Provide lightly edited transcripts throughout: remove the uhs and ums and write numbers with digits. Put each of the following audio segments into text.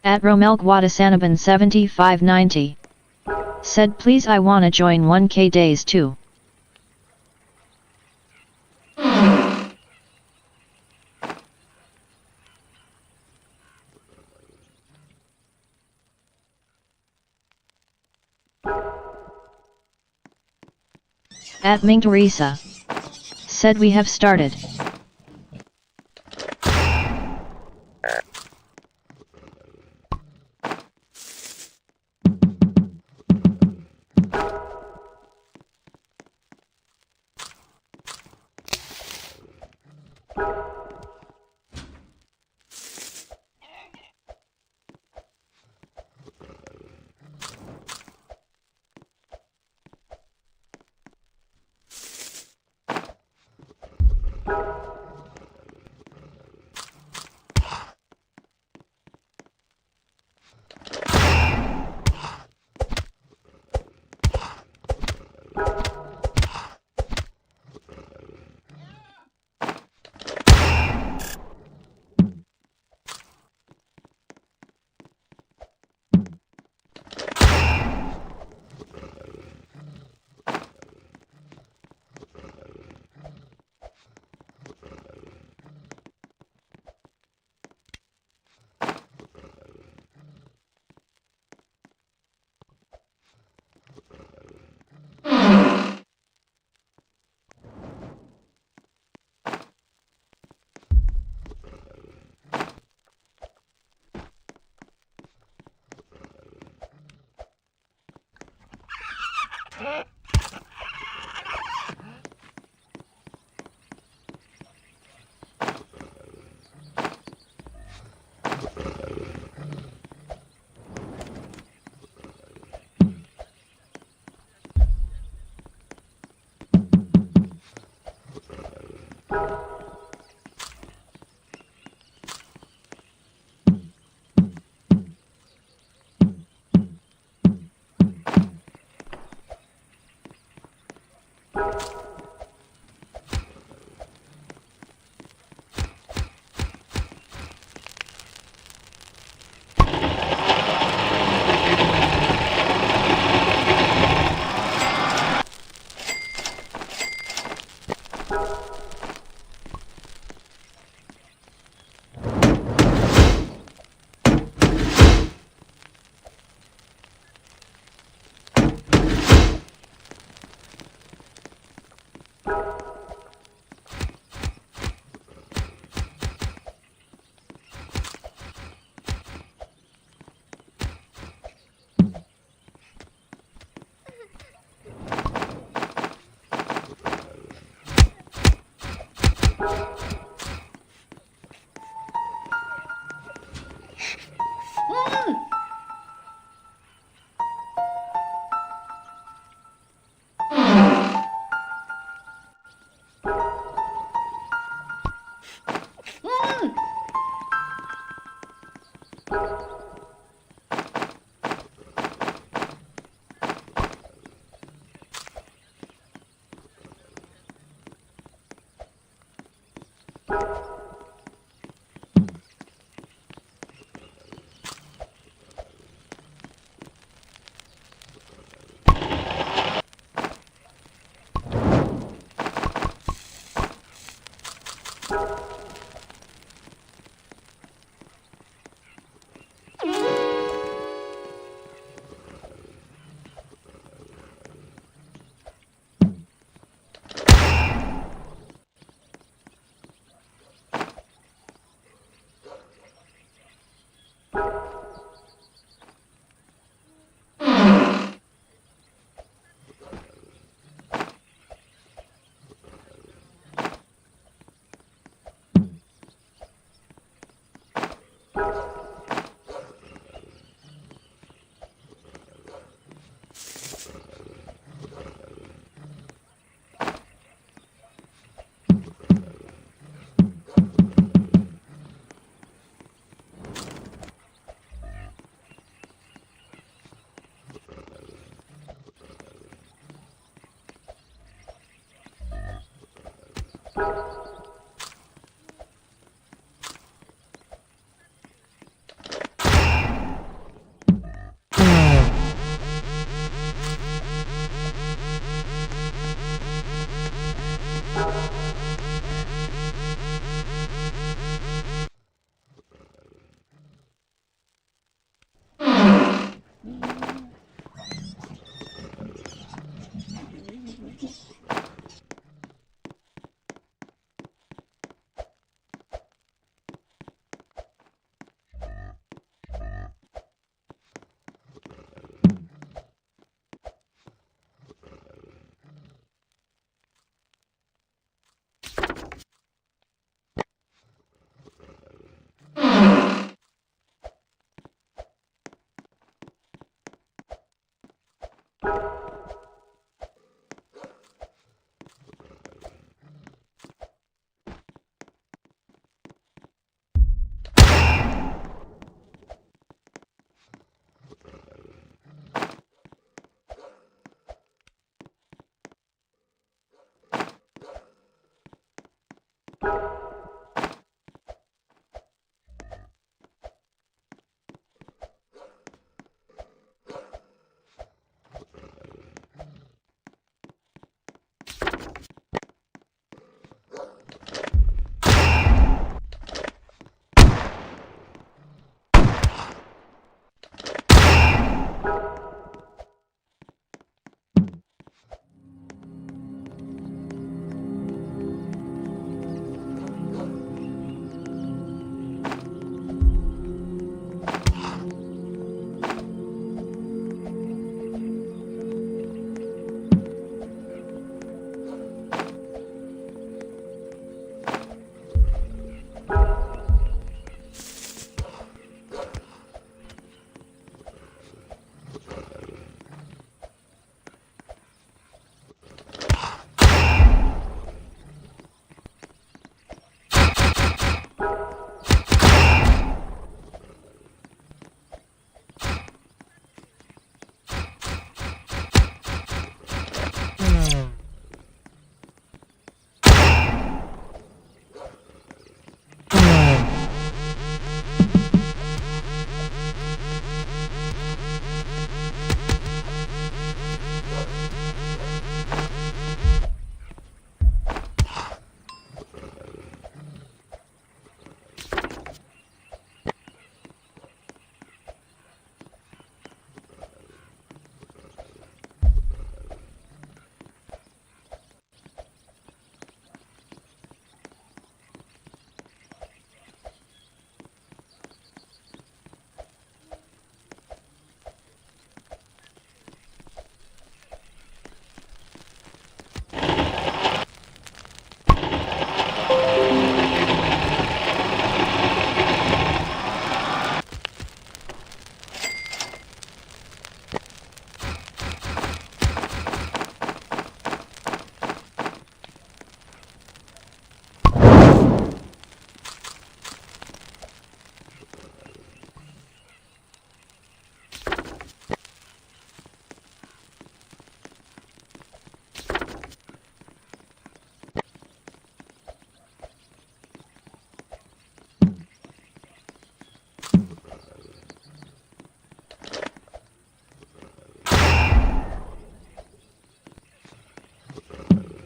At Romelk Wadasanaban 7590. Said please I wanna join 1k days too. At Ming Teresa. Said we have started.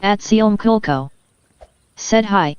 At Siom Kulko. Said hi.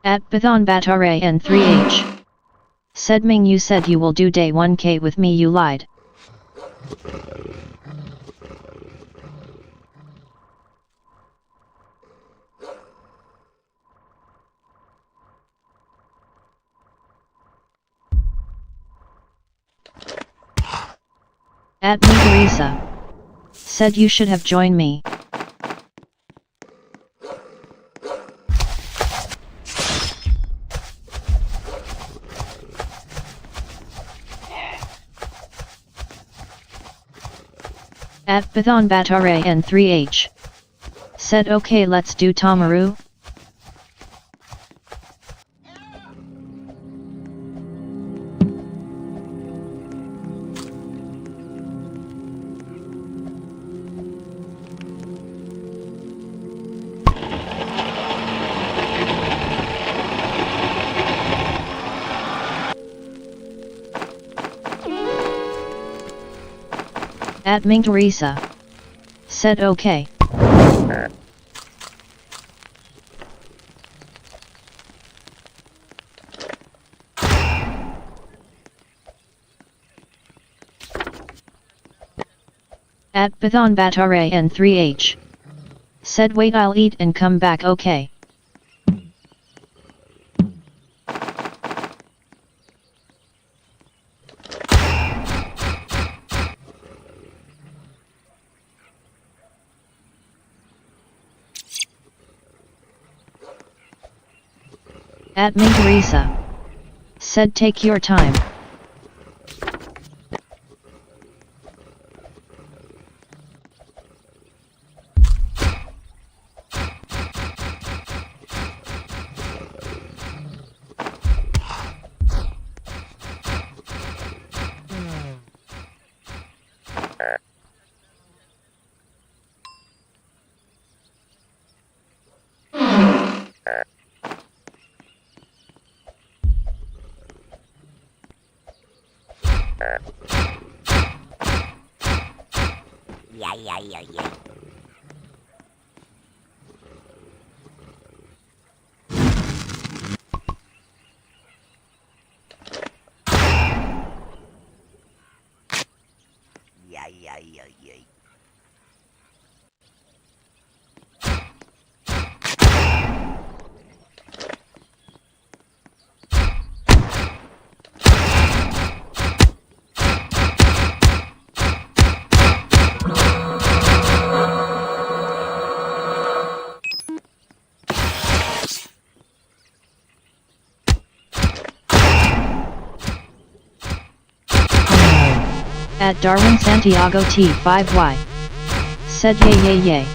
At Bathon Batare N3H. Said Ming, you said you will do day 1k with me, you lied. At me Teresa. Said you should have joined me. At Bathon Batare N3H. Said okay, let's do Tamaru. At Ming Teresa. Said okay. At Bathon Batare N3H. Said wait, I'll eat and come back, okay. At Ming Teresa. Said take your time. Yeah. At Darwin Santiago T5Y. Said yay.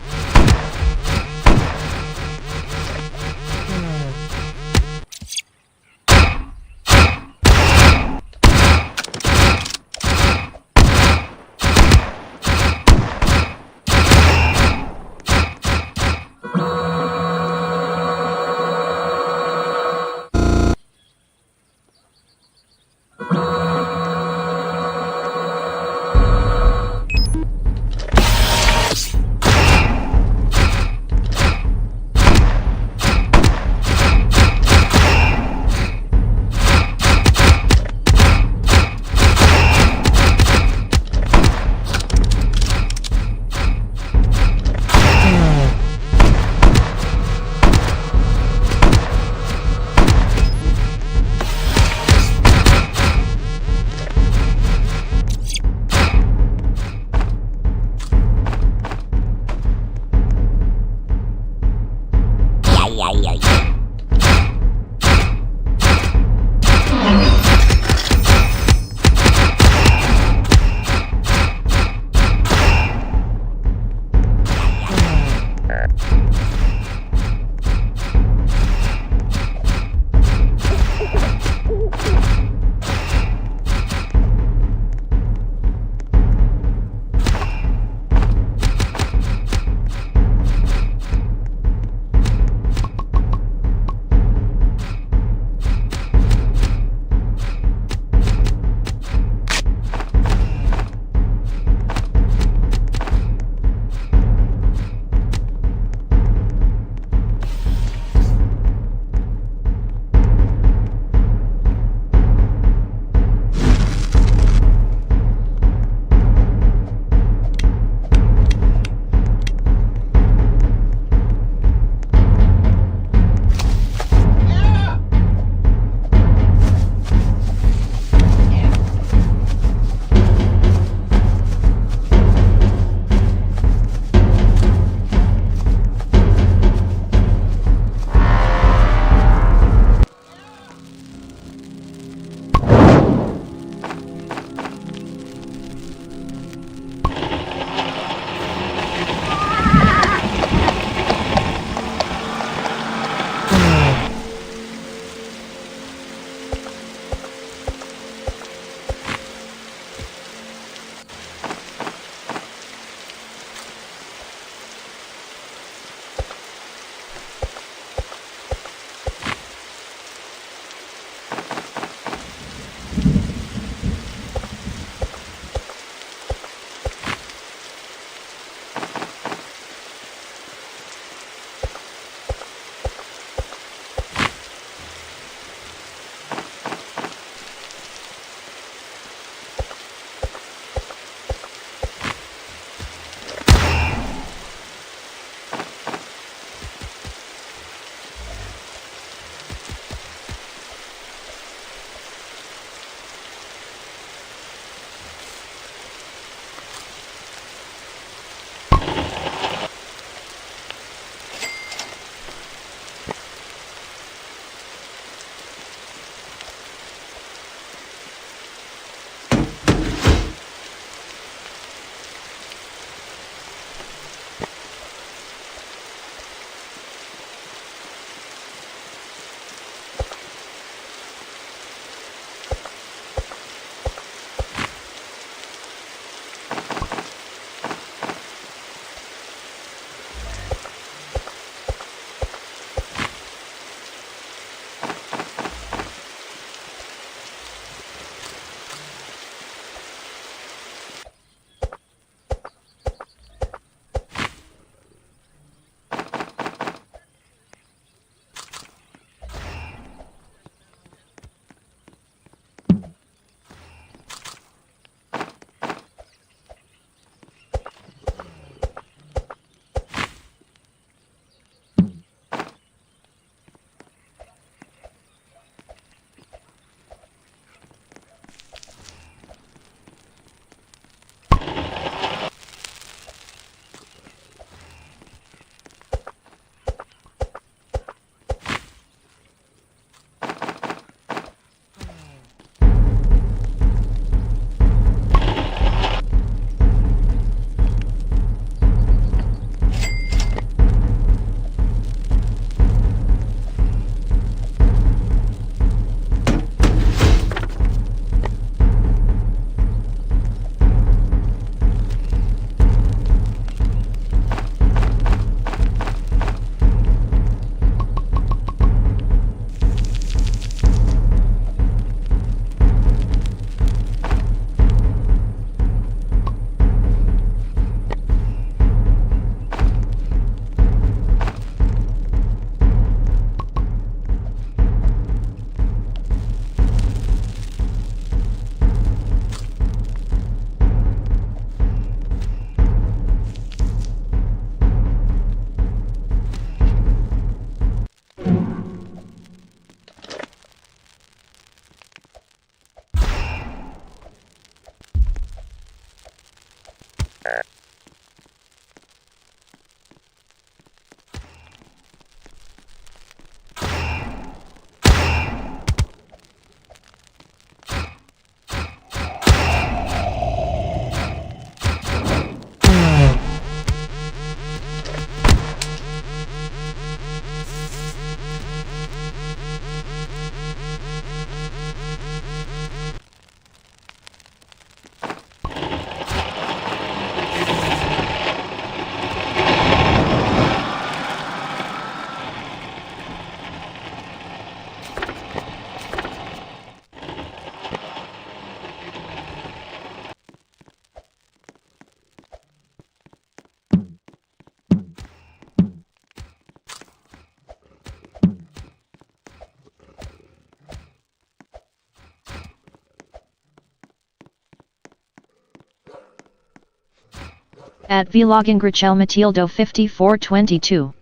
At vloggen Grichel Matildo 5422.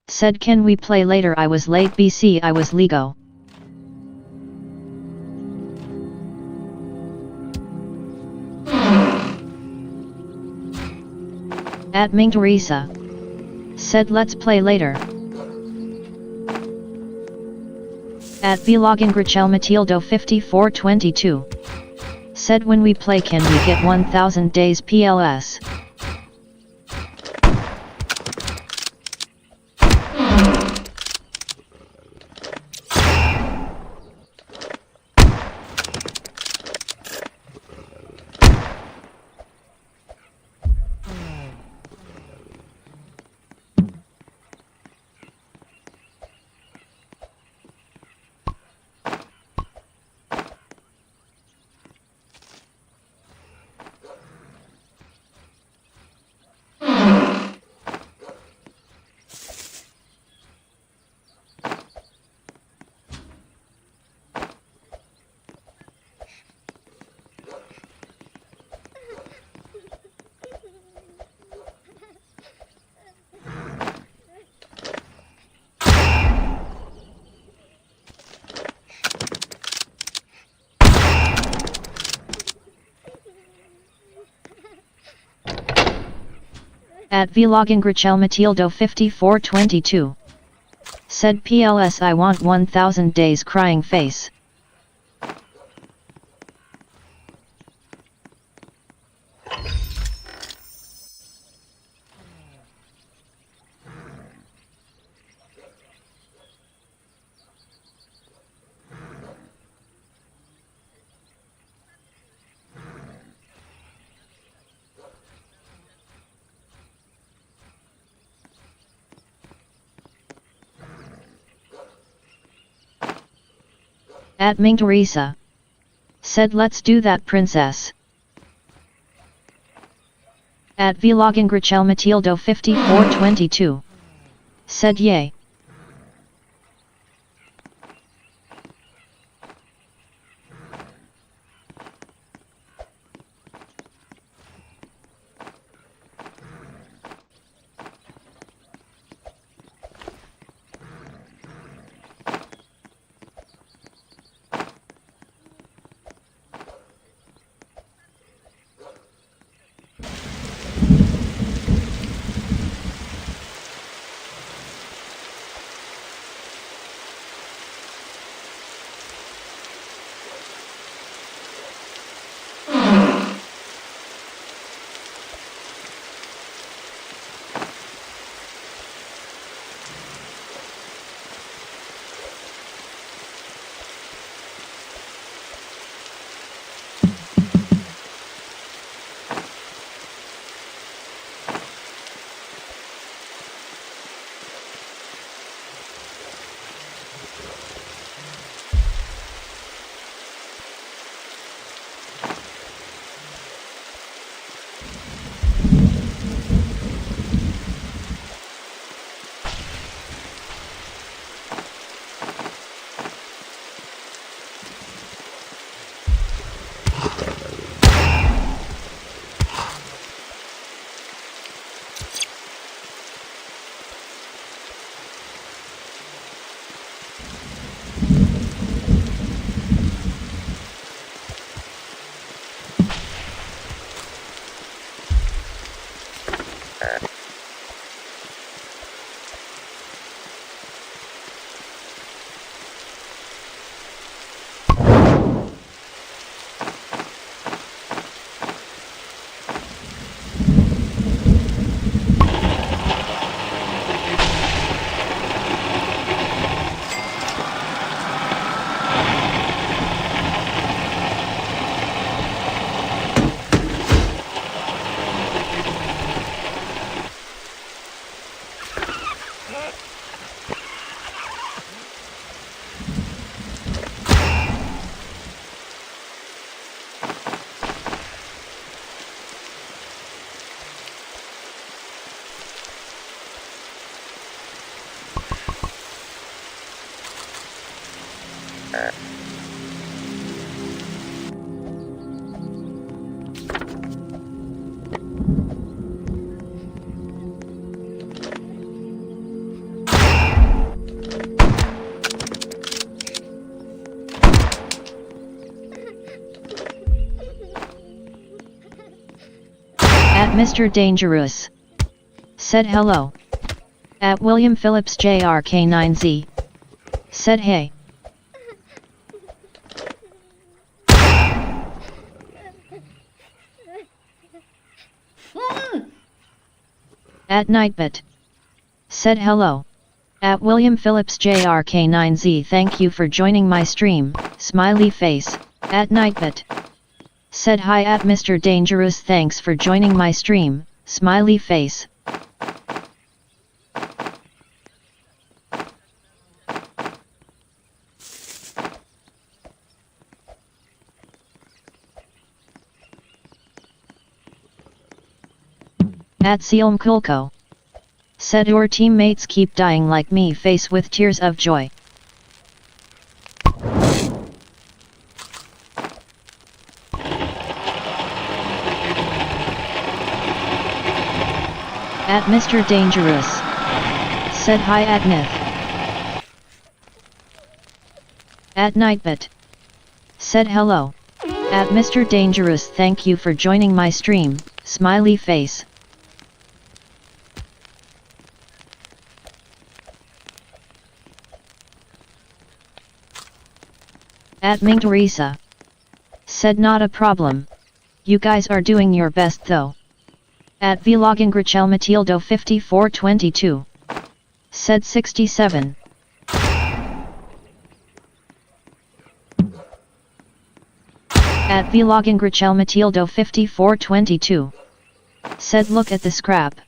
Said can we play later, I was late BC, I was Lego. At Ming Teresa. Said let's play later. At vloggen Grichel Matildo 5422. Said when we play can we get 1000 days PLS. At vloggen Grichel Matildo 5422. Said PLS I want 1000 days crying face. At Ming Teresa. Said let's do that princess. At vloggen Grichel Matildo 5422. Said yay. Mr. Dangerous. Said hello. At William Phillips JRK9Z. Said hey. At Nightbit. Said hello. At William Phillips JRK9Z. Thank you for joining my stream, smiley face. At Nightbit. Said hi. At Mr. Dangerous. Thanks for joining my stream, smiley face. At Sealm Kulko. Said your teammates keep dying like me, face with tears of joy. At Mr. Dangerous. Said hi. At Myth. At Nightbit. Said hello. At Mr. Dangerous. Thank you for joining my stream, smiley face. At Ming Teresa. Said not a problem. You guys are doing your best though. At Vlogin Grichel Matildo 5422. Said 67. At Vlogin Grichel Matildo 5422. Said look at the scrap.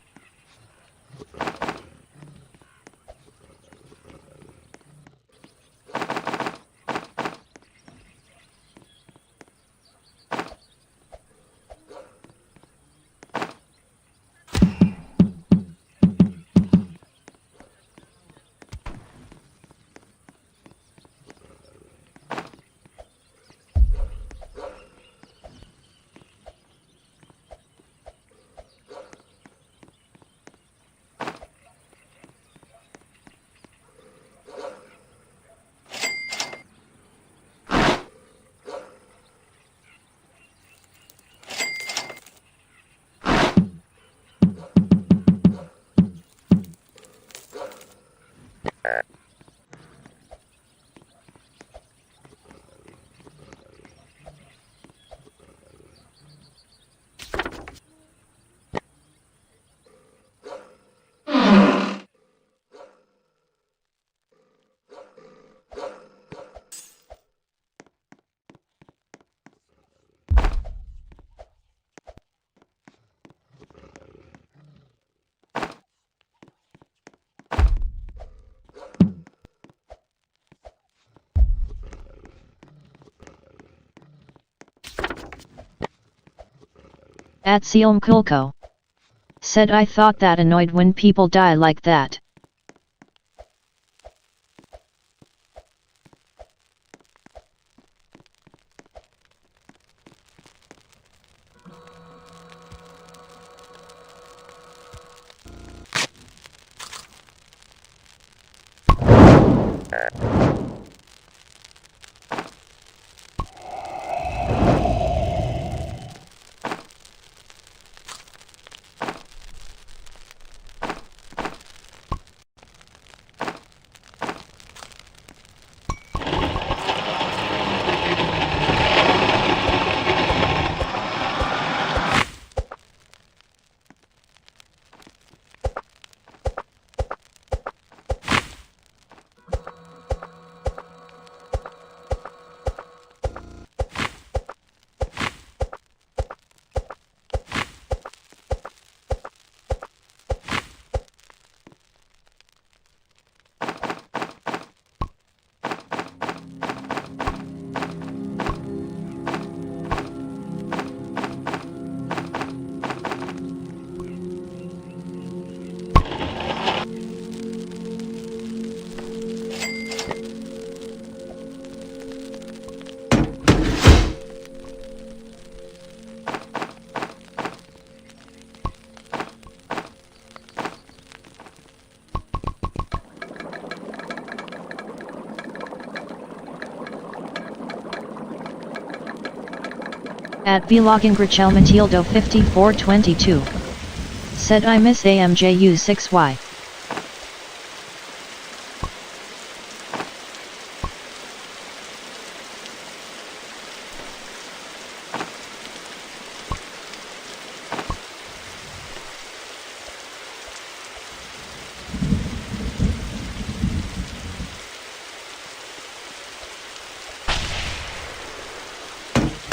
At Sealm Kulko. Said I thought that annoyed when people die like that. At Vlogin Grichel Matildo 5422. Said I miss AMJU6Y.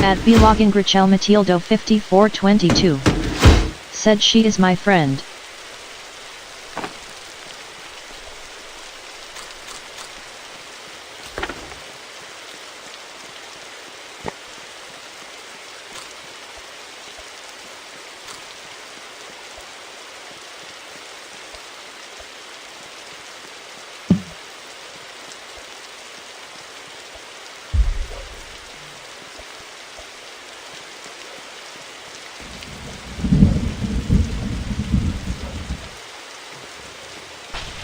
At Vlogin Grichel Matildo 5422. Said she is my friend.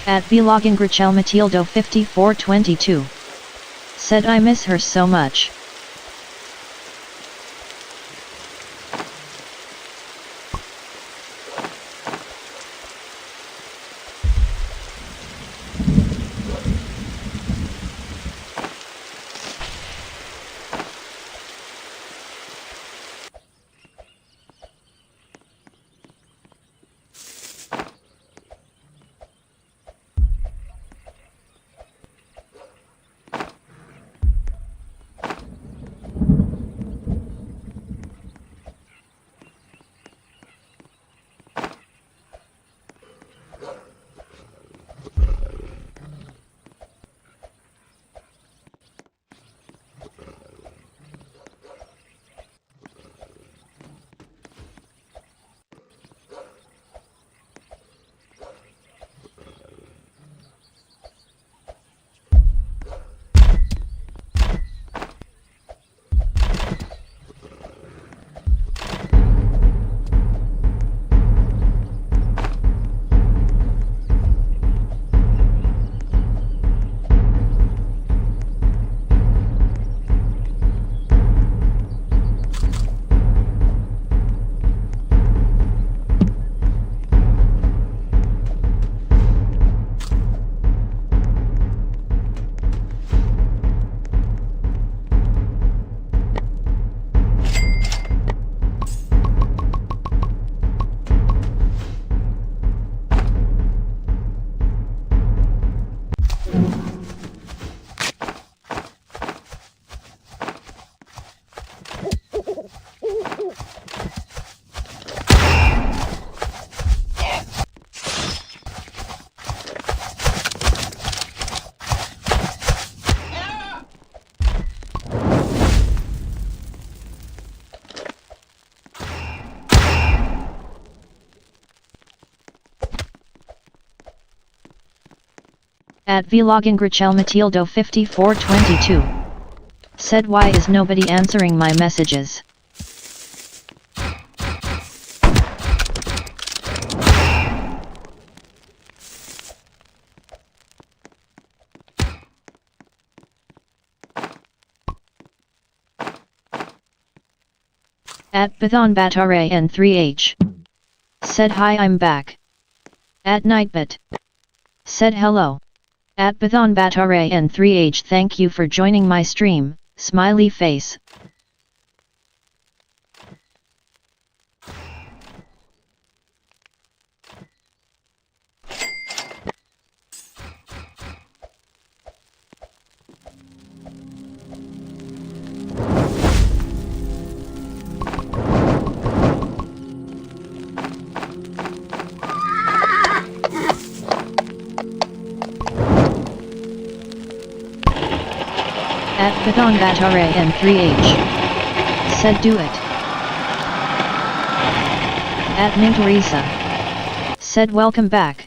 At Vlogin Grichel Matildo 5422. Said I miss her so much. At Vlogin Grichel Matildo 5422. Said why is nobody answering my messages? At Bathon Batare N3H. Said hi, I'm back. At Nightbit. Said hello. At Bathon Batare N3H, thank you for joining my stream, smiley face. At Bathon Batare N3H. Said do it. At Minteresa. Said welcome back.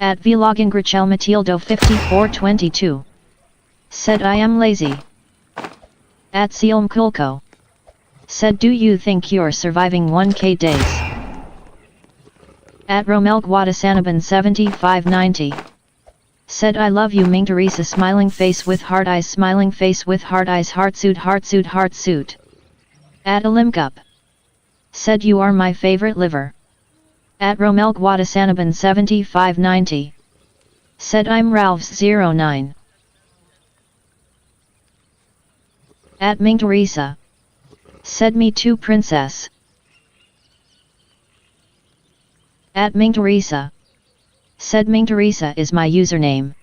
At Vlogin Grichel Matildo 5422. Said I am lazy. At Sealm Kulko. Said do you think you're surviving 1k days? At Romel Guadasanaban 7590. Said I love you Ming Teresa smiling face with heart eyes heart suit. At Olimcup. Said you are my favorite liver. At Romel Guadasanaban 7590. Said I'm Ralph's 09. At Ming Teresa. Said me too princess. At Ming Teresa. Said Ming Teresa is my username.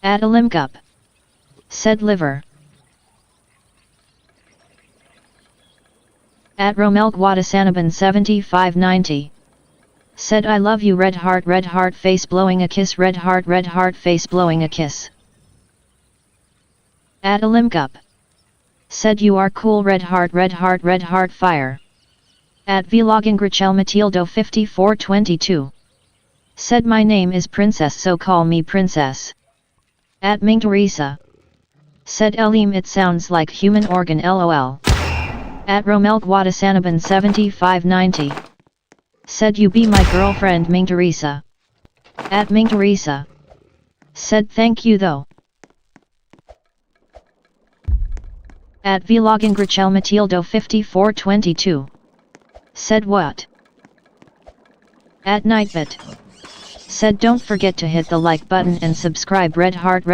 At Olimcup. Said liver. At Romel Guadasanaban 7590. Said I love you red heart face blowing a kiss red heart face blowing a kiss. At Olimcup. Said you are cool red heart fire. At Vlogin Grichel Matildo 5422. Said my name is princess so call me princess. At Ming Teresa. Said Elim it sounds like human organ lol. At Romel Guadasanaban 7590. Said you be my girlfriend Ming Teresa. At Ming Teresa. Said thank you though. At Vlogin Grichel Matildo 5422. Said what? At Nightbit. Said don't forget to hit the like button and subscribe red heart.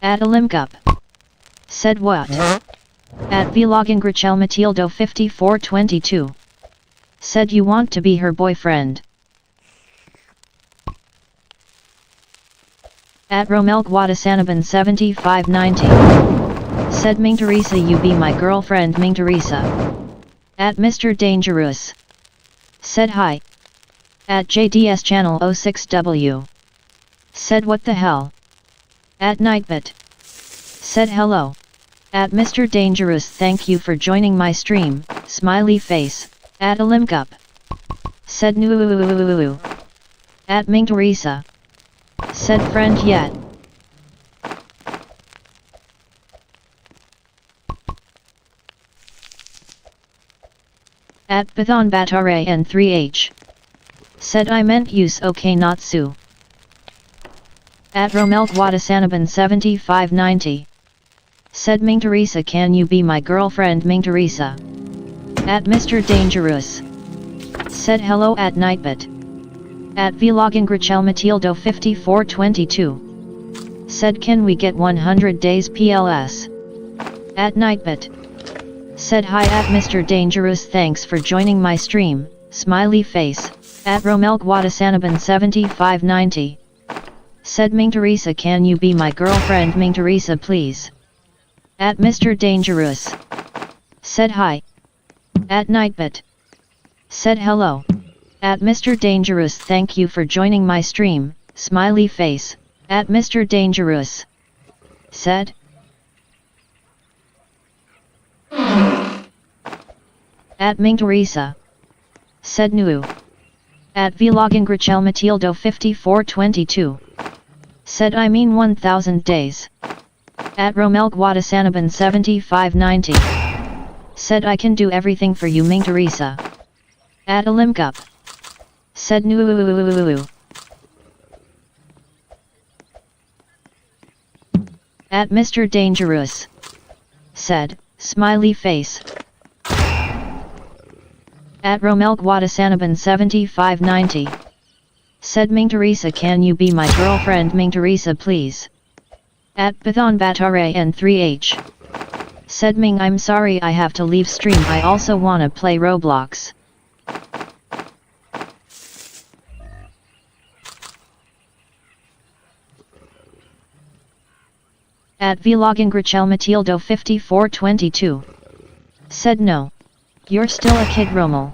At Olimcup. Said what? At Vlogin Grichel Matildo 5422. Said you want to be her boyfriend. At Romel Guadasanaban 7590. Said Ming Teresa you be my girlfriend Ming Teresa. At Mr. Dangerous. Said hi. At JDS Channel 06W. Said what the hell? At Nightbit. Said hello. At Mr. Dangerous thank you for joining my stream, smiley face. At Olimcup. Said no. At Ming Teresa. Said friend yet. At Python Batare N3H. Said I meant use okay not Sue. At Romel Guadasanaban 7590. Said Ming Teresa can you be my girlfriend Ming Teresa. At Mr. Dangerous. Said hello at Nightbit. At Vlogin Grichel Matildo 5422. Said can we get 100 days PLS. At Nightbit. Said hi at Mr. Dangerous thanks for joining my stream, smiley face. At Romel Guadasanaban 7590. Said Ming Teresa can you be my girlfriend Ming Teresa please. At Mr. Dangerous. Said hi. At Nightbit. Said hello. At Mr. Dangerous thank you for joining my stream, smiley face. At Mr. Dangerous. Said. At Ming Teresa. Said nu. At Vlogin Grichel Matildo 5422. Said I mean 1000 days. At Romel Guadasanaban 7590. Said I can do everything for you Ming Teresa. At Olimcup. Said no. At Mr. Dangerous. Said, smiley face. At Romel Guadasanaban 7590. Said Ming Teresa can you be my girlfriend Ming Teresa please. At Python Batare N3H. Said Ming I'm sorry I have to leave stream I also wanna play Roblox. At Vlogin Grichel Matildo 5422. Said no. You're still a kid Rommel.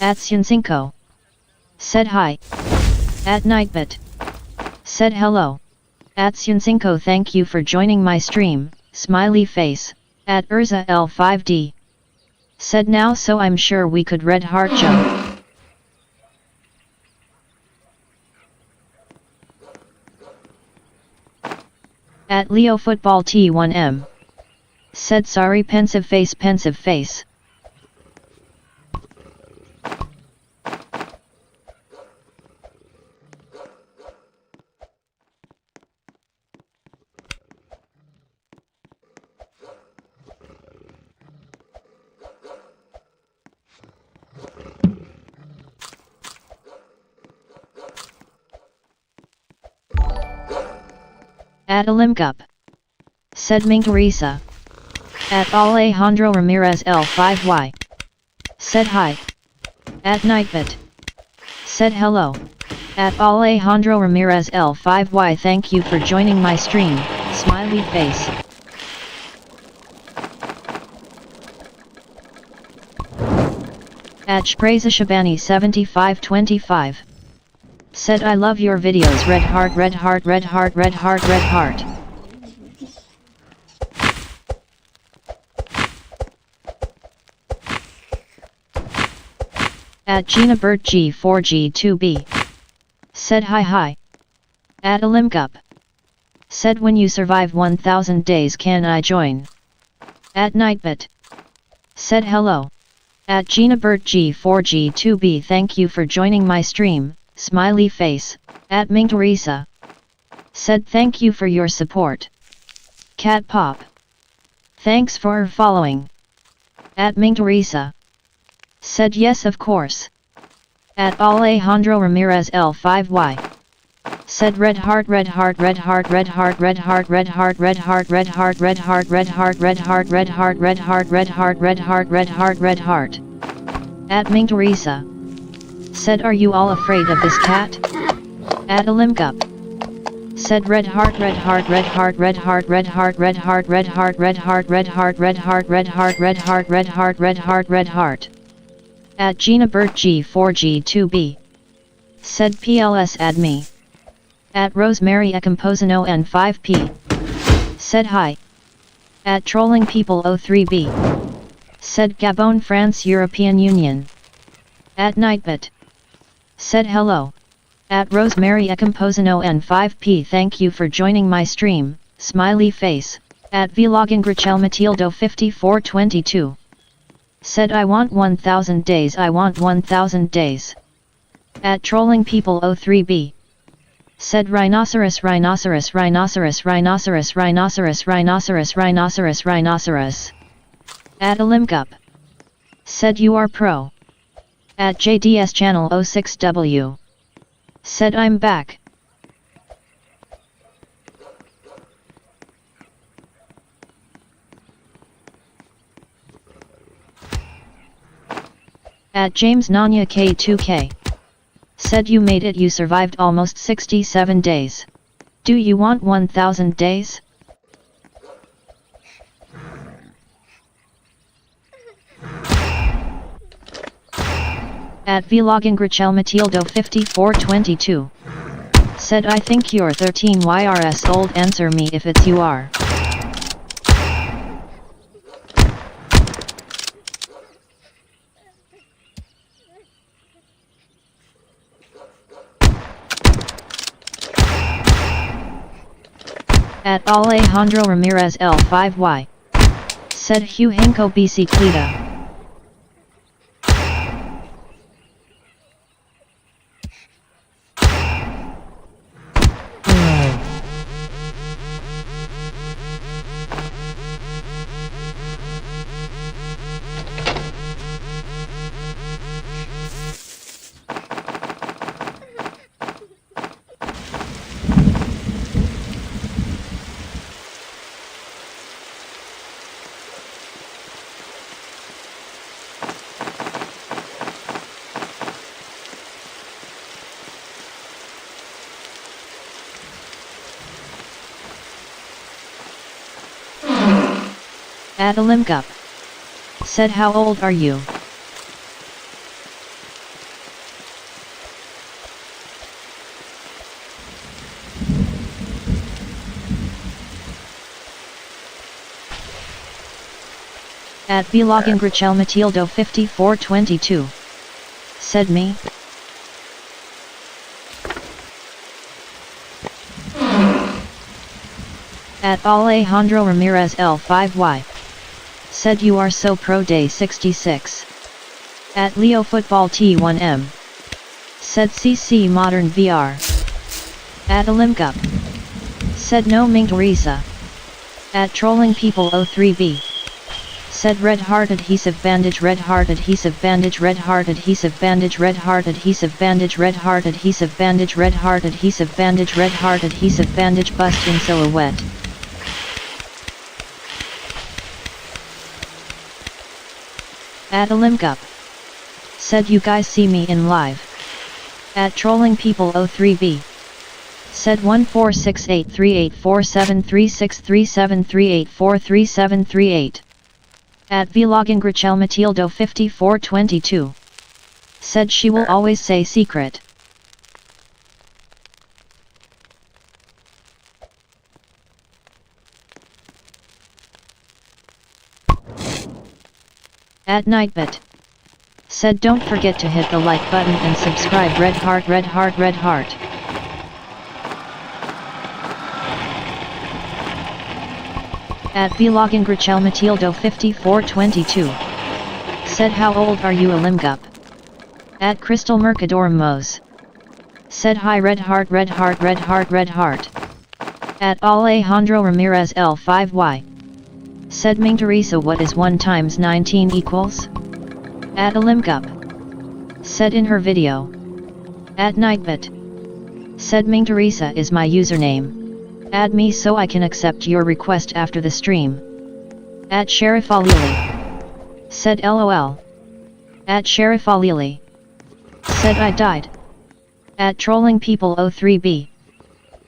At Sunsinko. Said hi. At Nightbit. Said hello. At Sunsinko, thank you for joining my stream, smiley face. At Urza L5D. Said now, so I'm sure we could red heart jump. At Leo Football T1M. Said sorry, pensive face, pensive face. At Olimcup. Said Ming Teresa. At Alejandro Ramirez L5Y. Said hi. At Nightbit. Said hello. At Alejandro Ramirez L5Y, thank you for joining my stream, smiley face. At Shpreza Shabani 7525. Said I love your videos, red heart, red heart, red heart, red heart, red heart. At Gina Bert G4G2B. Said hi hi. At Olimcup. Said when you survive 1000 days can I join? At Nightbit. Said hello. At Gina Bert G4G2B, thank you for joining my stream, smiley face. At Ming Teresa. Said thank you for your support. Cat Pop. Thanks for following. At Ming Teresa. Said yes of course. At Alejandro Ramirez L5Y. Said red heart, red heart, red heart, red heart, red heart, red heart, red heart, red heart, red heart, red heart, red heart, red heart, red heart, red heart, red heart, red heart, red heart. At Ming Teresa. Said are you all afraid of this cat? At Olimcup. Said red heart, red heart, red heart, red heart, red heart, red heart, red heart, red heart, red heart, red heart, red heart, red heart, red heart, red heart, red heart. At Gina Bert G4G2B. Said PLS add me. At Rosemary Ecomposino N5P. Said hi. At Trolling People 03B. Said Gabon France European Union. At Nightbit. Said hello. At Rosemary Ecomposino N5P, thank you for joining my stream, smiley face. At Vlogging Grichel Matildo 5422. Said I want 1000 days, I want 1000 days. At Trolling People 03B. Said rhinoceros, rhinoceros, rhinoceros, rhinoceros, rhinoceros, rhinoceros, rhinoceros, rhinoceros. At Olimcup. Said you are pro. At JDS Channel 06W. Said I'm back. At James Nanya K2K. Said you made it, you survived almost 67 days. Do you want 1000 days? At Vlogging Grichel Matildo 5422. Said I think you're 13 YRS old, answer me if it's you are. At Alejandro Ramirez L5Y. Said Hugh Hinko Bicicleta. At Olimcup. Said how old are you? At Vlogin Grichel Matildo 5422. Said me. At Alejandro Ramirez L5Y. Said you are so pro day 66. At Leo Football T1M. Said CC Modern VR. At Olimcup. Said no Ming Teresa. At Trolling People 03B. Said red heart adhesive bandage, red heart adhesive bandage, red heart adhesive bandage, red heart adhesive bandage, red heart adhesive bandage, red heart adhesive bandage, red heart adhesive bandage, bust in silhouette. At Olimcup. Said you guys see me in live. At Trolling People 03B. Said 14683847363738433738. At Vlogin Grichel Matildo 5422. Said she will always say secret. At Nightbit. Said don't forget to hit the like button and subscribe, red heart, red heart, red heart. At Vlogin Grichel Matildo 5422. Said how old are you Olimcup? At Crystal Mercador Mose. Said hi red heart, red heart, red heart, red heart. At Alejandro Ramirez L5Y. Said Ming Teresa what is 1 times 19 equals? At Olimcup. Said in her video. At Nightbit. Said Ming Teresa is my username. Add me so I can accept your request after the stream. At Sheriff Alili. Said LOL. At Sheriff Alili. Said I died. At Trolling People 03B.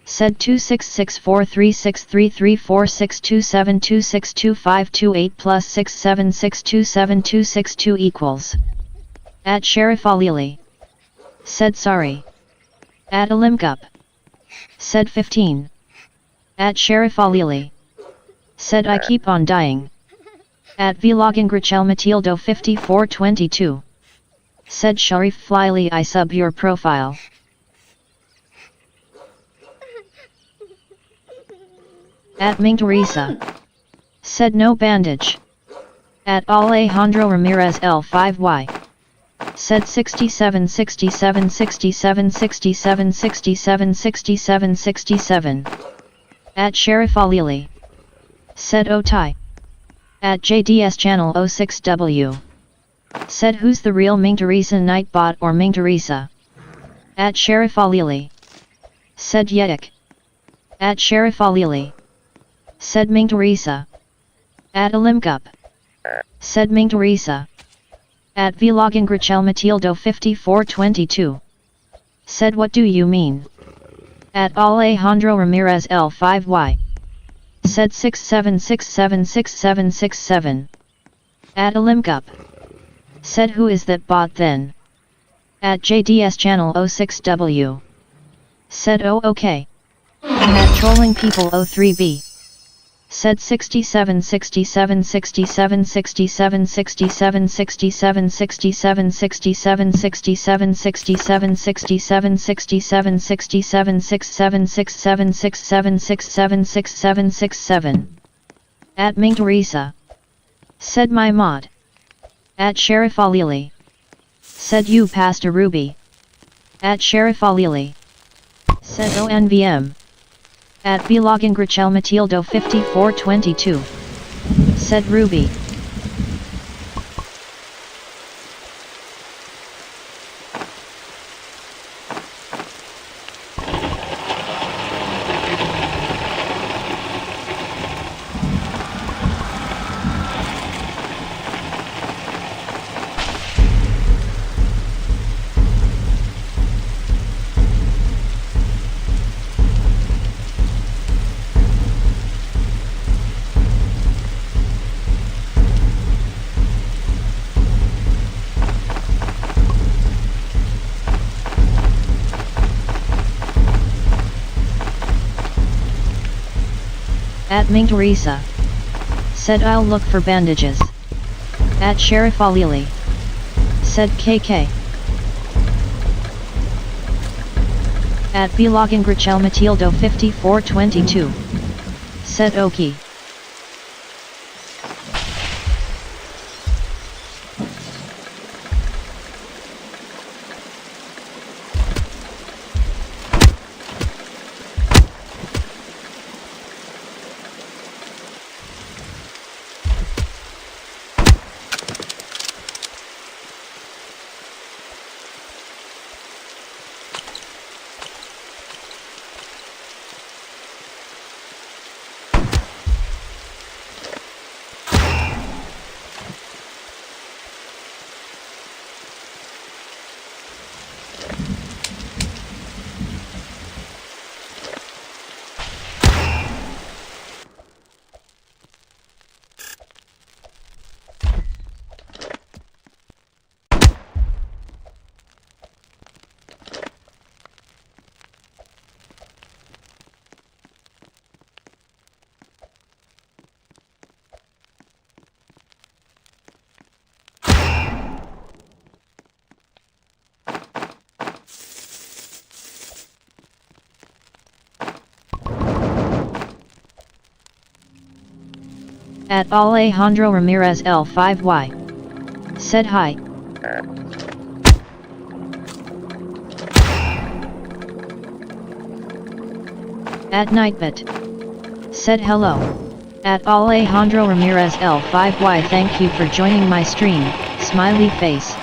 Said 2664363346272625258 plus 676272262 equals. At Sheriff Alili. Said sorry. At Olimcup. Said 15. At Sheriff Alili. Said I keep on dying. At Vlogin Grichel Matildo 5422. Said Sharif Flyly I sub your profile. At Ming Teresa. Said no bandage. At Alejandro Ramirez L5Y. Said 67 67 67 67 67 67 67. At Sheriff Alili. Said Otai. At JDS Channel 06W. Said who's the real Ming Teresa Nightbot or Ming Teresa? At Sheriff Alili. Said Yedik. At Sheriff Alili. Said Ming Teresa. At Olimcup. Said Ming Teresa. At Vlogin Grichel Matildo 5422. Said what do you mean? At Alejandro Ramirez L5Y. Said 67676767. At Olimcup. Said who is that bot then? At JDS Channel 06W. Said oh okay. At Trolling People 03B. Said 67 67 67 67 67 67 67 67 67 67 67 67 67 67 67 67 67 67 67. At Ming Teresa. Said my mod. At Sheriff Alili. Said you passed a ruby. At Sheriff Alili. Said ONVM. At Vlogin Grichel Matildo 5422. Said Ruby. At Ming Teresa. Said I'll look for bandages. At Sheriff Alili. Said KK. At Vlogging Grichel Matildo 5422. Said Oki. At Alejandro Ramirez L5Y. Said hi. At Nightbit. Said hello. At Alejandro Ramirez L5Y. Thank you for joining my stream, smiley face.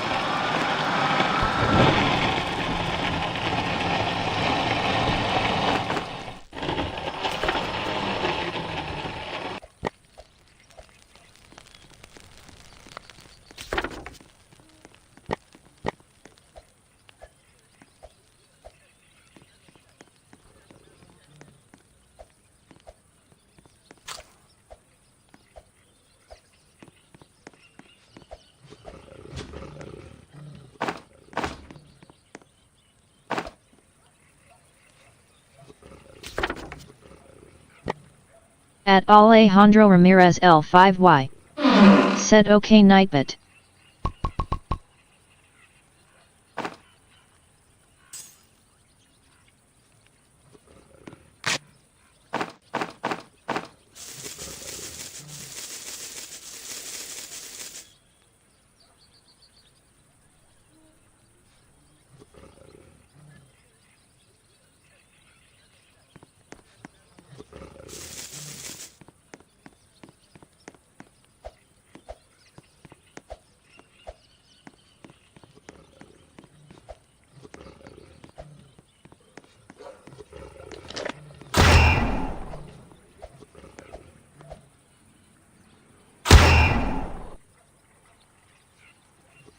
At Alejandro Ramirez L5Y. Said okay Nightbit.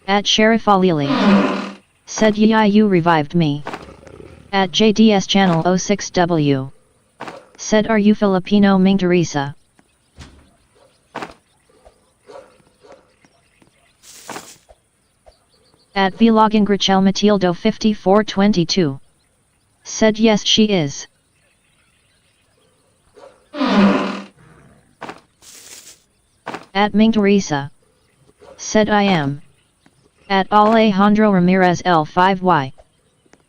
At Sheriff Alili. Said yeah you revived me. At JDS channel 06W. Said are you Filipino Ming Teresa? At Vlogging Grichel Matildo 5422. Said yes she is. At Ming Teresa. Said I am. At Alejandro Ramirez L5Y.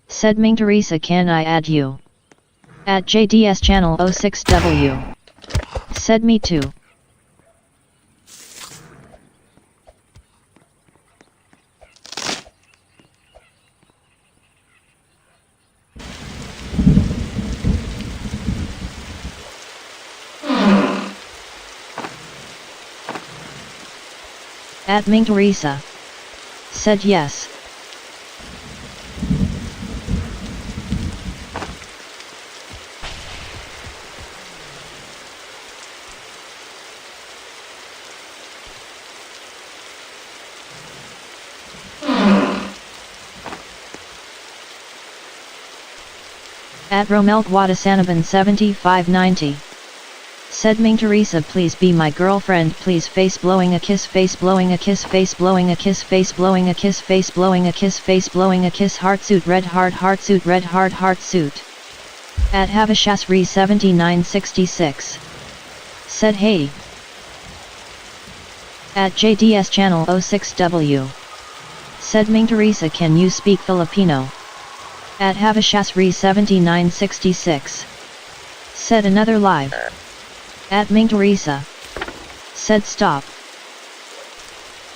Said Ming Teresa can I add you? At JDS channel 06W. Said me too. At Ming Teresa. Said yes. At Romel Guadasanaban 7590. Said Ming Teresa please be my girlfriend please face blowing a kiss face blowing a kiss face blowing a kiss face blowing a kiss face blowing a kiss face blowing a kiss heart suit red heart suit red heart suit. At Havashasri 7966. Said hey. At JDS channel 06W. Said Ming Teresa, can you speak Filipino? At Havashasri 7966. Said another live. At Ming Teresa. Said stop.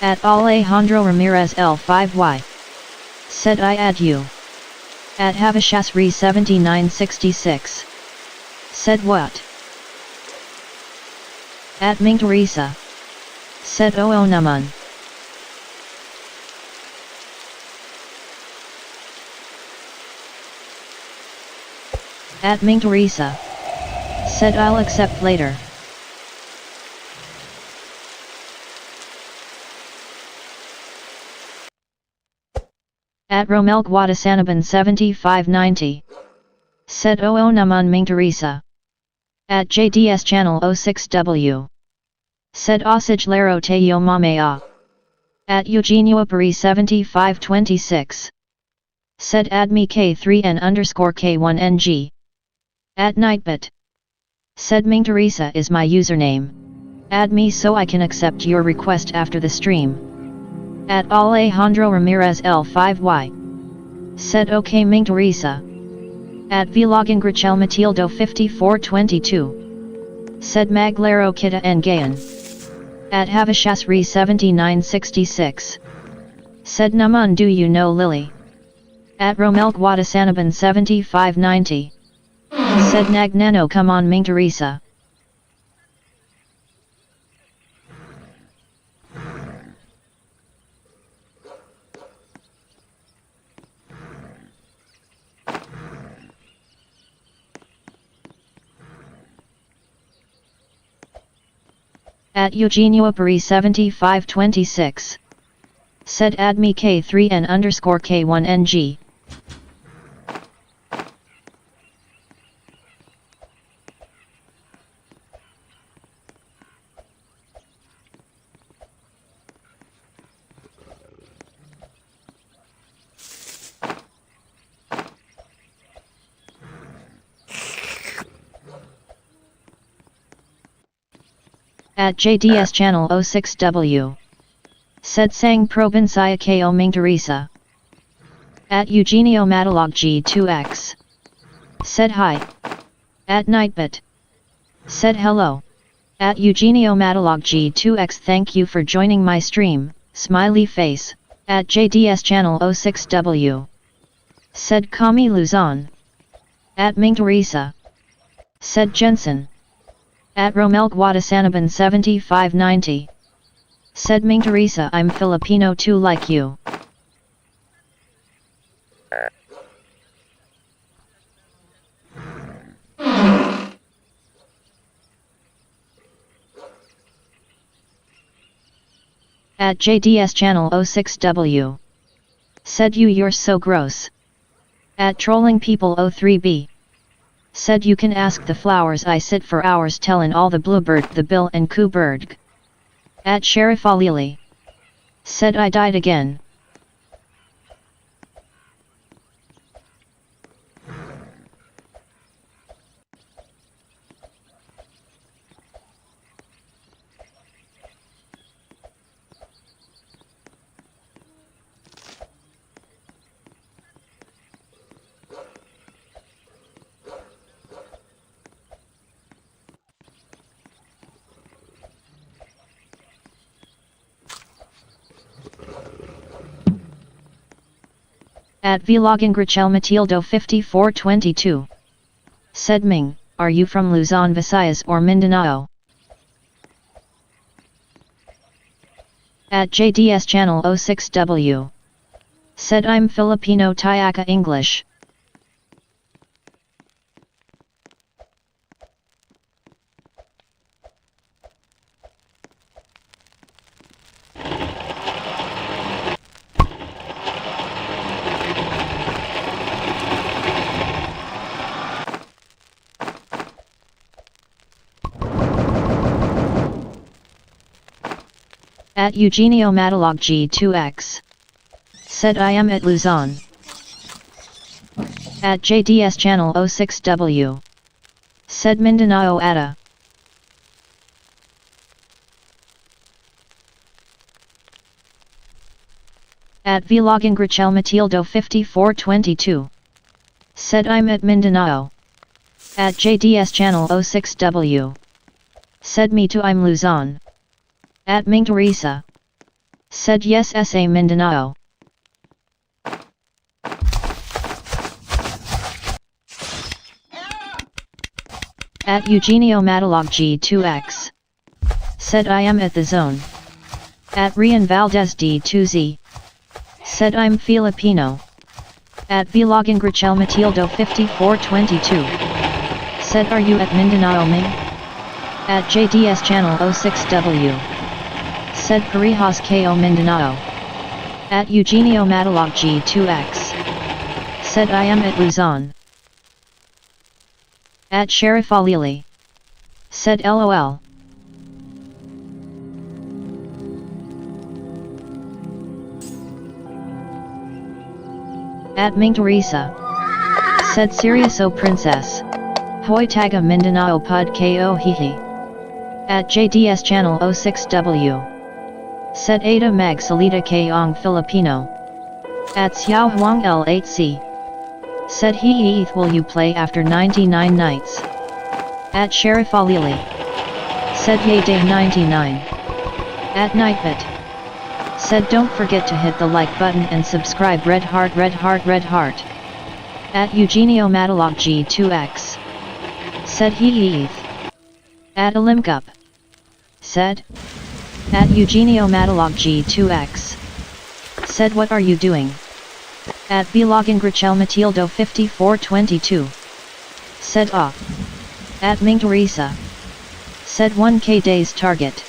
At Alejandro Ramirez L5Y. Said I add you. At Havashasri 7966. Said what? At Ming Teresa. Said oo naman. At Ming Teresa. Said I'll accept later. At Romel Guadasanaban 7590. Said oo naman Ming Teresa. At JDS channel 06W. Said Osage Laro Tayo Mamea. At Eugenio Pari 7526. Said add me K3N underscore K1NG. At Nightbit. Said Ming Teresa is my username. Add me so I can accept your request after the stream. At Alejandro Ramirez L5Y. Said okay Ming Teresa. At Vlogging Grichel Matildo 5422. Said Maglero Kita Ngayon. At Havashasri 7966. Said naman do you know Lily? At Romel Guadasanaban 7590. Said Nagnano come on Ming Teresa. At Eugenio Pari 7526. Said add me K3N underscore K1NG. At JDS channel 06W. Said sang provincia ko Ming Teresa. At Eugenio Matalog G2X. Said hi. At Nightbit. Said hello. At Eugenio Matalog G2X, thank you for joining my stream, smiley face. At JDS channel 06W. Said Kami Luzon. At Ming Teresa. Said Jensen. At Romel Guadasanaban 7590. Said Ming Teresa, I'm Filipino too like you. At JDS channel 06W. Said you're so gross. At Trolling People 03B. Said you can ask the flowers, I sit for hours tellin' all the bluebird, the bill and coo bird. At Sheriff Alili. Said I died again. At Vlogging Grichel Matildo 5422. Said Ming, are you from Luzon, Visayas or Mindanao? At JDS channel 06W. Said I'm Filipino Tayaka English. At Eugenio Matalog G2X. Said I am at Luzon. At JDS channel 06W. Said Mindanao Ada. At Vlogin Grichel Matildo 5422. Said I'm at Mindanao. At JDS channel 06W. Said me too I'm Luzon. At Ming Teresa. Said yes SA Mindanao. At Eugenio Matalog G2X. Said I am at the zone. At Rian Valdez D2Z. Said I'm Filipino. At Vlogin Grichel Matildo 5422. Said are you at Mindanao Ming? At JDS channel 06W. Said Parihas KO Mindanao. At Eugenio Matalog G2X. Said I am at Luzon. At Sheriff Alili. Said LOL. At Ming Teresa. Said Serious O Princess. Hoi Taga Mindanao Pud Ko Hihi. At JDS channel 06W. Said Ada Meg Salita Kong Filipino. At Xiao Huang L8C. Said he will you play after 99 nights? At Sheriff Alili. Said Ye Day 99. At Nightbit. Said don't forget to hit the like button and subscribe red heart red heart red heart. At Eugenio Matalog G2X. Said he At Olimcup. Said. At Eugenio Matalog G2X. Said what are you doing? At Vlogin Grichel Matildo 5422. Said ah. At Ming Teresa. Said 1k days target.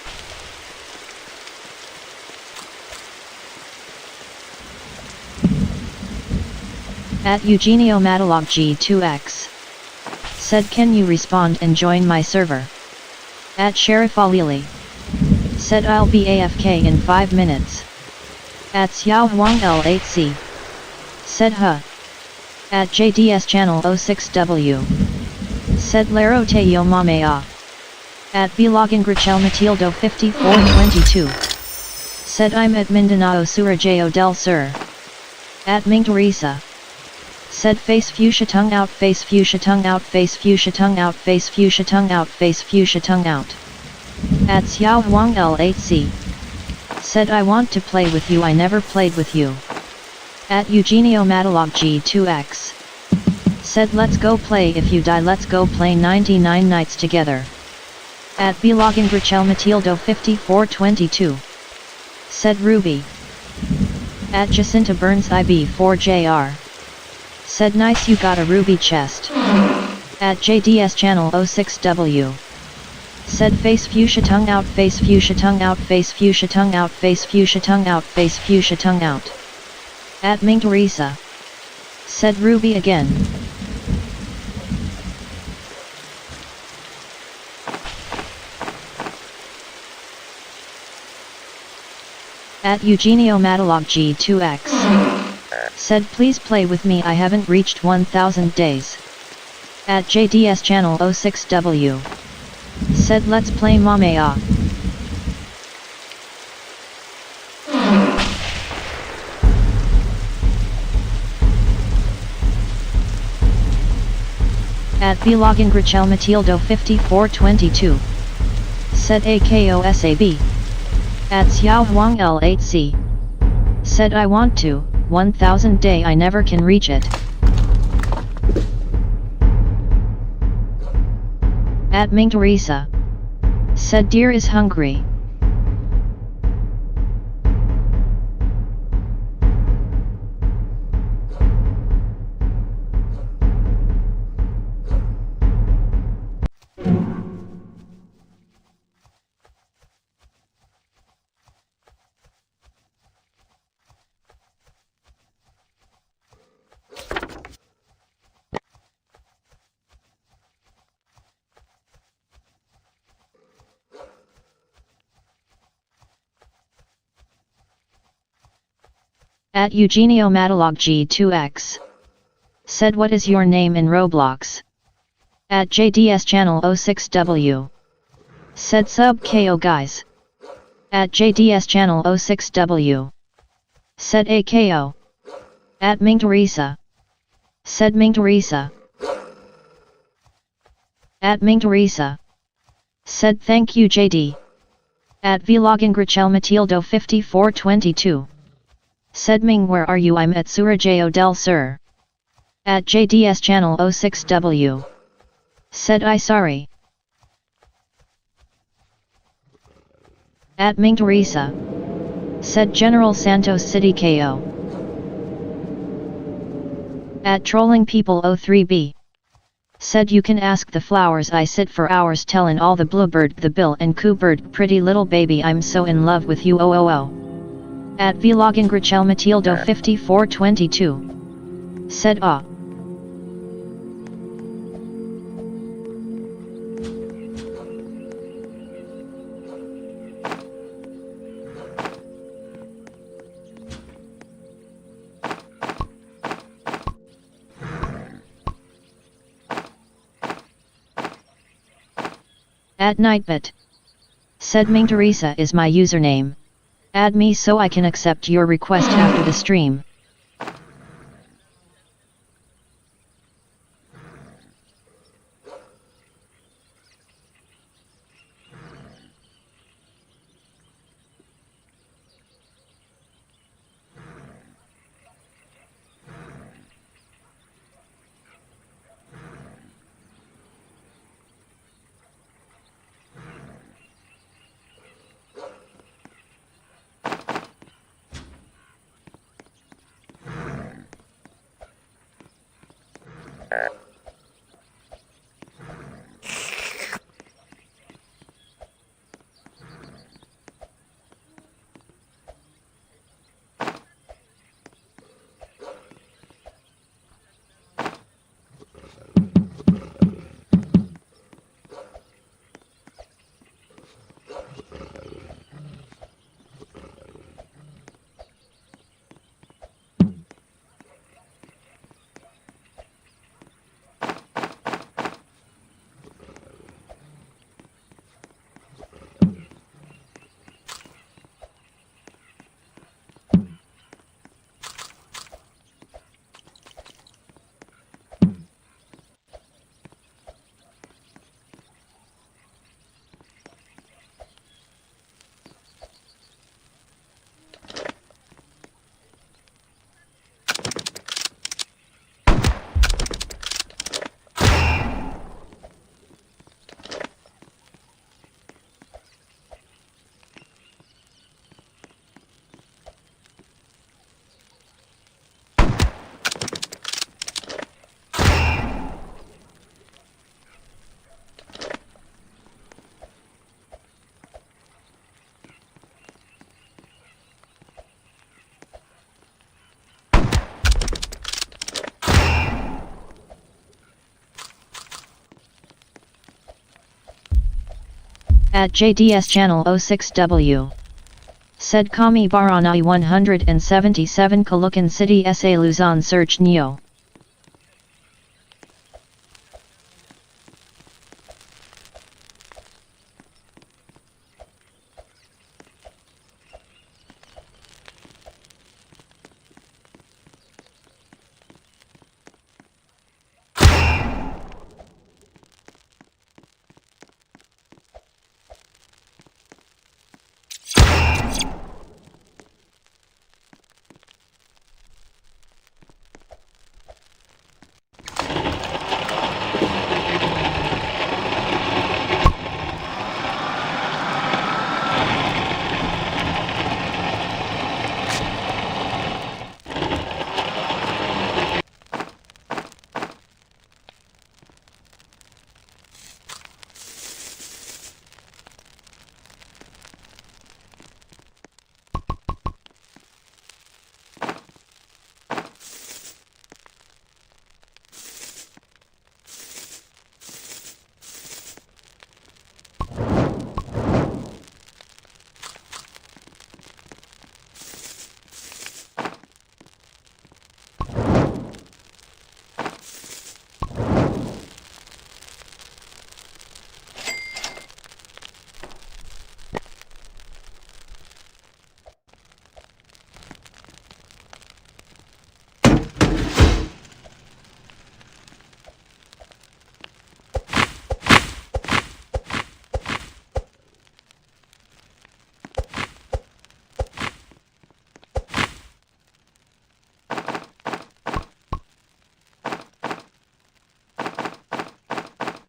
At Eugenio Matalog G2X. Said can you respond and join my server? At Sheriff Alili. Said I'll be AFK in 5 minutes. At Xiao Huang L8C. Said huh. At JDS channel 06W. Said Lero te yo mamea. At Vlogin Grichel Matildo 5422. Said I'm at Mindanao Surajeo del Sur. At Ming Teresa. Said face fuchsia tongue out face fuchsia tongue out face fuchsia tongue out face fuchsia tongue out face fuchsia tongue out. At Xiao Huang L8C. Said I want to play with you I never played with you. At Eugenio Matalog G2X. Said let's go play if you die let's go play 99 nights together. At Vlogin Grichel Matildo 5422. Said Ruby. At Jacinta Burns IB4JR. Said nice you got a ruby chest. At JDS channel 06W. Said face fuchsia tongue out face fuchsia tongue out face fuchsia tongue out face fuchsia tongue out face fuchsia tongue out. At Ming Teresa. Said Ruby again. At Eugenio Matalog G2X. Said please play with me I haven't reached 1000 days. At JDS channel 06W. Said let's play Mamea. At Vlogin Grichel Matildo 5422. Said AKOSAB. At Xiao Huang L8C. Said I want to, 1000 day I never can reach it. At Ming Teresa. Said deer is hungry. At Eugenio Matalog G2X. Said what is your name in Roblox? At JDS channel 06W. Said sub KO guys. At JDS channel 06W. said AKO. At Ming Teresa, said Ming Teresa. At Ming Teresa, said thank you JD. At Vlogin Grichel Matildo 5422, said Ming where are you I'm at Surajayo del Sur. At JDS channel 06W, said I sorry. At Ming Teresa, said General Santos City KO. At Trolling People 03B, said you can ask the flowers I sit for hours tellin' all the bluebird the bill and coo bird pretty little baby I'm so in love with you oh. At Vlogin Grichel Matildo 5422, said ah. At Nightbit, said Ming Teresa is my username. Add me so I can accept your request after the stream. At JDS channel 06W, said Kami Baranai 177 Kalukan City SA Luzon Search Neo.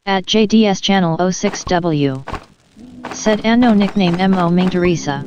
At JDS channel 06W. Said Anno nickname Mo Ming Teresa.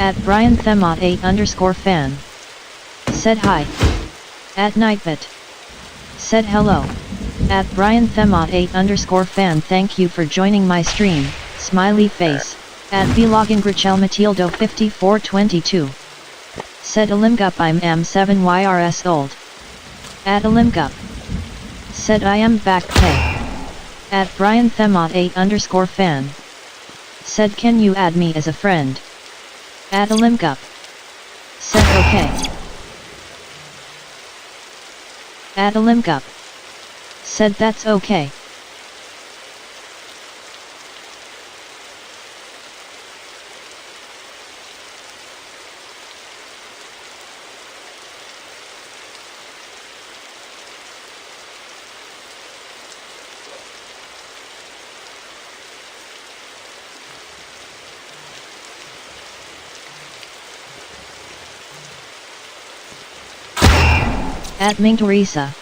At Brian Themot 8_fan. Said hi. At Nightbit. Said hello. At Brian Themot 8_fan, thank you for joining my stream, smiley face. At Vlogin Grichel Matildo 5422. Said Alimgup I'm am7YRS old. At Alimgup. Said I am back pay. At Brian Themot 8_fan. Said can you add me as a friend? At Alimgup. Said okay. At Alimgup. Said that's okay. At Ming Teresa.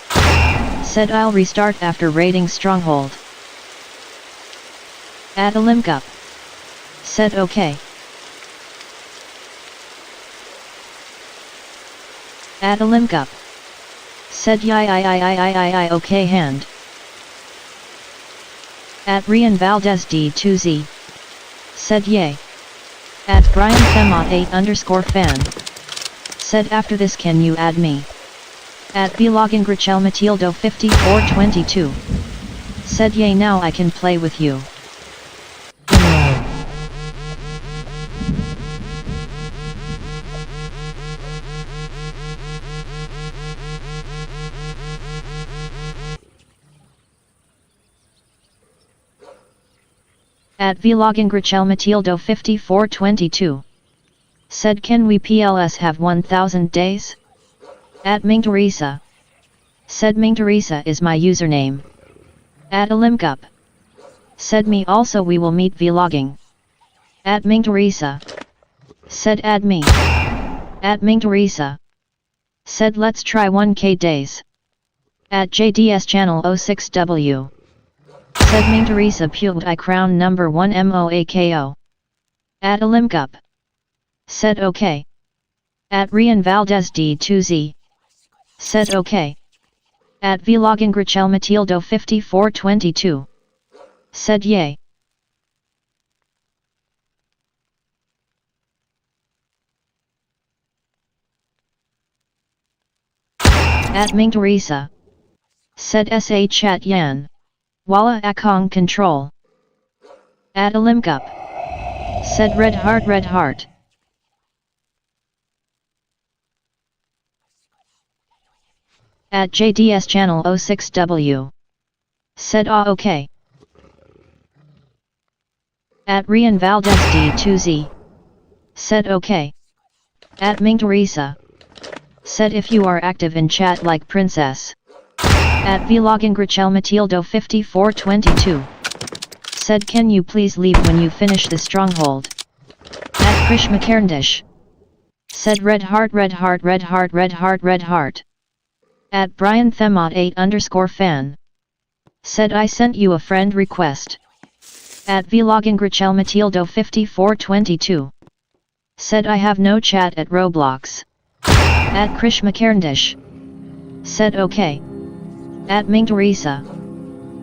Said I'll restart after raiding Stronghold. At Alimgup. Said okay. At Alimgup. Said yi okay hand. At Rian Valdez D2Z. Said yay. At Brian Themot 8_fan. Said after this can you add me? At Vlogin Grichel Matildo 5422. Said yay now I can play with you. At Vlogin Grichel Matildo 5422. Said can we PLS have 1000 days? At Ming Teresa. Said Ming Teresa is my username. At Alimgup. Said me also we will meet vlogging. At Ming Teresa. Said add me. At Ming Teresa. Said let's try 1k days. At JDS channel 06W. Said Ming Teresa Puged I crown number 1 MOAKO. At Alimgup. Said okay. At Rian Valdez D2Z. Said okay. At Vlogin Grichel Matildo 5422. Said yay. At Ming Teresa. Said SA chat yan. Walla Akong control. At Alimgup. Said red heart. At JDS channel 06W. Said okay. At Rian Valdez D2Z. Said okay. At Ming Teresa. Said if you are active in chat like princess. At Vlogin Grichel Matildo 5422. Said can you please leave when you finish the stronghold. At Krish Makarndish. Said red heart. At Brian Themot 8_fan. Said I sent you a friend request. At Vlogin Grichel Matildo 5422. Said I have no chat at Roblox. At Krish Makarndish. Said okay. At Ming Teresa.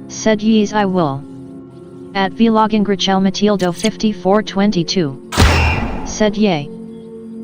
Said yes I will. At Vlogin Grichel Matildo 5422. Said yay.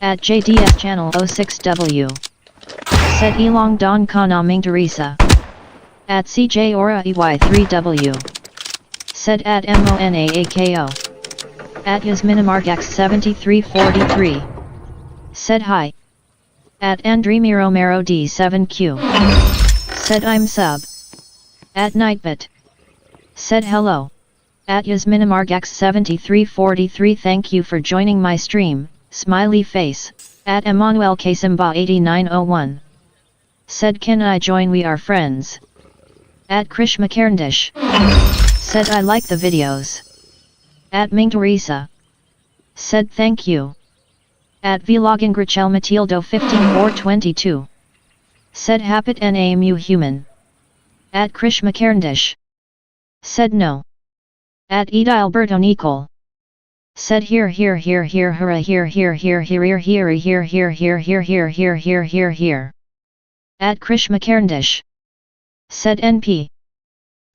At JDS channel 06W. Said Elong Don Kana Ming Teresa. At CJ Aura EY3W. Said at MONAAKO. At Yasminamargax 7343. Said hi. At Andrimiro Mero D7Q. Said I'm sub. At Nightbit. Said hello. At Yasminamargax 7343 thank you for joining my stream, smiley face. At Emmanuel Kasimba 8901. Said can I join we are friends. At Krish Makarndish. Said I like the videos. At Ming Teresa. Said thank you. At Vlogin Grichel Matildo 15422. Said Hapit NAMU human. At Krish Makarndish. Said no. At Edilberto Nicole. Said here hurra here At Krish Makarndish. Said NP.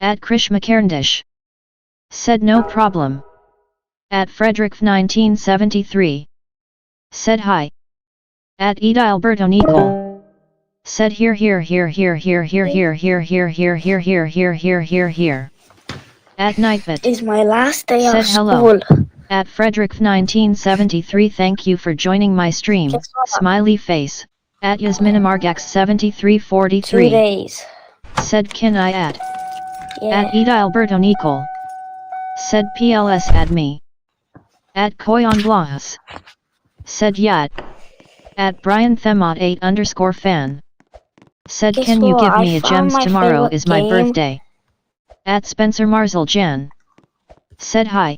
At Krish Makarndish. Said no problem. At Frederick 1973. Said hi. At Edilberto Nicole. Said here At Nightbit. Is my last day Said of school. hello. At Frederick 1973 thank you for joining my stream, smiley face. At Yasminamargax 7343. 2 days. Said can I add? Yeah. At Edilberto Nicole. Said PLS add me. At Koyon Blas. Said yat. At Brian Themot 8_fan. Said Guess can you what? give I me a found gems my tomorrow favorite is my game. birthday. At Spencer Marzal Jan. Said hi.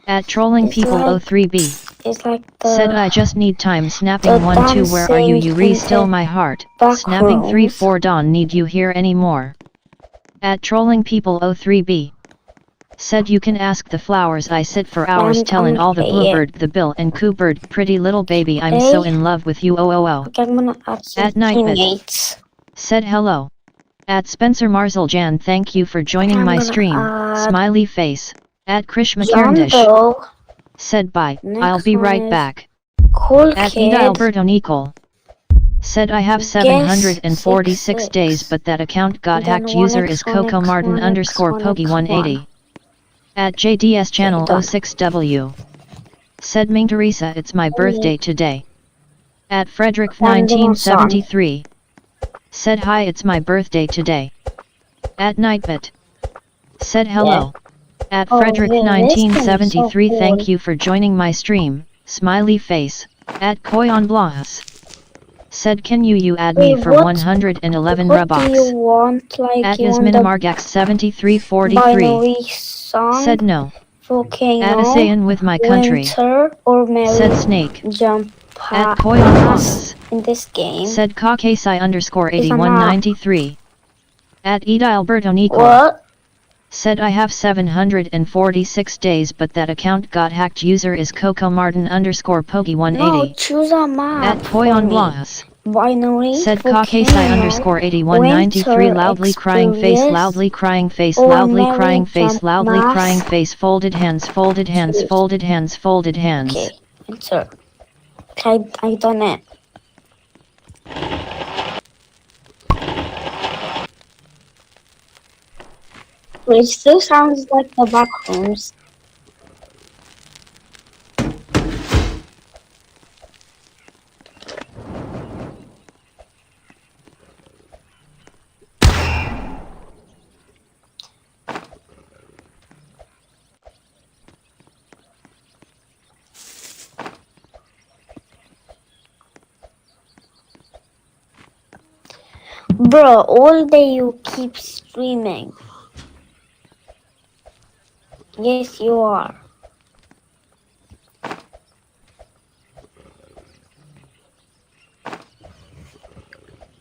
At Trolling It's People like- 03B. It's like the Said I just need time snapping the 1-2 where are you dancing re in still the my heart, back snapping rooms. 3-4 Dawn need you here anymore. At Trolling People 03B. Said you can ask the flowers I sit for hours And tellin' all the yeah. bluebird the bill and coobird pretty little baby I'm so Hey. in love with you oh. Okay, I'm gonna add some At Nightbit. teammates. Said hello. At Spencer Marzal Jan thank you for joining I'm my gonna stream, add smiley face. At Krish John Makarndish. Doe, Said bye, Next I'll be one right is back. Cool At Kid, Edilberto Nicole. Said I have Guess 746 66. days but that account got And then hacked user 1x1x1x1x1x1. is Coco Martin _Pogi 180. At JDS channel done. 06W. Said Ming Teresa it's my birthday today. At Frederick And the one song. 1973. Said hi it's my birthday today. At Nightbit. Said hello. At Oh, Frederick yeah, this game is so 1973 cool. thank you for joining my stream, smiley face. At Koyon Blas. Said can you add me Wait, for what? 111 What do Robux. you want? Like At you want the Yasminamargax 7343. binary song, Said no. volcano, At Asayan with my country. winter, or Mary Said snake. jump At pass Koyon Blas. in this game. Said Kakasai _ If I'm not- 8193. At Edilberto Nicole. What? Said I have 746 days but that account got hacked user is Coco Martin _Pogi No, 180. choose a map. At for Koyon me. Blas. Binary, Said volcano, Kakasai _ 8193 winter, loudly crying face Experience, loudly crying face or loudly Mary crying face jump loudly mass. crying face folded hands folded hands Choose. folded hands folded hands. Okay, enter. I done it. But it still sounds like the back rooms. Bro, all day you keep streaming. Yes, you are.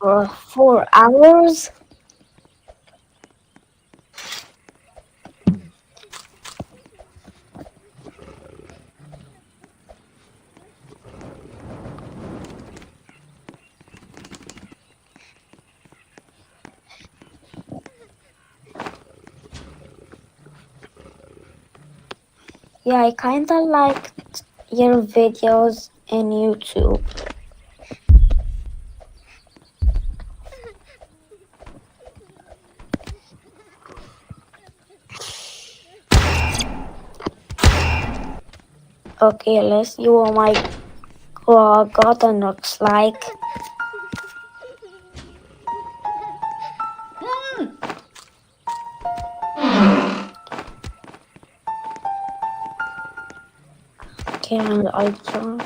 For 4 hours? Yeah, I kinda liked your videos in YouTube. Okay, let's see what my garden looks like. Okay, and I draw.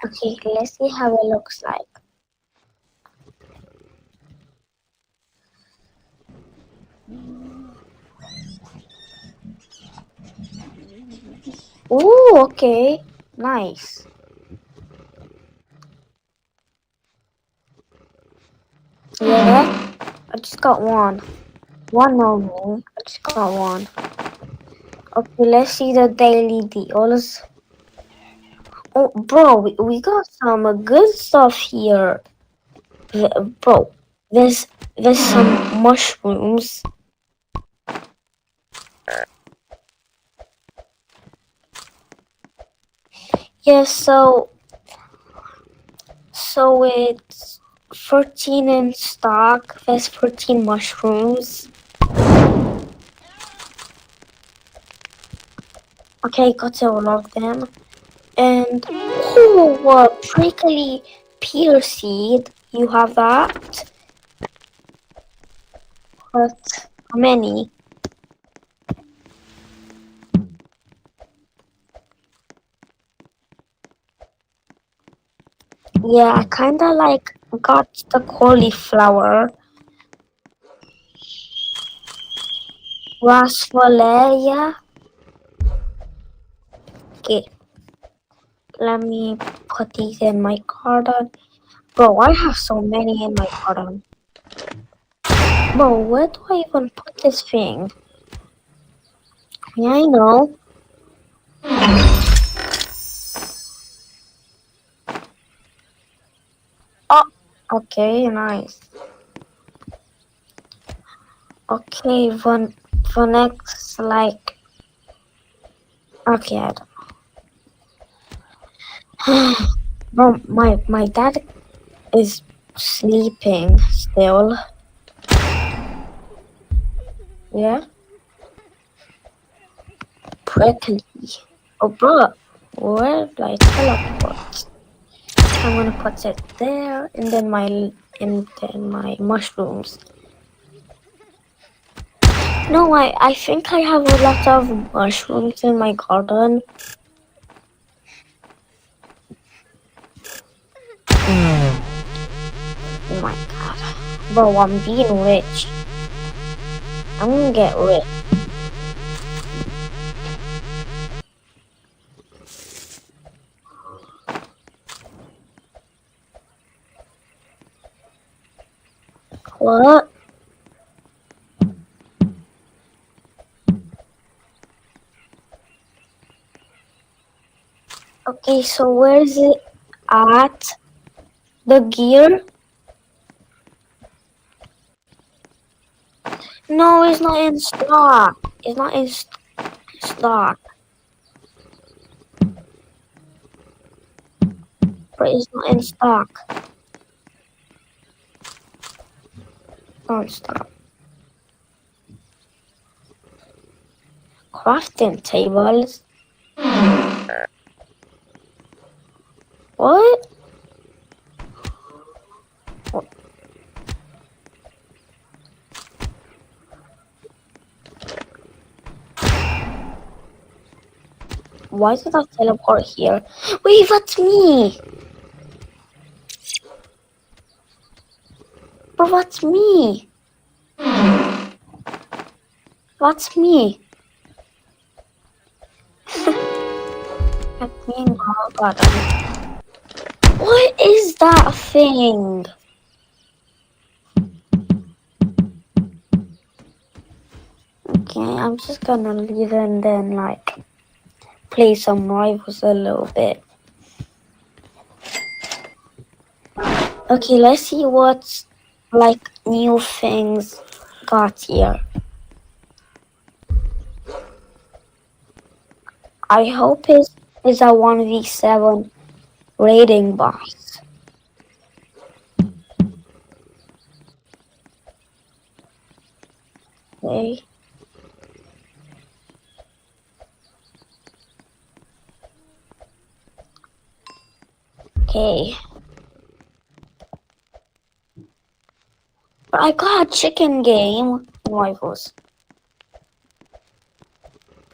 Okay, let's see how it looks like. Ooh, okay, nice. Yeah, I just got one. One only. I just got one. Okay, let's see the daily deals. Oh, bro, we got some good stuff here. Bro, there's some mushrooms. Yeah, so it's 14 in stock. There's 14 mushrooms. Okay, got all of them. And prickly pear seed. You have that. But how many? Yeah, I kinda like got the cauliflower. Raspberry. Okay, let me put these in my garden. Bro, I have so many in my garden. Bro, where do I even put this thing? Yeah, I know. Oh, okay, nice. Okay, the next, like, okay, I don't. Bro, my dad is sleeping still. Yeah? Prickly. Oh, bro, where did I teleport? I'm gonna put it there, and then my mushrooms. No, I think I have a lot of mushrooms in my garden. Oh my god. Bro, I'm being rich. I'm gonna get rich. What? Okay, so where is it at? The gear? No, it's not in stock. It's not in stock. But it's not in stock. Not in stock. Crafting tables? What? Why did I teleport here? Wait, that's me! But what's me? What's me? That's me in garden. What is that thing? Okay, I'm just gonna leave and then like play some rivals a little bit. Okay, let's see what's like new things got here. I hope it is a 1v7 raiding boss. Okay. Okay. But I got a chicken game. Rivals.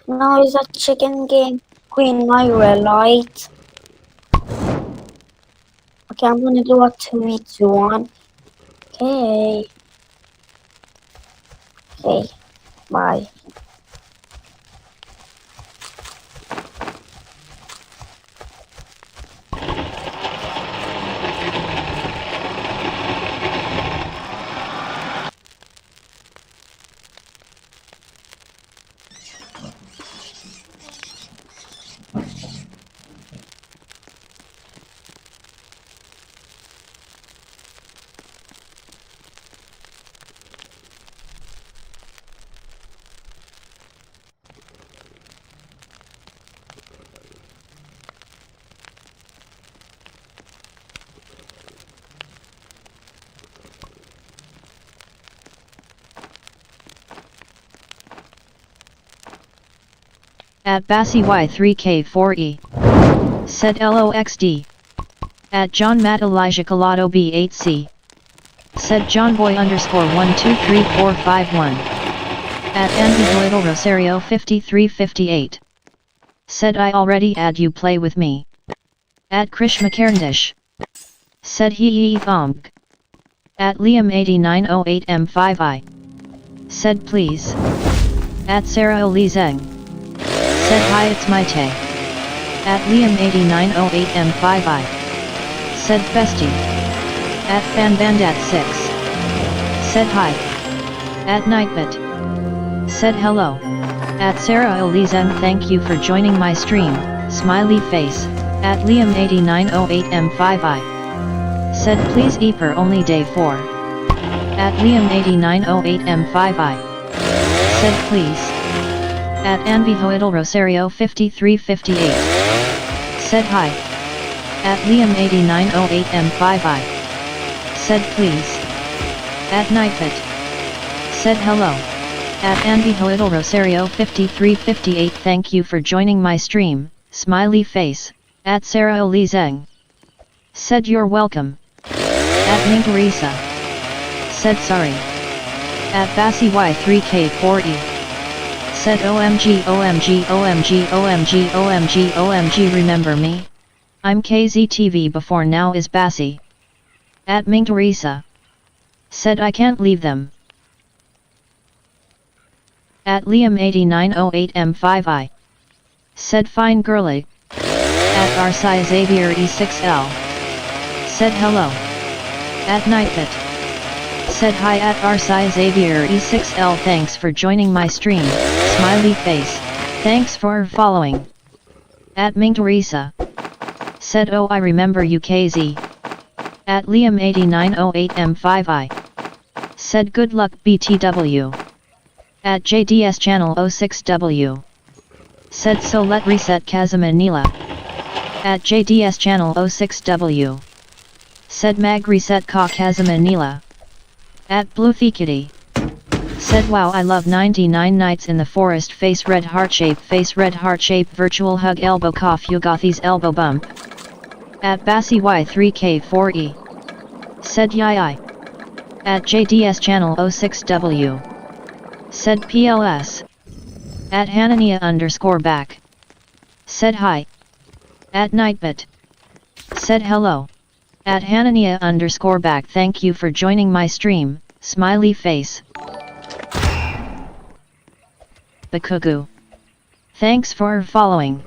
Now is a chicken game. Queen Myra, right? Okay, I'm gonna do a 2v2 one. Okay. Okay. Bye. At Bassi Y3K4E. Said LOXD. At John Matt Elijah Colado B8C. Said John Boy underscore 123451. At Andy Rosario 5358. Said I already add you play with me. At Krish McCarndish. Said he thomg. At Liam8908M5I. Said please. At Sarah Oli Zeng. Said hi it's my tay. At Liam8908M5I. Said bestie. At FanBandat6. Said hi. At Nightbit. Said hello. At Sarah Elizan thank you for joining my stream, smiley face. At Liam8908M5I. Said please per only day 4. At Liam8908M5I. Said please. At Anvihoidal Rosario 5358. Said hi. At Liam8908M5I. Said please. At Nightbit. Said hello. At Anvihoidal Rosario 5358 thank you for joining my stream, smiley face. At Sarah Oli Zeng. Said you're welcome. At Minkarisa. Said sorry. At Bassi Y3K4E. Said OMG OMG OMG OMG OMG OMG remember me? I'm KZTV before now is Bassi. At Minkarisa. Said I can't leave them. At Liam8908M5I. Said fine girly. At Arsai Xavier E6L. Said hello. At Nightbit. Said hi at Arsai Xavier E6L thanks for joining my stream, smiley face, thanks for following. At Minkarisa. Said oh I remember you KZ. At Liam8908M5I. Said good luck BTW. At JDS channel 06W. Said so let reset Kazamanila. At JDS channel 06W. Said mag reset ka Kazamanila. At Blue Thikity. Said wow I love 99 nights in the forest face red heart shape virtual hug elbow cough Yugathi's elbow bump. At Bassi Y3K4E. Said yai. At JDS channel 06W. Said PLS. At Hanania underscore back. Said hi. At Nightbit. Said hello. At Hanania underscore back thank you for joining my stream, smiley face. Bakugu. Thanks for following.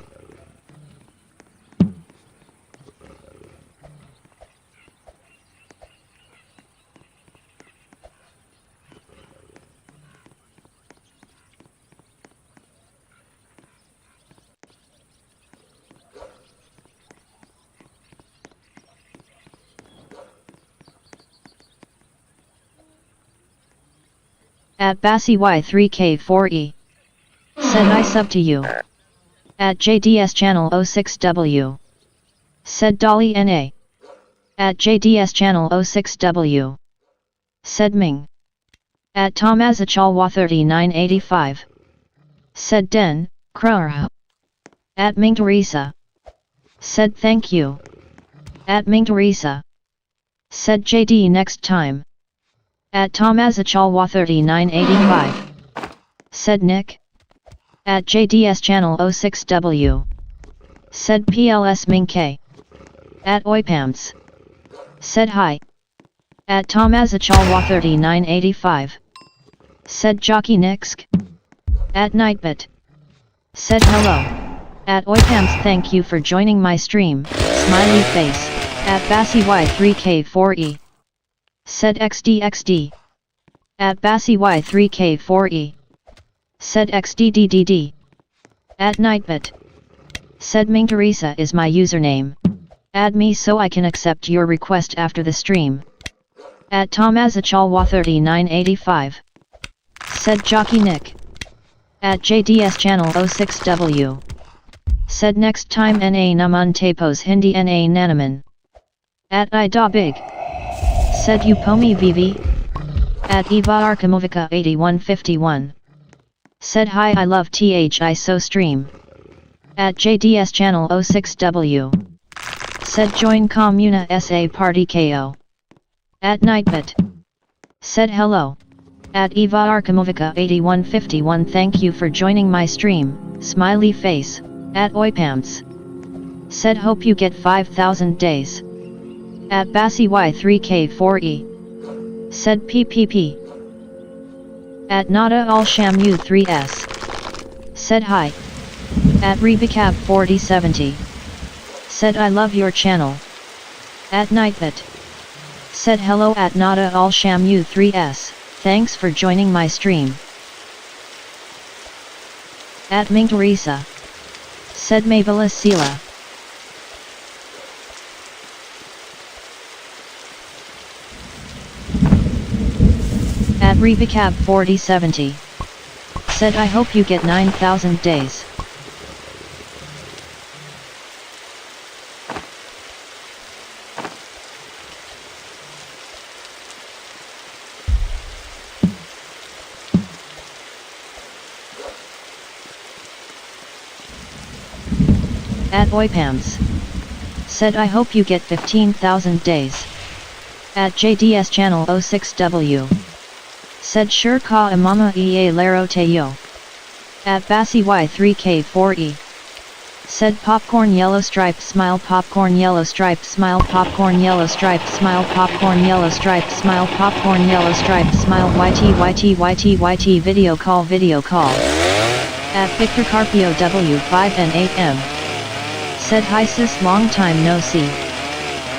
At Bassi Y3K4E. Said I sub to you. At JDS channel 06W. Said Dolly NA. At JDS channel 06W. Said Ming. At Tom Azachalwa 3985. Said Den, Krurha. At Ming Teresa. Said thank you. At Ming Teresa. Said JD next time. At Tom Azachalwa 3985. Said Nick. At JDS channel 06W. Said PLS Ming K. At Oipams. Said hi. At Tom Azachalwa 3985. Said Jockey Nixk. At Nightbit. Said hello. At Oipams thank you for joining my stream, smiley face. At Bassi Y3K4E. Said XDXD. At Bassi Y3K4E. Said XDDDD. At Nightbit. Said Ming Teresa is my username. Add me so I can accept your request after the stream. At Tom Azachalwa 3985. Said Jockey Nick. At JDS channel 06W. Said next time Na naman tapos hindi Na nanaman. At I da big. Said you pomi Vivi. At Eva Arkamovica 8151. Said hi I love THI so stream. At JDS channel 06W. Said join Communa SA party KO. At Nightbit. Said hello. At Eva Arkamovica 8151 thank you for joining my stream, smiley face. At Oipams. Said hope you get 5,000 days. At Bassi Y3K4E. Said PPP. At Nada Al Shamu 3S. Said hi. At Rebicab 4070. Said I love your channel. At Nightbit. Said hello at Nada Al Shamu 3S, thanks for joining my stream. At Ming Teresa. Said Mabila Sila. At Rebicab 4070. Said I hope you get 9,000 days. At Oipams. Said I hope you get 15,000 days. At JDS channel 06W. Said sure ka imama ea laro teyo. At Bassi Y3K4E. Said popcorn yellow striped smile popcorn yellow striped smile popcorn yellow striped smile popcorn yellow striped smile popcorn yellow striped smile YT video call At Victor Carpio W5 and 8M. Said hi sis long time no see.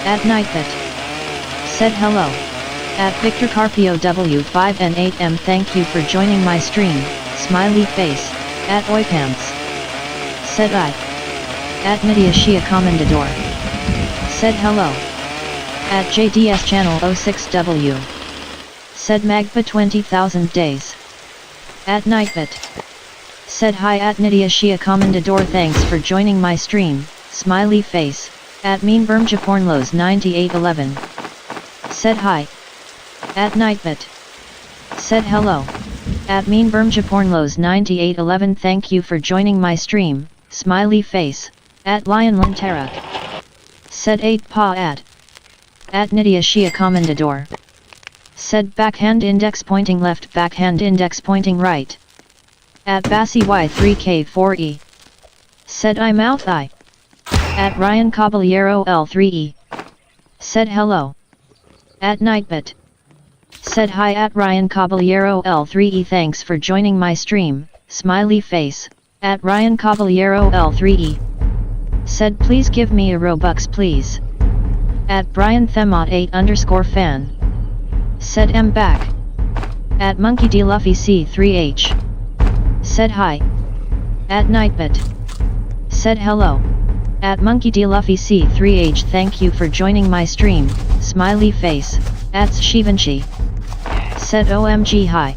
At Nightbit. Said hello. At Victor Carpio W5 and 8M thank you for joining my stream, smiley face. At Oipams. Said I. At Nidia Shia Commendador. Said hello. At JDS channel 06W. Said Magpa 20,000 days. At Nightbit. Said hi at Nidia Shia Commendador thanks for joining my stream, smiley face. At Meanberm Japornlos 9811. Said hi. At Nightbit. Said hello. At Meanberm Japornlos 9811 thank you for joining my stream, smiley face. At Lion Lintera. Said 8 pa at Nidia Shia Commendador. Said backhand index pointing left backhand index pointing right. At Bassi Y3K4E. Said I mouth I. At Ryan Caballero L3E. Said hello. At Nightbit. Said hi at Ryan Caballero L3E thanks for joining my stream, smiley face. At Ryan Caballero L3E. Said please give me a Robux please. At Brian Themot 8_fan. Said M back. At Monkey D Luffy C3H. Said hi. At Nightbit. Said hello. At Monkey D Luffy C3H thank you for joining my stream, smiley face. At Shivanshi. Said OMG hi.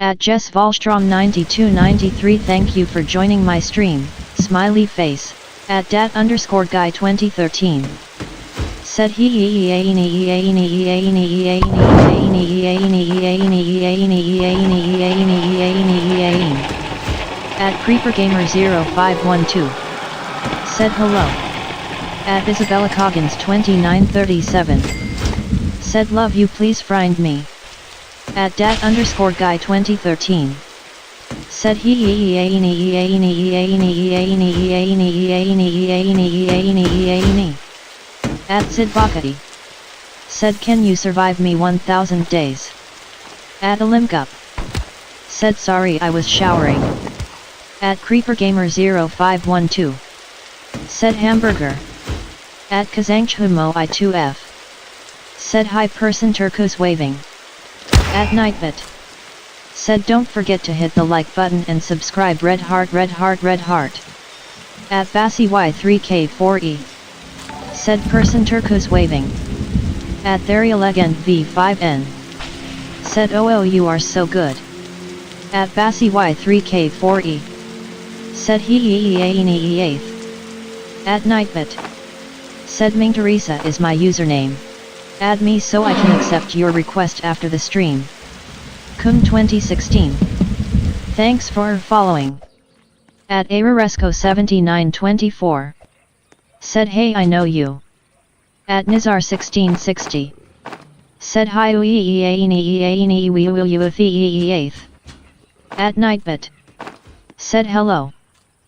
At Jess Wallstrom 9293 thank you for joining my stream, smiley face. At dat_guy 2013. Said he At creepergamer0512. Said hello. At Isabella Coggins 2937. Said love you please find me. At dat_guy 2013. Said he At Sid Bakati. Said can you survive me 1000 days? At Olimcup. Said sorry I was showering. At creepergamer0512. Said hamburger. At Kazangchumo I2F. Said hi person turquoise waving. At Nightbit. Said don't forget to hit the like button and subscribe red heart red heart red heart. At Bassi Y3K4E. Said person turquoise waving. At Therialegend V5N. Said oh you are so good. At Bassi Y3K4E. Said he At Nightbit. Said Ming Teresa is my username. Add me so I can accept your request after the stream. Kun 2016. Thanks for following. At Araresco 7924. Said hey I know you. At Nizar 1660. Said hi At Nightbit. Said hello.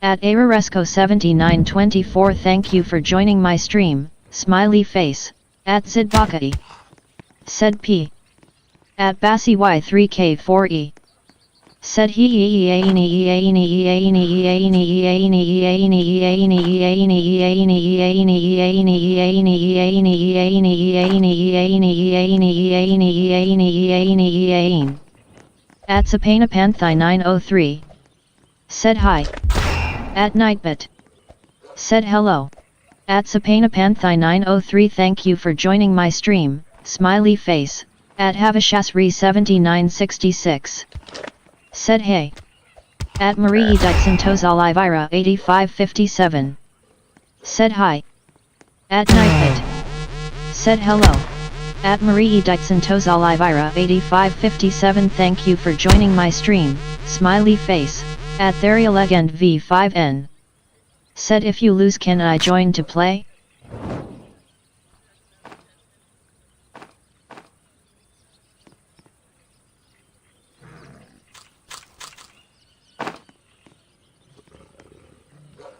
At Araresco 7924 thank you for joining my stream, smiley face. At Sid Bakati. Said P. At Bassi Y3K4E. Said he At Sapana Panthai 903. Said hi. At Nightbit. Said hello. At Sapana Panthai 903 thank you for joining my stream, smiley face. At Havashasri 7966. Said hey. At Marie Dixontos Olivira 8557. Said hi. At Nightbit. Said hello. At Marie Dixontos Olivira 8557 thank you for joining my stream, smiley face. At Therialegend V5N. Said if you lose can I join to play?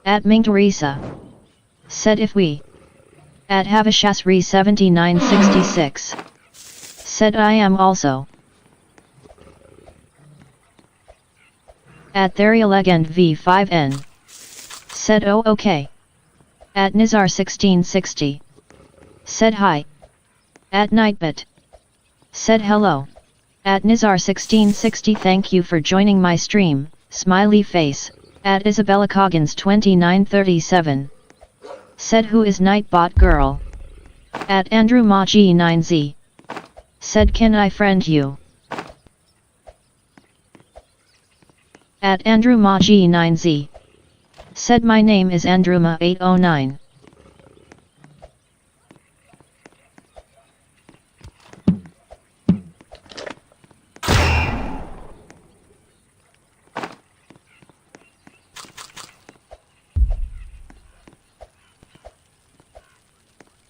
At Ming Teresa. Said if we. At Havashasri 7966. Said I am also. At Therialegend V5N. Said oh okay. At Nizar 1660. Said hi. At Nightbit. Said hello. At Nizar 1660 thank you for joining my stream, smiley face. At Isabella Coggins 2937. Said who is Nightbot girl? At Andrew Ma G9Z. Said can I friend you? At Andrew Ma G9Z. Said my name is Andruma 809.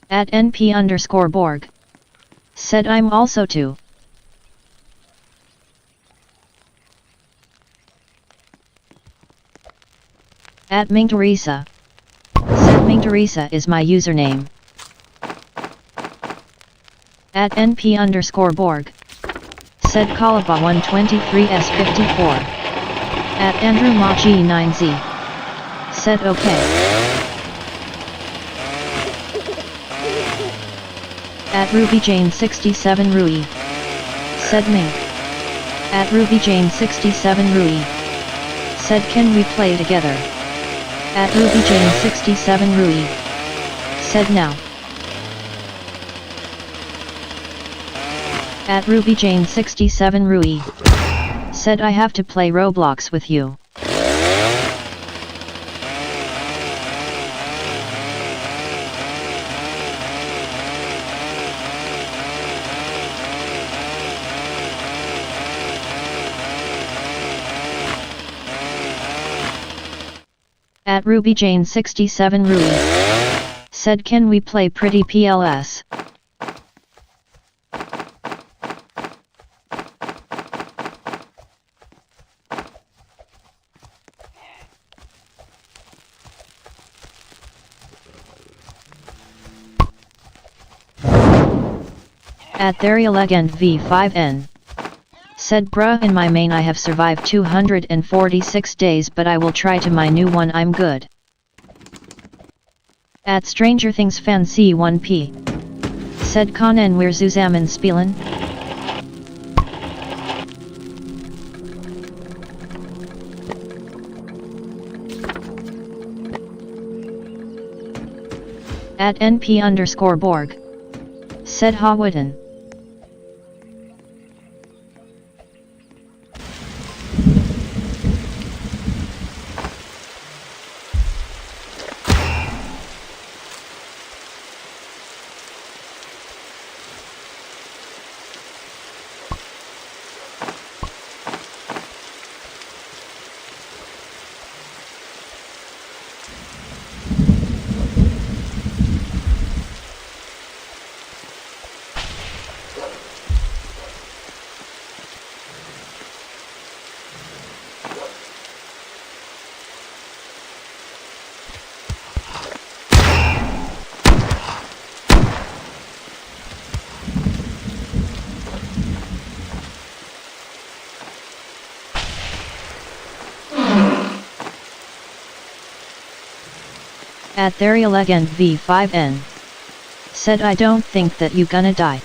At NP_Borg. Said I'm also too. At Ming Teresa. Said Ming Teresa is my username. At NP_Borg. Said Kalaba 123S54. At Andrew Ma G9Z. Said okay. At Ruby Jane 67 Rui. Said me. At Ruby Jane 67 Rui. Said can we play together? At Ruby Jane 67 Rui. Said now. At Ruby Jane 67 Rui. Said I have to play Roblox with you. At RubyJane67 Ruby. Said can we play Pretty PLS? At ThereaLegend V5N. Said bruh in my main I have survived 246 days but I will try to my new one I'm good. At Stranger Things fan C1P. Said Konen wir zusammen spielen? At NP_Borg. Said Hawitten. At ThereaLegend V5N. Said I don't think that you gonna die.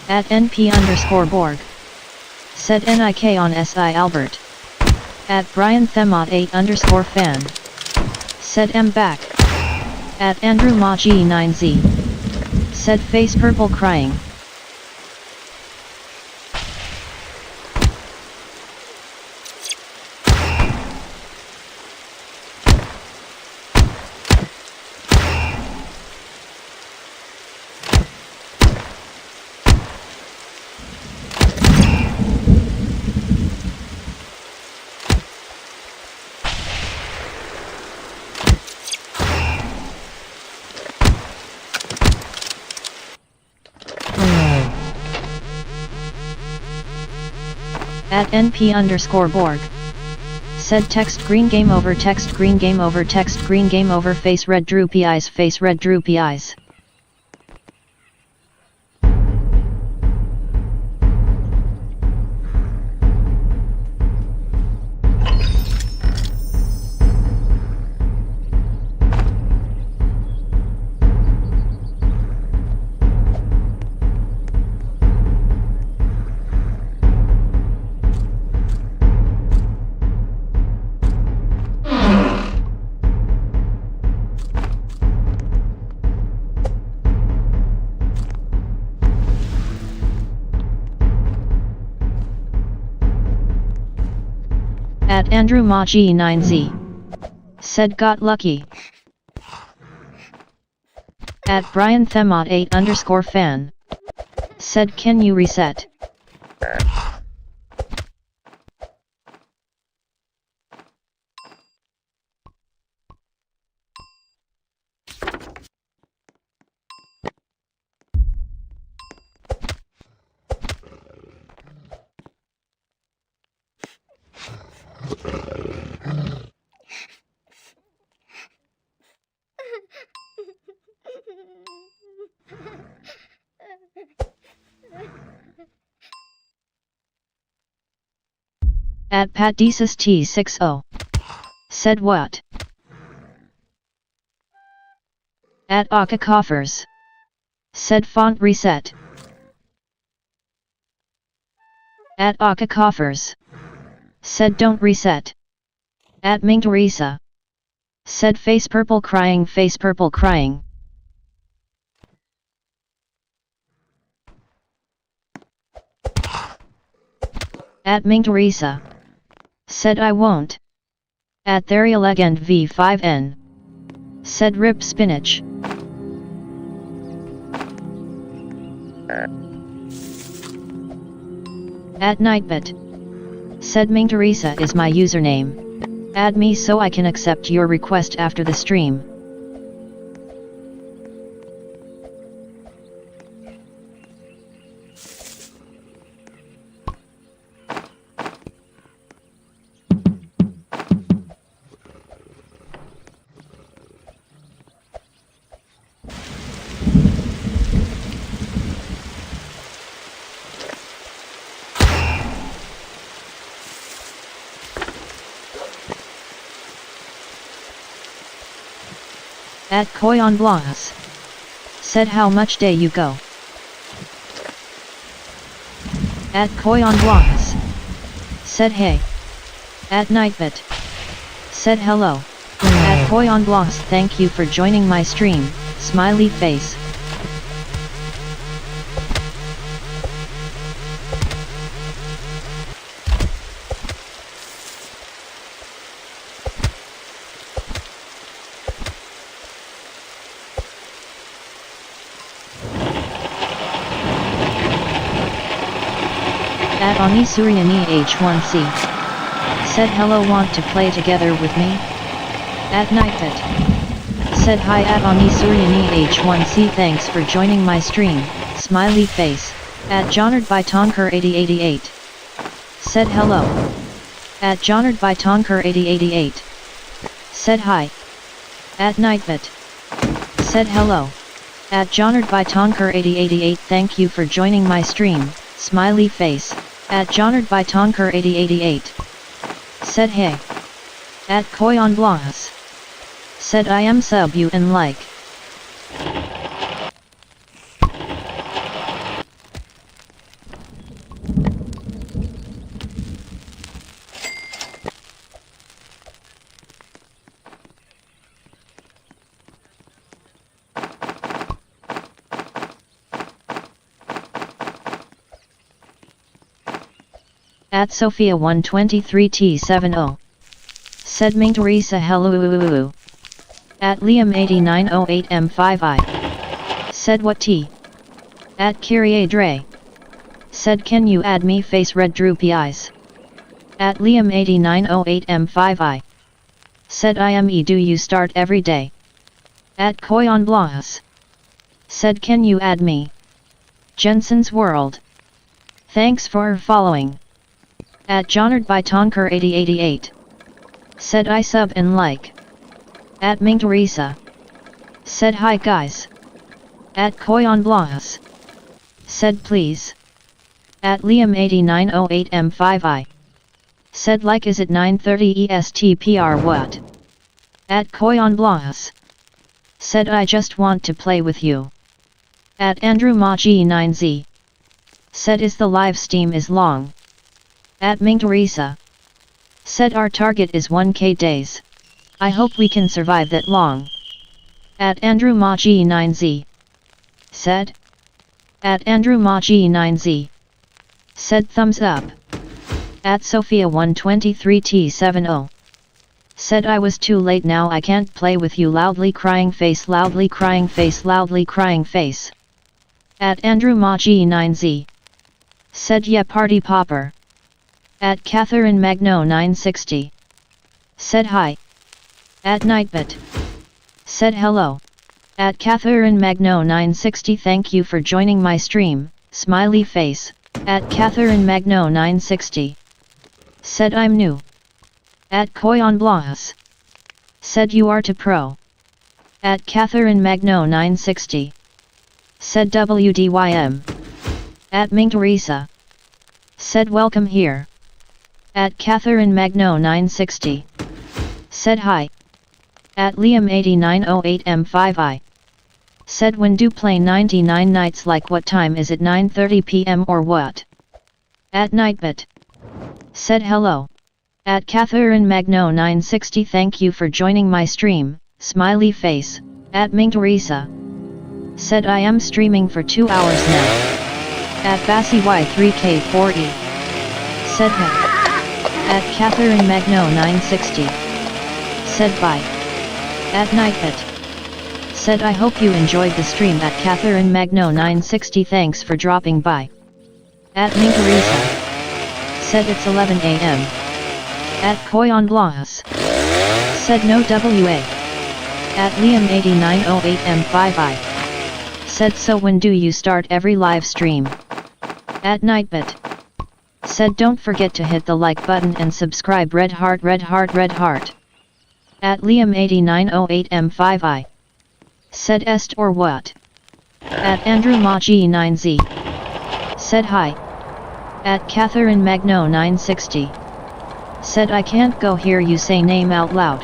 At NP_Borg. Said NIK on SI Albert. At Brian Themot 8_fan. Said M back. At Andrew Ma G9Z. Said face purple crying. At NP_Borg. Said text green game over text green game over text green game over face red droopy eyes face red droopy eyes. At Andrew Ma G9Z. Said got lucky. At Brian Themot 8_fan. Said can you reset? At Patdesis T60. Said what? At Aka Coffers. Said font reset. At Aka Coffers. Said don't reset. At Ming Teresa. Said face purple crying, face purple crying. At Ming Teresa. Said I won't. At Theria Legend V5N. Said rip spinach. At Nightbit. Said Ming Teresa is my username. Add me so I can accept your request after the stream. At Koyon Blas. Said how much day you go. At Koyon Blas. Said hey. At Nightbit. Said hello. At Koyon Blas, thank you for joining my stream, smiley face. At Ani Suryani H1C. Said hello, want to play together with me? At Nightbit. Said hi. At Ani Suryani H1C, thanks for joining my stream, smiley face. At Johnard by Tonker 8088. Said hello. At Johnard by Tonker 8088. Said hi. At Nightbit. Said hello. At Johnard by Tonker 8088, thank you for joining my stream, smiley face. At Johnard by Tonker 8088. Said hey. At Koyon Blas. Said I am sub you and like. At Sophia 123T70. Said Ming Teresa hello. At Liam 8908M5I. Said what T? At Kyrie Dre. Said can you add me face red droopy eyes. At Liam 8908M5I. Said I am do you start every day. At Koyon Blas. Said can you add me. Jensen's World. Thanks for following. At Johnard by Tonker 8088. Said I sub and like. At Ming Teresa. Said hi guys. At Koyon Blas. Said please. At Liam 8908M5I. Said like is it 9:30 ESTPR what? At Koyon Blas. Said I just want to play with you. At Andrew Ma G9Z. Said is the live stream is long. At Ming Teresa. Said our target is 1k days. I hope we can survive that long. At Andrew Ma G9Z. Said. At Andrew Ma G9Z. Said thumbs up. At Sophia 123T70. Said I was too late now I can't play with you loudly crying face loudly crying face loudly crying face. At Andrew Ma G9Z. Said yeah party popper. At Catherine Magno 960. Said hi. At Nightbit. Said hello. At Catherine Magno 960, thank you for joining my stream, smiley face. At Catherine Magno 960. Said I'm new. At Koyon Blas. Said you are to pro. At Catherine Magno 960. Said WDYM. At Ming Teresa. Said welcome here. At Catherine Magno 960. Said hi. At Liam 8908M5I. Said when do play 99 nights, like what time is it, 9:30 PM or what? At Nightbit. Said hello. At Catherine Magno 960, thank you for joining my stream, smiley face. At Ming Teresa. Said I am streaming for 2 hours now. At Bassy Y3K4E. Said hi. At Catherine Magno 960. Said bye. At Nightbit. Said I hope you enjoyed the stream. At Catherine Magno 960, thanks for dropping by. At Ming Teresa. Said it's 11 AM. At Koyon Blas. Said no WA. At Liam 8908M5I. Said so when do you start every live stream? At Nightbit. Said don't forget to hit the like button and subscribe. Red heart, red heart, red heart. At Liam 8908M5I. Said est or what? At Andrew Maji 9Z. Said hi. At Catherine Magno 960. Said I can't go hear you say name out loud.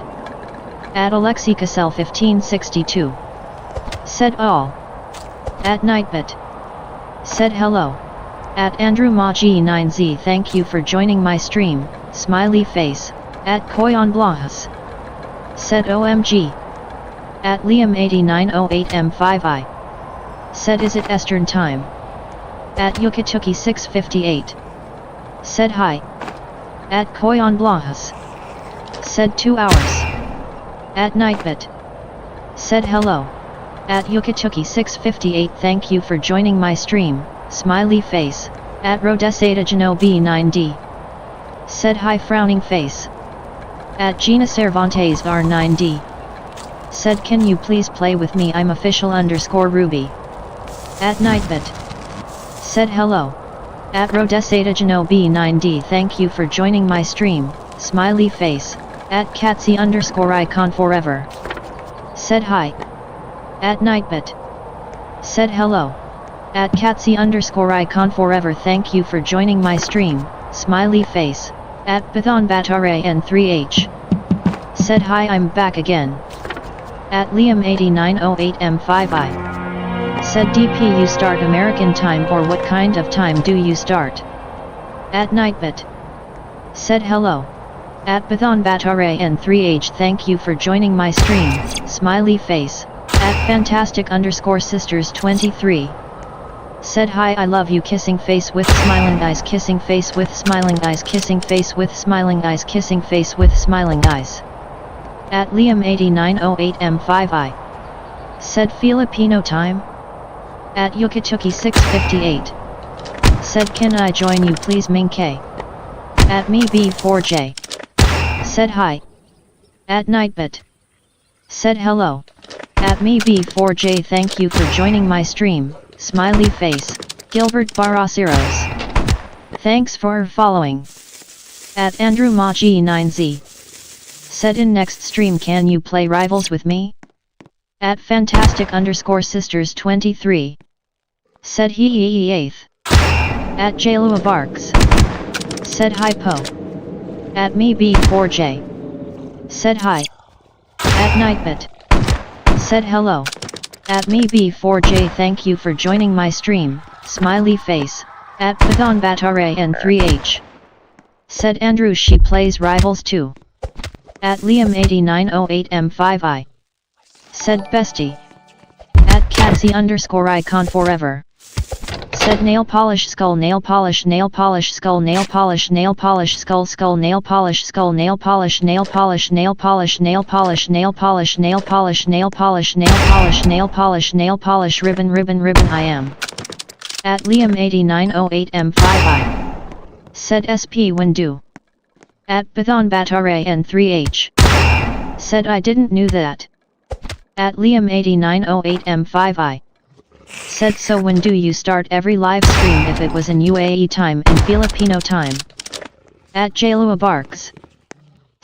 At Alexi Cassell 1562. Said all. At Nightbit. Said hello. At Andrew Maji 9Z, thank you for joining my stream, smiley face. At Koyon Blas. Said OMG. At Liam 8908M5I. Said is it Eastern time? At Yukituki 658. Said hi. At Koyon Blas. Said 2 hours. At Nightbit. Said hello. At Yukituki 658, thank you for joining my stream, smiley face. At Rodesada Geno B9D. Said hi frowning face. At Gina Cervantes R9D. Said can you please play with me, I'm official _ Ruby. At Nightbit. Said hello. At Rodesada Geno B9D, thank you for joining my stream, smiley face. At Catsy _icon forever. Said hi. At Nightbit. Said hello. At Catsy _icon forever, thank you for joining my stream, smiley face. At Python Batare N3H. Said hi, I'm back again. At Liam 8908M5I. Said DP you start American time or what kind of time do you start? At Nightbit. Said hello. At Python Batare N3H, thank you for joining my stream, smiley face. At Fantastic _Sisters 23. Said hi, I love you, kissing face with smiling eyes, kissing face with smiling eyes, kissing face with smiling eyes, kissing face with smiling eyes. At Liam 8908M5I. Said Filipino time? At Yukituki 658. Said can I join you please Ming K? At me B4J. Said hi. At Nightbit. Said hello. At me B4J, thank you for joining my stream, smiley face. Gilbert Barasiros. Thanks for following. At Andrew Maji 9Z. Said in next stream can you play Rivals with me? At Fantastic _Sisters 23. Said he 8th. At Jalua Barks. Said hi Po. At me B4J. Said hi. At Nightbit. Said hello. At me B4J, thank you for joining my stream, smiley face. At Python Batare N3H. Said Andrew she plays Rivals too. At Liam 8908M5I. Said bestie. At Catsy _icon forever. Said nail polish skull, nail polish, nail polish skull, nail polish, nail polish skull, skull, nail polish skull, nail polish, nail polish, nail polish, nail polish, nail polish, nail polish, nail polish, nail polish, nail polish, nail polish, ribbon, ribbon, ribbon. I am. At Liam 8908M5I. Said SP when do. At Python Batare N3H. Said I didn't knew that. At Liam 8908M5I. Said so when do you start every live stream if it was in UAE time and Filipino time? At Jalua Barks.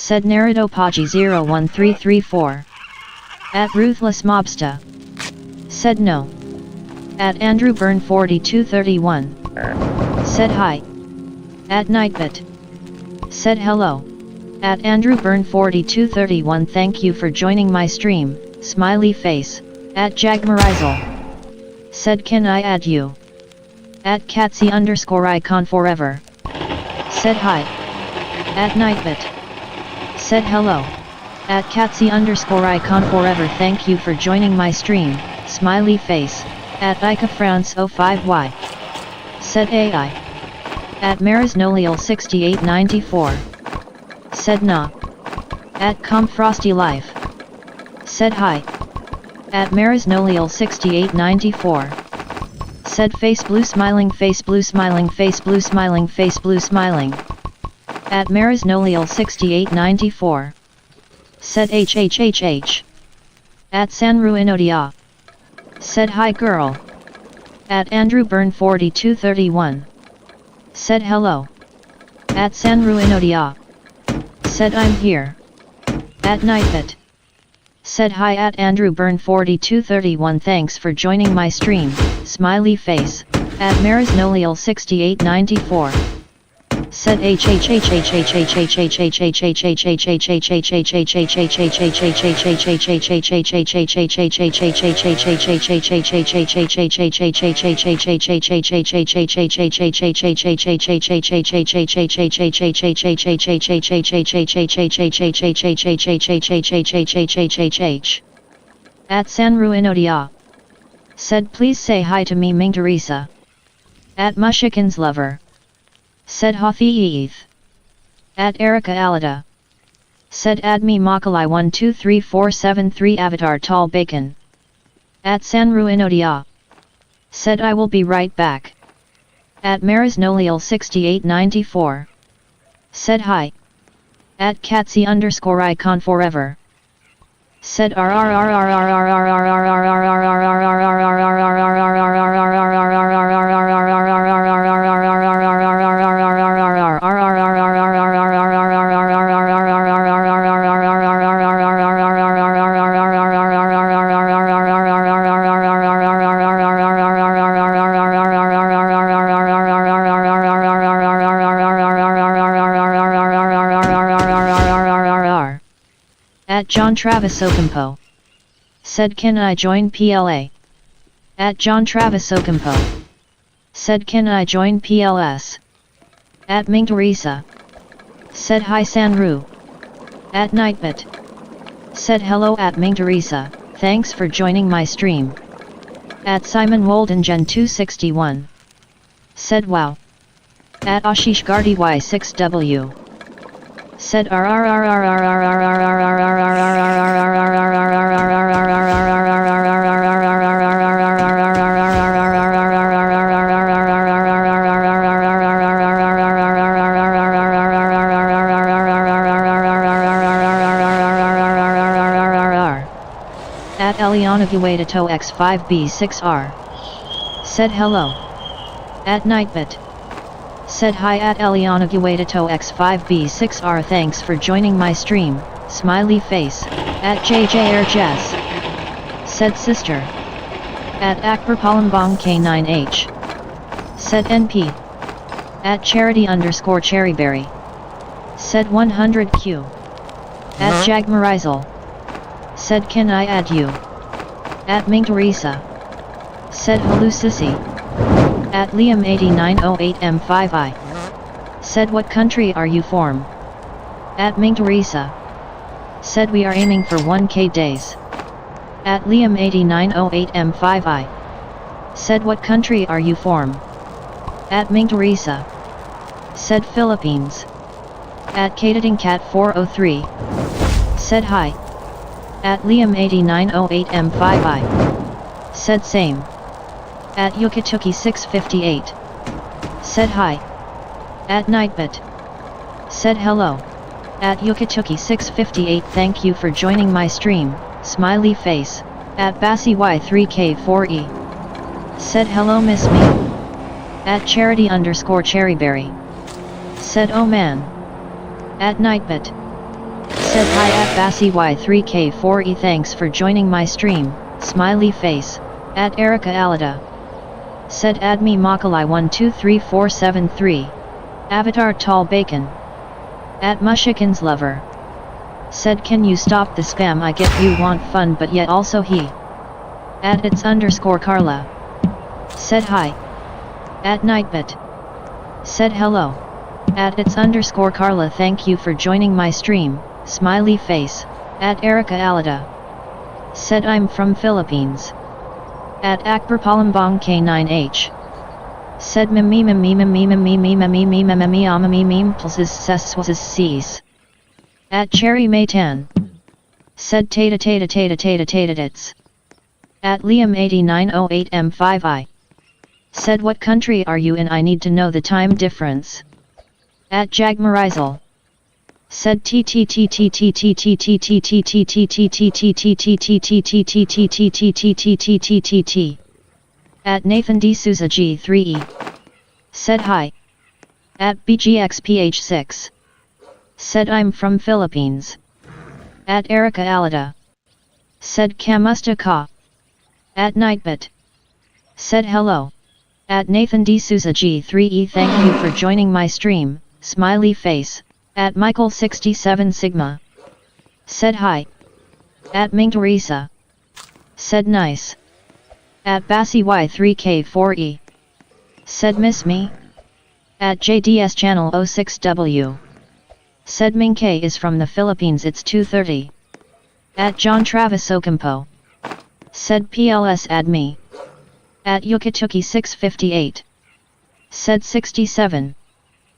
Said Naruto Paji 01334. At Ruthless Mobsta. Said no. At Andrew Byrne 4231. Said hi. At Nightbit. Said hello. At Andrew Byrne 4231. Thank you for joining my stream, smiley face. At Jagmarizel. Said can I add you? At Catsy underscore icon forever. Said hi. At Nightbit. Said hello. At Catsy underscore icon forever. Thank you for joining my stream, smiley face. At Ika France 05Y. Said AI. At Marisnoliel 6894. Said nah. At Com Frosty Life. Said hi. At Marisnoliel 6894. Said face blue smiling face blue smiling face blue smiling face blue smiling. At Marisnoliel 6894. Said HHHH. At Sanruinodia. Said hi girl. At Andrew Byrne 4231. Said hello. At Sanruinodia. Said I'm here. At Nightbit. Said hi at Andrew Byrne 4231. Thanks for joining my stream, smiley face. At Marisnoliel 6894. Said At Sanruinodia. Said please say hi to me Ming Teresa. At Mushikin's lover. Said Hothi At Erica Alida. Said add me Makalai 123473 Avatar Tall Bacon. At Sanruinodia. Said I will be right back. At Marisnoliel 6894. Said hi. At Catsy underscore icon forever. Said At John Travis Ocampo. Said can I join PLA? At John Travis Ocampo. Said can I join PLS? At Ming Teresa. Said hi Sanru. At Nightbit. Said hello at Ming Teresa, thanks for joining my stream. At Simon Walden Gen 261. Said wow. At Ashish Gardi Y6W. Said At Eliana Gueda to X5B6R. Said hello. At Nightbit. Said hi at Eliana Gueda to X5B6R. Thanks for joining my stream, smiley face. At JJR Jess. Said sister. At Akbar Palambong K9H. Said NP. At Charity underscore Cherryberry. Said 100Q. At Jagmarizel. Said can I add you? At Ming Teresa. Said hello sissy. At Liam8908M5I. Said what country are you from? At Ming Teresa. Said we are aiming for 1k days. At Liam8908M5I. Said what country are you from? At Ming Teresa. Said Philippines. At KatadingCat403. Said hi. At Liam8908M5I. Said same. At Yukituki658. Said hi. At Nightbit. Said hello. At Yukituki658. Thank you for joining my stream, smiley face. At Bassy3K4E. Said hello miss me. At Charity underscore Cherryberry. Said oh man. At Nightbit. Said hi at BassieY3K4E. Thanks for joining my stream, smiley face. At Erica Alida. Said add me Makalai123473. Avatar Tall Bacon. At Mushikins Lover. Said can you stop the spam, I get you want fun but yet also he. At its_Carla. Said hi. At Nightbit. Said hello. At its_Carla. Thank you for joining my stream, smiley face. At Erica Alida. Said I'm from Philippines. At Akbar Palambong K9H. Said sees. At Cherry Maytan. Said tata tits. At Liam8908M5I. Said what country are you in, I need to know the time difference. At Jagmarizal. Said At Nathan D. Souza G3E. Said hi. At BGXPH6. Said I'm from Philippines. At Erica Alida. Said Kamusta ka. At Nightbit. Said hello. At Nathan D. Souza G3E. Thank you for joining my stream, smiley face. At Michael67 Sigma. Said hi. At Ming Teresa. Said nice. At BassieY3K4E. Said miss me. At JDS Channel 06W. Said Ming K is from the Philippines, it's 2:30. At John Travis Ocampo. Said PLS add me. At Yukituki 658. Said 67.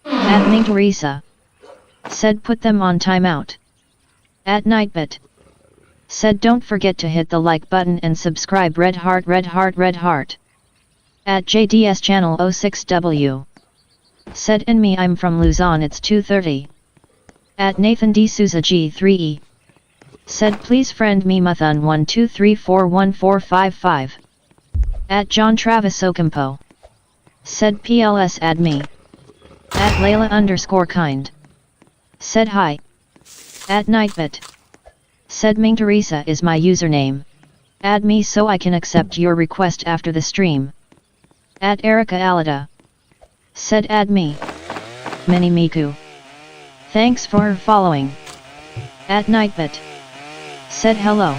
At Ming Teresa. Said put them on timeout. At Nightbit. Said don't forget to hit the like button and subscribe, red heart red heart red heart. At JDS Channel 06W. Said in me I'm from Luzon, it's 2:30. At Nathan D. Souza G3E. Said please friend me Muthun 12341455. At John Travis Ocampo. Said PLS add me. At Layla_kind. Said hi. At Nightbit. Said Ming Teresa is my username. Add me so I can accept your request after the stream. At Erica Alida. Said add me. Mini Miku. Thanks for following. At Nightbit. Said hello.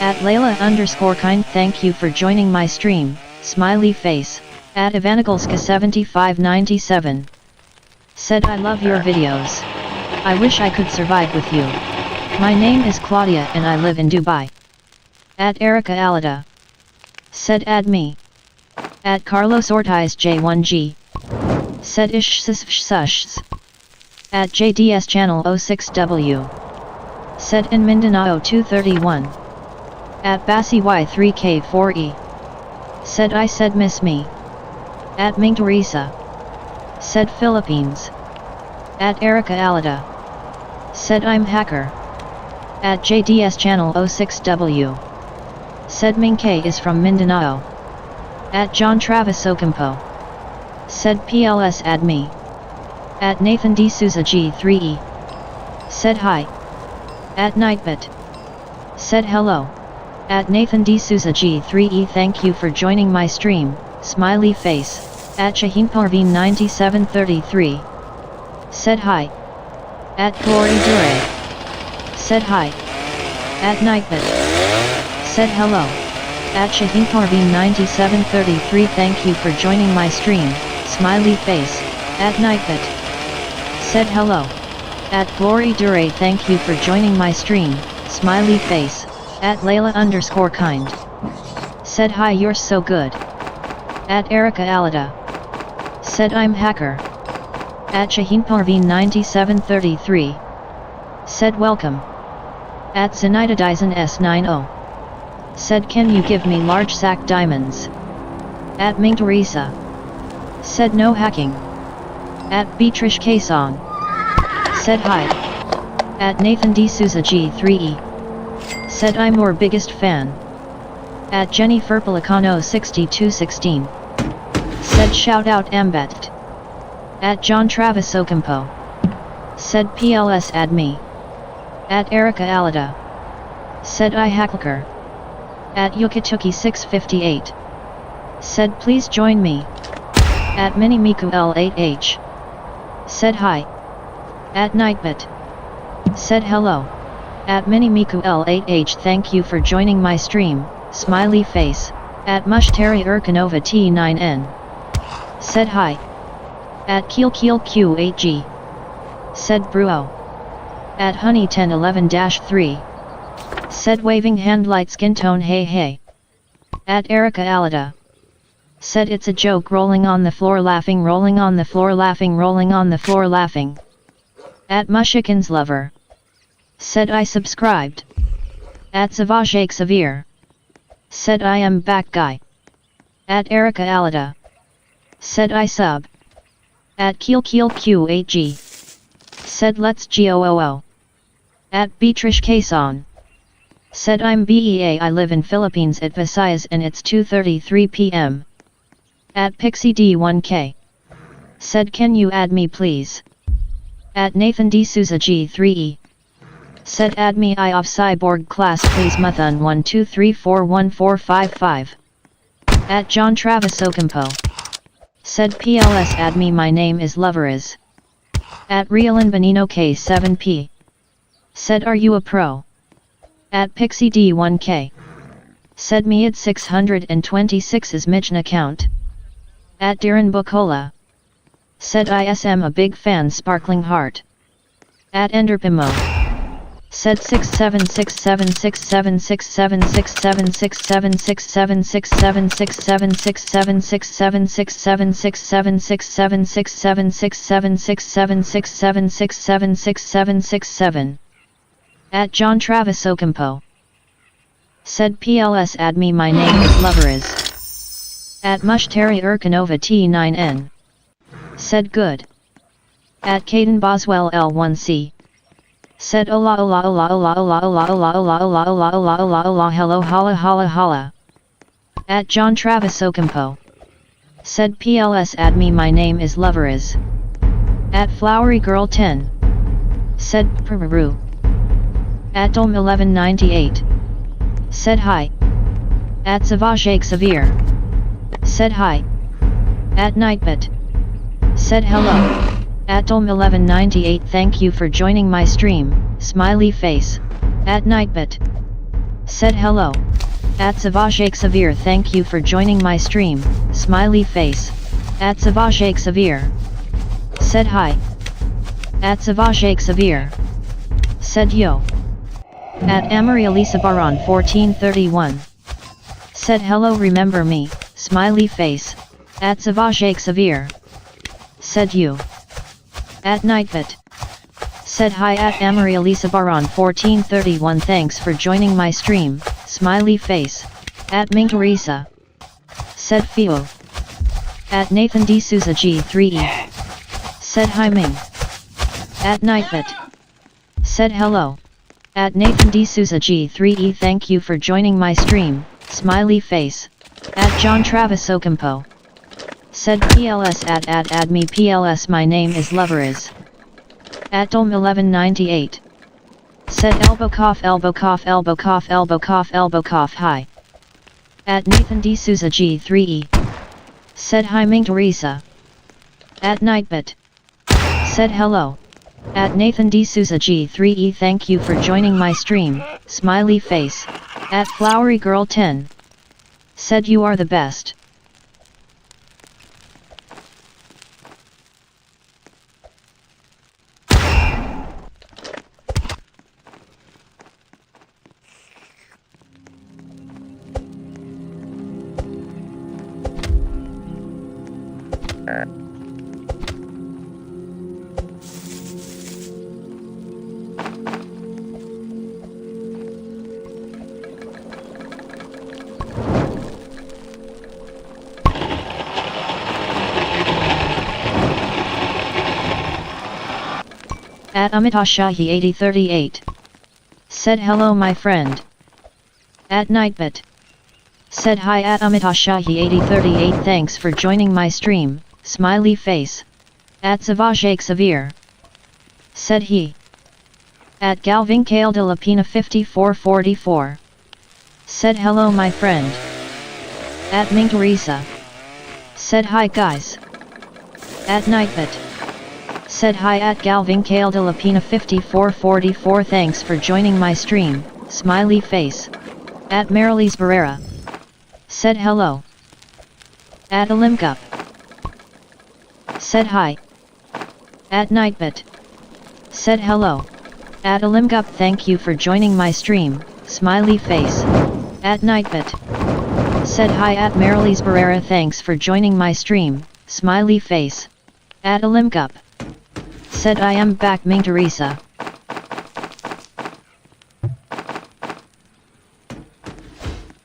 At Layla_kind. Thank you for joining my stream, smiley face. At Evanikalska7597. Said I love your videos. I wish I could survive with you. My name is Claudia and I live in Dubai. At Erica Alida. Said add me. At Carlos Ortiz J1G. Said ish. At JDS Channel 06W. Said in Mindanao 231. At BassieY3K4E. Said I said miss me. At Ming Teresa. Said Philippines. At Erica Alida. Said I'm hacker. At JDS Channel 06W. Said Ming K is from Mindanao. At John Travis Ocampo. Said PLS add me. At Nathan D. Souza G3E. Said hi. At Nightbit. Said hello. At Nathan D. Souza G3E. Thank you for joining my stream, smiley face. At Shaheen Parveen 9733. Said hi. At Glory Dure. Said hi. At Nightbit. Said hello. At Shaheen Parveen 9733. Thank you for joining my stream, smiley face. At Nightbit. Said hello. At Glory Dure. Thank you for joining my stream, smiley face. At Layla_kind. Said hi, you're so good. At Erica Alida. Said I'm hacker. At Shaheen Parveen 9733. Said welcome. At Zenaida Dyson S90. Said can you give me large sack diamonds? At Ming Teresa. Said no hacking. At Beatrice K Song. Said hi. At Nathan D. Souza G3E. Said I'm your biggest fan. At Jennifer Pelicano 6216. Said shout out Ambet. At John Travis Ocampo. Said PLS add me. At Erica Alida. Said I Hackler. At Yukituki 658. Said please join me. At Minimiku L8H. Said hi. At Nightbit. Said hello. At Minimiku L8H thank you for joining my stream, smiley face. At Mushtari Urkanova T9N. Said hi. At Keel Q8G. Said Bruo. At Honey 1011-3. Said waving hand light skin tone hey hey. At Erica Alida. Said it's a joke rolling on the floor laughing rolling on the floor laughing rolling on the floor laughing. At Mushikin's lover. Said I subscribed. At Savage Xavier. Said I am back guy. At Erica Alida. Said I sub. At Keel Q8G. Said let's GOOO. At Beatrice Quezon. Said I'm BEA I live in Philippines at Visayas and it's 2:33 p.m. At Pixie D1K. Said can you add me please? At Nathan D. Souza G3E. Said add me I of Cyborg class please Muthun 1234145. At John Travis Ocampo. Said PLS add me my name is Loveris. At Realin Benino K7P. Said are you a pro? At Pixie D1K. Said me at 626 is Mijn account. At Darren Bukola. Said ISM a big fan sparkling heart. At Enderpimo. Said 6767677676767676767676767676767676767676767. At John Travis Ocampo. Said PLS add me my name is Loveris. At Mushtari Urkanova T9N. Said good. At Caden Boswell L1C. Said ola ola ola ola ola ola ola ola ola ola ola ola ola hello holla holla holla. At John Travis Ocampo. Said PLS add me my name is Loveris. At Flowery Girl 10. Said Peru. At Dom 1198. Said hi. At Savage Xavier. Said hi. At Nightbit. Said hello. At Dom 1198 thank you for joining my stream, smiley face. At Nightbit. Said hello. At Savage Xavier thank you for joining my stream, smiley face. At Savage Xavier. Said hi. At Savage Xavier. Said yo. At Amaria Lisa Baron 1431. Said hello remember me, smiley face. At Savage Xavier. Said you. At Nightbit. Said hi at Amaria Lisa Baron 1431 thanks for joining my stream, smiley face. At Ming Teresa. Said Fio. At Nathan D. Souza G3E. Said hi Ming. At Nightbit. Said hello. At Nathan D. Souza G3E thank you for joining my stream, smiley face. At John Travis Ocampo. Said PLS add me PLS my name is Loveris. At Dom 1198. Said elbow cough elbow cough elbow cough elbow cough elbow cough hi. At Nathan D. Souza G3E. Said hi Ming Teresa. At Nightbit. Said hello. At Nathan D. Souza G3E thank you for joining my stream, smiley face. At Flowery Girl 10. Said you are the best. At Amitashahi 8038. Said hello my friend. At Nightbit. Said hi at Amitashahi 8038 thanks for joining my stream, smiley face. At Savage Xavier. Said he. At Galvincale de la Pina 5444. Said hello my friend. At Ming Teresa. Said hi guys. At Nightbit. Said hi at Galvincale de la Pina 5444. Thanks for joining my stream, smiley face. At Marilis Barrera. Said hello. At Olimcup. Said hi. At Nightbit. Said hello. At Olimcup. Thank you for joining my stream, smiley face. At Nightbit. Said hi at Marilis Barrera. Thanks for joining my stream, smiley face. At Olimcup. Said I am back Ming Teresa.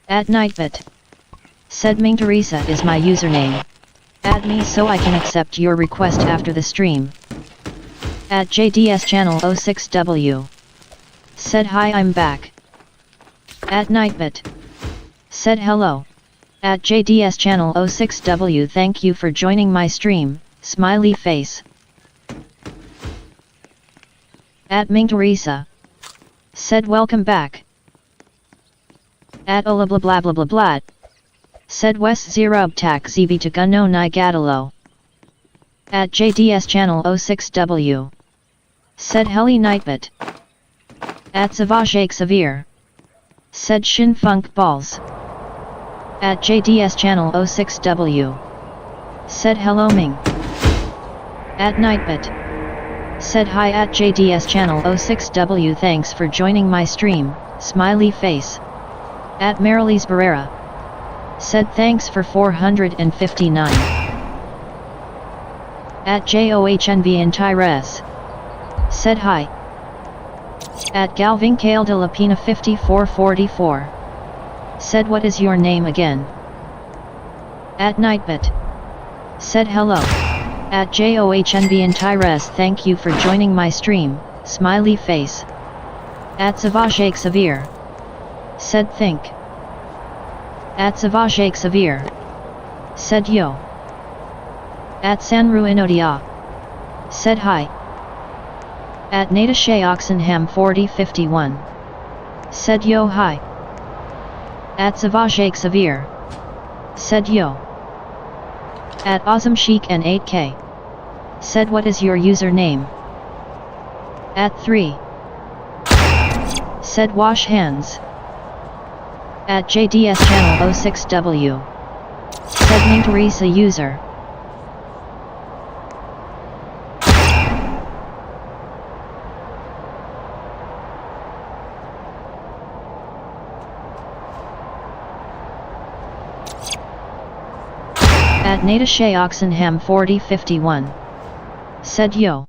At Nightbit. Said Ming Teresa is my username. Add me so I can accept your request after the stream. At JDS channel 06W. Said hi I'm back. At Nightbit. Said hello. At JDS channel 06W. Thank you for joining my stream, smiley face. At Ming Teresa. Said welcome back. At Ola blah blah blah blah blah. Said West Zerub Tak Zb to Gunno Ni Gadalo. At JDS channel 06W. Said Heli Nightbit. At Savajake Savir. Said Shin Funk Balls. At JDS channel 06W. Said hello Ming. At Nightbit. Said hi at JDS channel 06W. Thanks for joining my stream, smiley face. At Marilis Barrera. Said thanks for 459. At JOHNV in Tyres. Said hi. At Galvincale de la Pina 5444. Said what is your name again? At Nightbit. Said hello. At JOHNV in Tyres. Thank you for joining my stream, smiley face. At Savajake Savir. Said think. At Savajake Savir. Said yo. At Sanru Inodia. Said hi. At Natasha Oxenham 4051. Said yo hi. At Savajake Savir. Said yo. At Awesome Chic and 8K. Said what is your username? At 3. Said wash hands. At JDS channel 06W. Said Ming Teresa user. At Natasha Oxenham 4051. Said yo.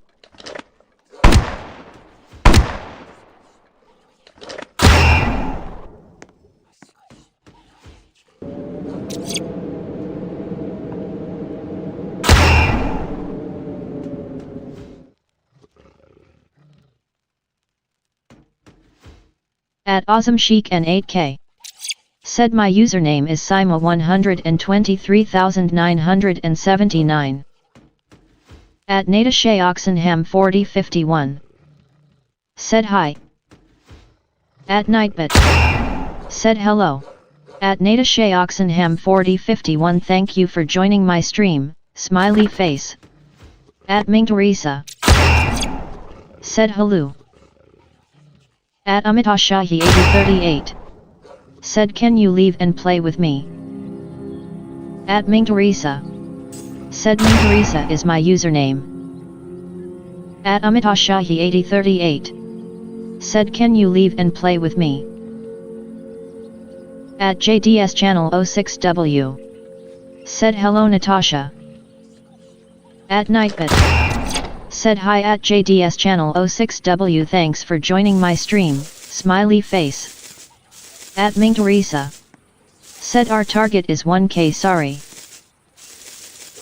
At Awesome Chic and 8K. Said my username is Sima 123979. At Natasha Oxenham 4051. Said hi. At Nightbit. Said hello. At Natasha Oxenham 4051. Thank you for joining my stream, smiley face. At Ming Teresa. Said hello. At Amitashahi 8038. Said can you leave and play with me? At Ming Teresa. Said Ming Teresa is my username. At Amitashahi 8038. Said can you leave and play with me? At JDS channel 06W. Said hello Natasha. At Nightbit. Said hi at JDS channel 06W. Thanks for joining my stream, smiley face. At Ming Teresa. Said our target is 1K sorry.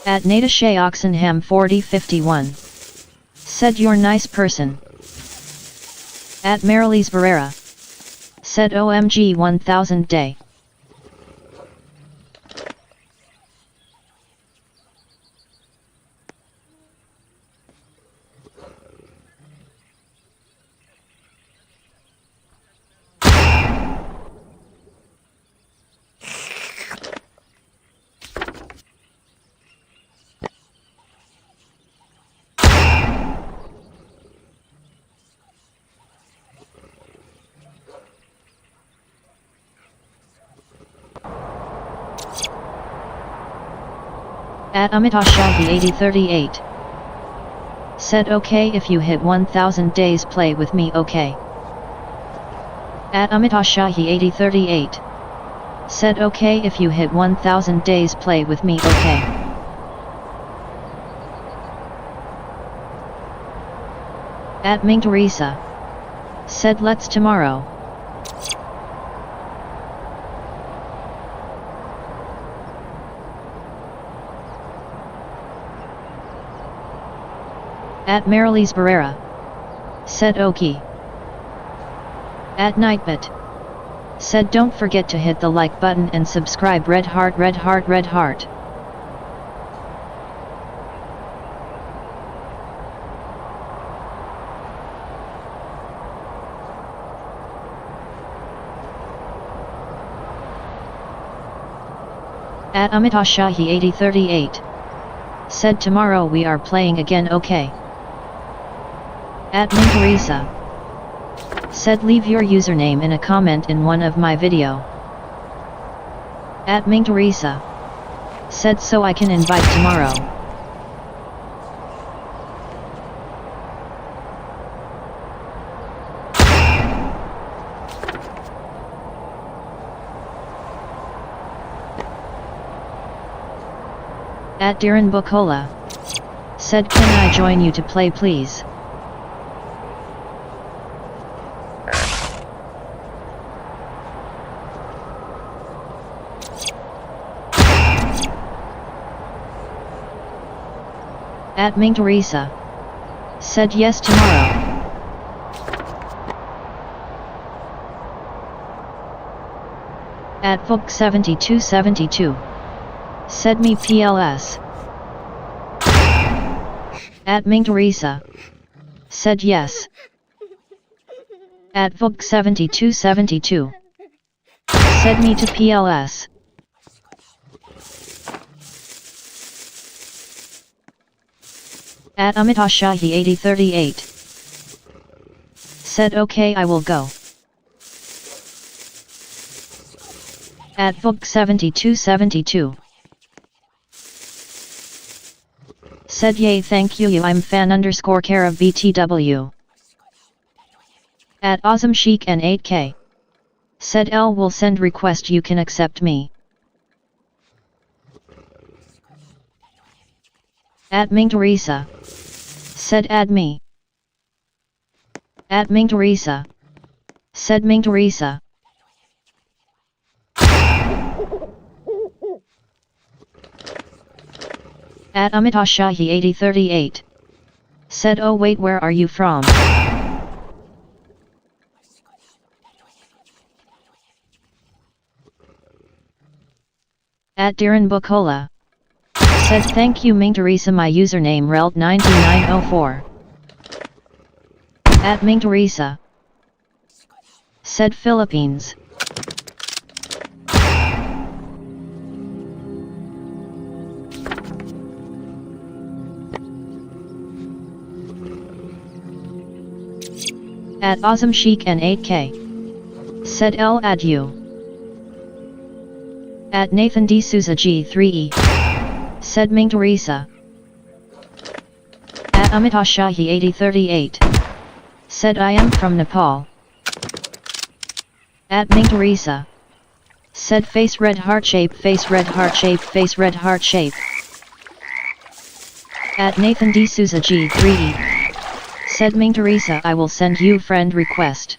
At Natasha Oxenham 4051. Said you're nice person. At Marilis Barrera. Said OMG 1000 day. At Amitashahi 8038. Said okay if you hit 1000 days play with me okay. At Amitashahi 8038. Said okay if you hit 1000 days play with me okay. At Ming Teresa. Said let's tomorrow. At Marilis Barrera. Said okay. At Nightbit. Said don't forget to hit the like button and subscribe. Red heart, red heart, red heart. At Amitashahi 8038. Said tomorrow we are playing again okay. At Ming Teresa. Said leave your username in a comment in one of my video. At Ming Teresa. Said so I can invite tomorrow. At Darren Bukola. Said can I join you to play please? At Ming Teresa. Said yes tomorrow. At Vuk 7272. Said me PLS. At Ming Teresa. Said yes. At Vuk 7272. Said me to PLS. At Amitashahi 8038. Said okay I will go. At Vuk 7272. Said yay thank you I'm fan underscore care of BTW. At Awesome Chic and 8K. Said L will send request you can accept me. At Ming Teresa. Said add me. At Ming Teresa. Said Ming Teresa. At Amitashahi 8038. Said oh wait where are you from? At Darren Bukola. Said thank you Ming Teresa my username reld9904. At Ming Teresa. Said Philippines. At Awesome Chic and 8K. Said L add you. At Nathan D Souza G3E. Said Ming Teresa. At Amitashahi 8038. Said I am from Nepal. At Ming Teresa. Said face red heart shape face red heart shape face red heart shape. At Nathan D Souza G3E. Said Ming Teresa I will send you friend request.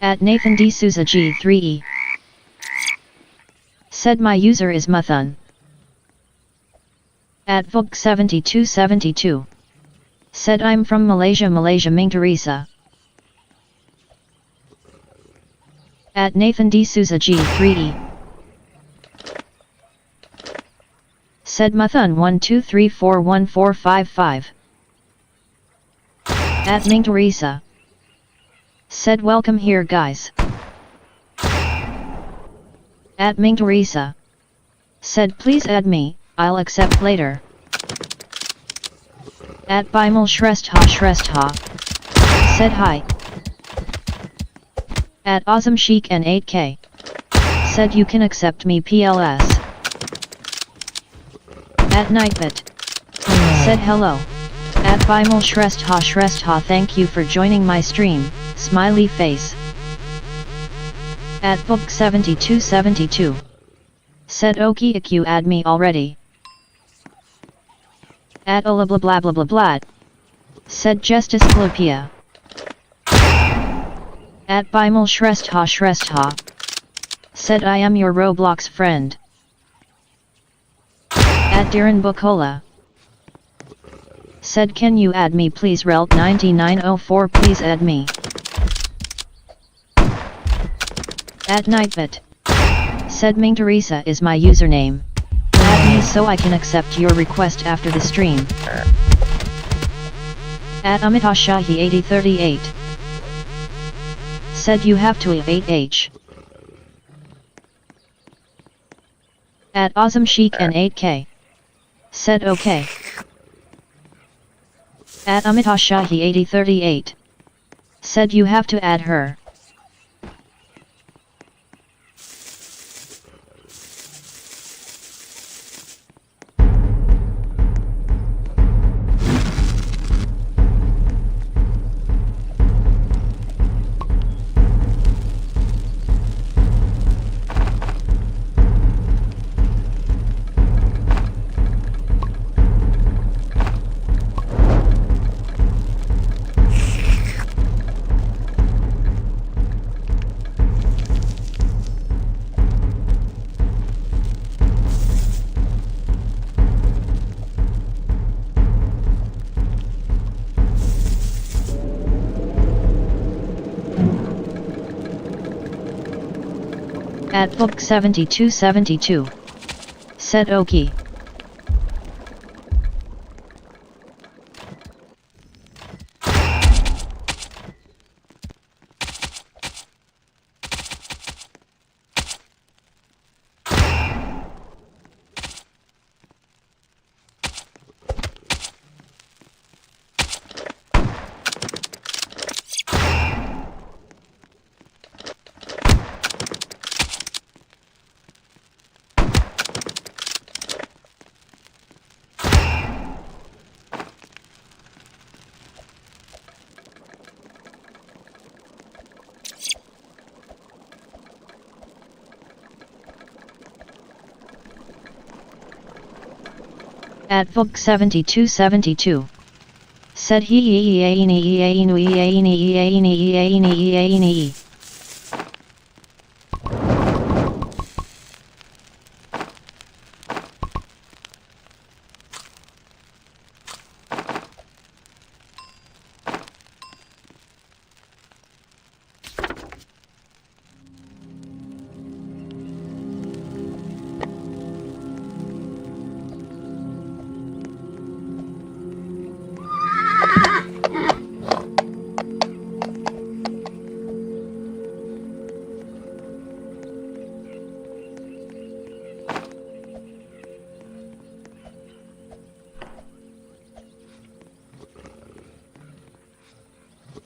At Nathan D Souza G3E. Said my user is Muthun. At Vuk 7272. Said I'm from Malaysia Ming Teresa. At Nathan D Souza G3E. Said Muthun 12341455. At Ming Teresa. Said welcome here guys. At Ming Teresa. Said please add me, I'll accept later. At Bimal Shrestha. Said hi. At Awesome Chic and 8K. Said you can accept me PLS. At Nightbit. Said hello. At Bimal Shrestha thank you for joining my stream, smiley face. At Book 7272. Said okay if you add me already. At blah blah blah blah blah blah. Said Justice Glopia. At Bimal Shrestha. Said I am your Roblox friend. At Darren Bukola. Said can you add me please Relt 9904 please add me. At Nightbit. Said Ming Teresa is my username. Add me so I can accept your request after the stream. At Amitashahi 8038. Said you have to 8H. At Awesome Chic and 8K. Said okay. At Amitashahi 8038. Said you have to add her. At Book 7272. Said okay. At Book 7272. Said he.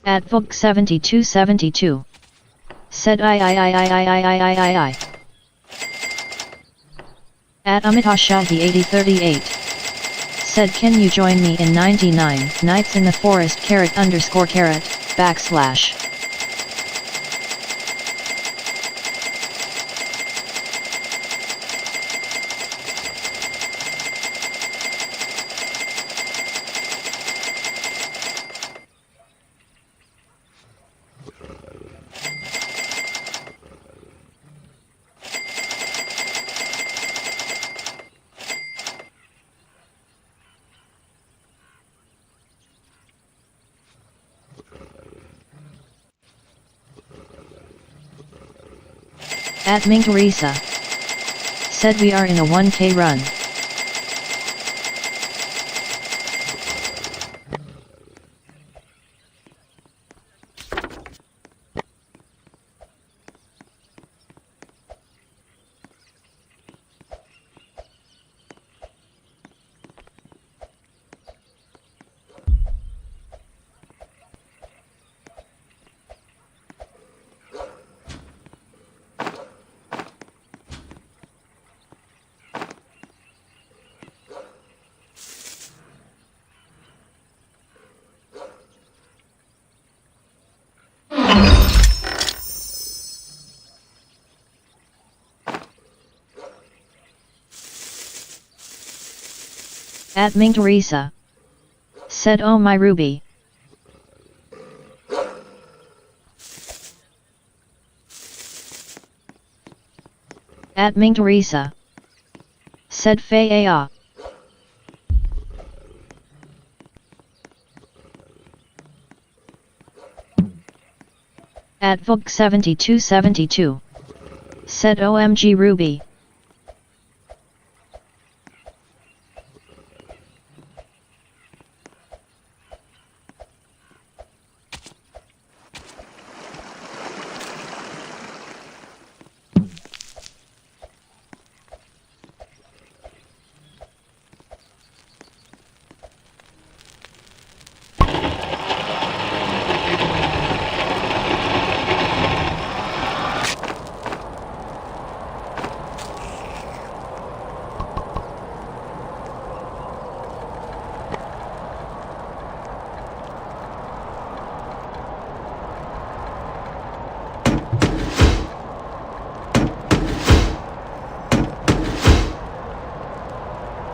At Book 7272. Said I. At Amitashahi 8038. Said can you join me in 99 nights in the forest __. At Ming Teresa. Said we are in a 1K run. At Ming Teresa. Said oh my Ruby. At Ming Teresa. Said Fei ah. At Vogue 7272. Said OMG Ruby.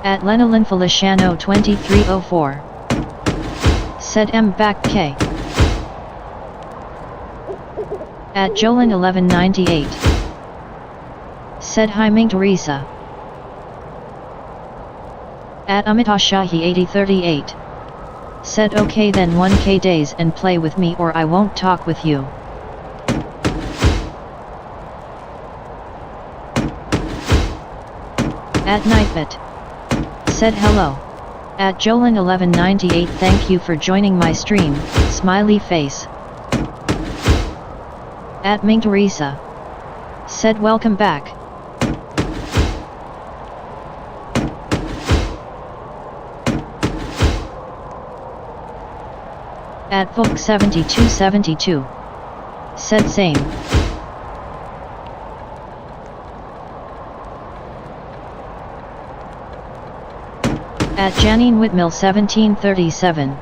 At Lenolin Feliciano 2304. Said M back K. At Jolin 1198. Said hi Ming Teresa. At Amitashahi 8038. Said okay then 1k days and play with me or I won't talk with you. At Nightbit. Said hello. At Jolin 1198 thank you for joining my stream, smiley face. At Ming Teresa. Said welcome back. At Vogue 7272. Said same. At Janine Whitmill 1737.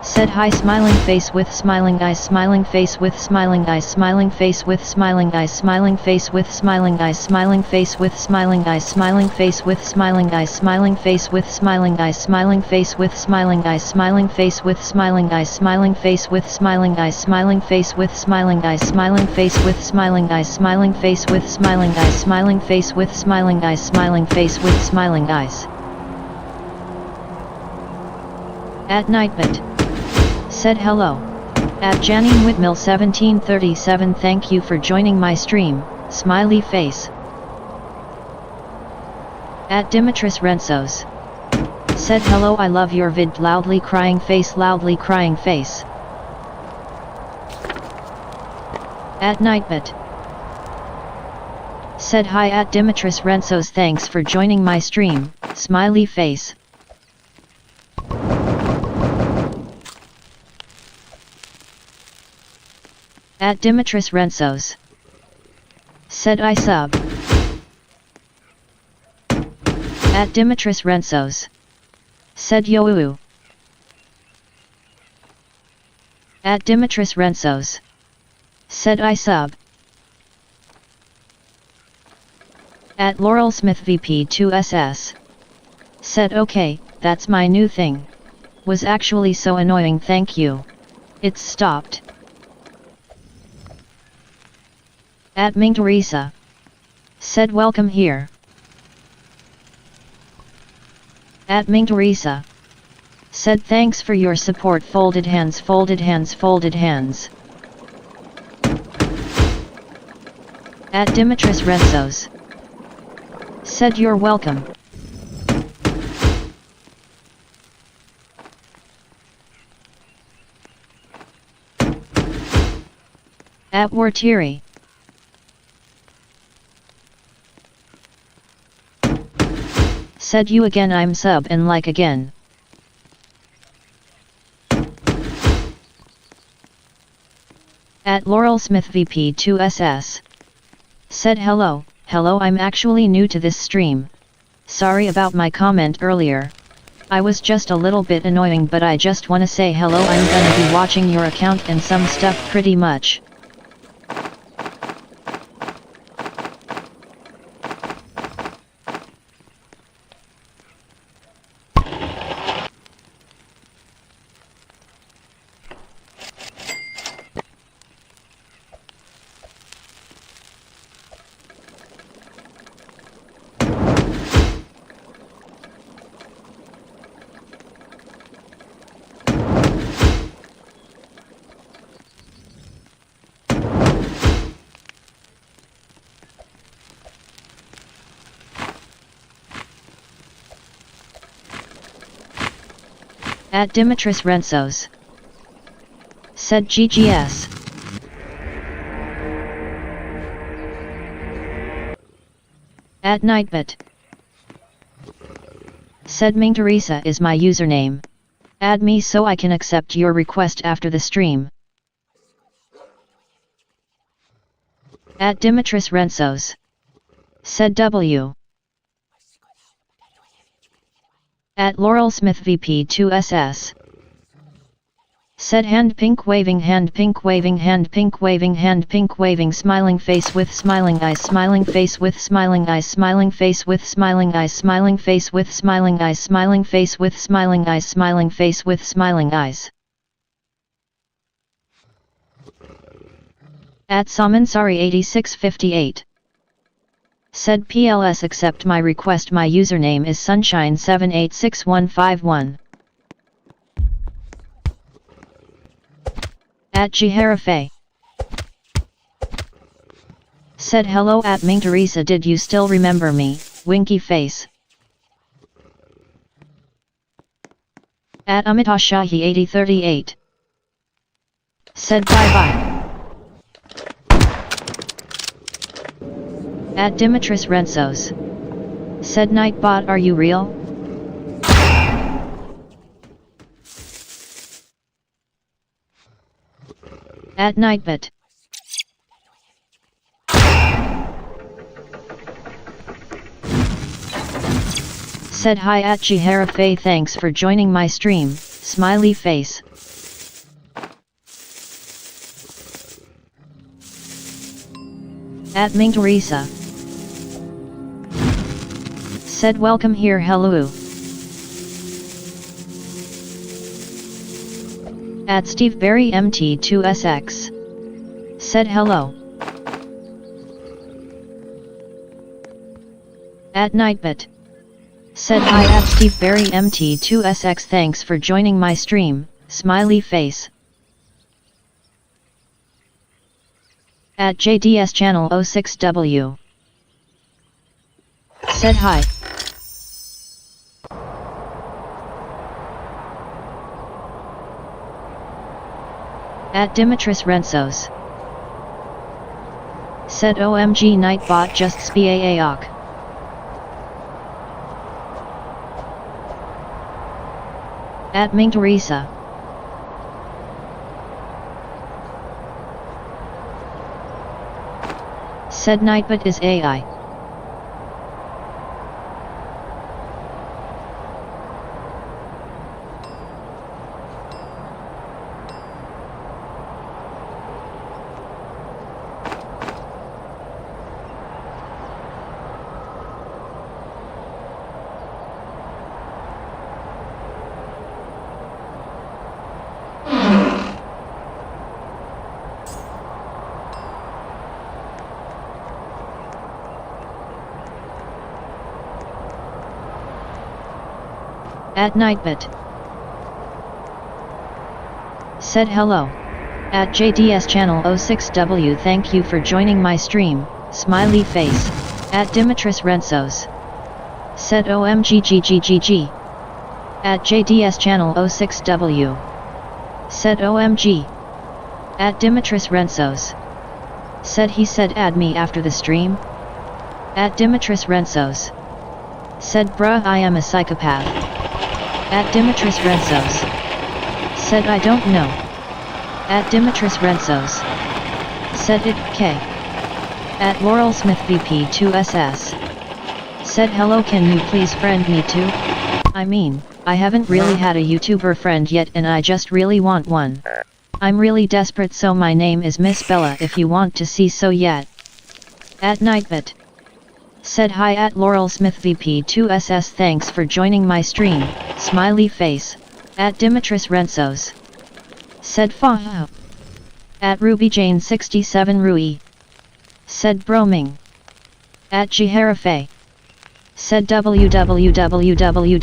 Said hi smiling face with smiling eyes smiling face with smiling eyes smiling face with smiling eyes smiling face with smiling eyes smiling face with smiling eyes smiling face with smiling eyes smiling face with smiling eyes smiling face with smiling eyes smiling face with smiling eyes smiling face with smiling eyes smiling face with smiling eyes smiling face with smiling eyes smiling face with smiling eyes smiling face with smiling eyes smiling face with smiling eyes. At Nightbit. Said hello. At Janine Whitmill 1737 thank you for joining my stream, smiley face. At Dimitris Rensos. Said hello I love your vid loudly crying face loudly crying face. At Nightbit. Said hi at Dimitris Rensos thanks for joining my stream, smiley face. At Dimitris Rensos. Said I sub. At Dimitris Rensos. Said yo. At Dimitris Rensos. Said I sub. At Laurel Smith VP2SS. Said okay, that's my new thing. Was actually so annoying thank you. It's stopped. At Ming Teresa. Said welcome here. At Ming Teresa. Said thanks for your support folded hands folded hands folded hands. At Dimitris Rensos. Said you're welcome. At Wartiri. Said you again I'm sub and like again. At Laurel Smith VP2SS. Said hello, I'm actually new to this stream. Sorry about my comment earlier. I was just a little bit annoying but I just wanna say hello I'm gonna be watching your account and some stuff pretty much. At Dimitris Rentsos. Said GGS. At Nightbit. Said Ming Teresa is my username. Add me so I can accept your request after the stream. At Dimitris Rentsos. Said W. At Laurel Smith VP2SS. Said hand pink waving hand pink waving hand pink waving hand pink waving smiling face with smiling eyes smiling face with smiling eyes smiling face with smiling eyes smiling face with smiling eyes smiling face with smiling eyes smiling face with smiling eyes. At Samansari 8658. Said PLS accept my request my username is sunshine786151. At Jiharafe. Said hello at Ming Teresa did you still remember me, winky face. At Amitashahi 8038. Said bye bye. At Dimitris Rentsos. Said Nightbot are you real? At Nightbit. Said hi at Jihara Faye thanks for joining my stream, smiley face. At Ming Teresa. Said welcome here hello. At Steve Berry MT2SX. Said hello. At Nightbit. Said hi at Steve Berry MT2SX thanks for joining my stream, smiley face. At JDS channel 06W. Said hi. At Dimitris Rentsos. Said OMG Nightbot just spaaok. At Ming Teresa. Said Nightbot is AI. At Nightbit. Said hello. At JDS channel 06W thank you for joining my stream, smiley face. At Dimitris Rentsos. Said OMGGGGG. At JDS channel 06W. Said OMG. At Dimitris Rentsos. Said he said add me after the stream. At Dimitris Rentsos. Said bruh I am a psychopath. At Dimitris Rentsos. Said I don't know. At Dimitris Rentsos. Said it K. At Laurel Smith VP2SS. Said hello can you please friend me too? I mean, I haven't really had a YouTuber friend yet and I just really want one. I'm really desperate so my name is Miss Bella if you want to see so yet. At Nightbit. Said hi at Laurel Smith VP2SS thanks for joining my stream, smiley face. At Dimitris Rentsos. Said fa. At Ruby Jane 67 Rui. Said broming. At Jihara Faye. Said www.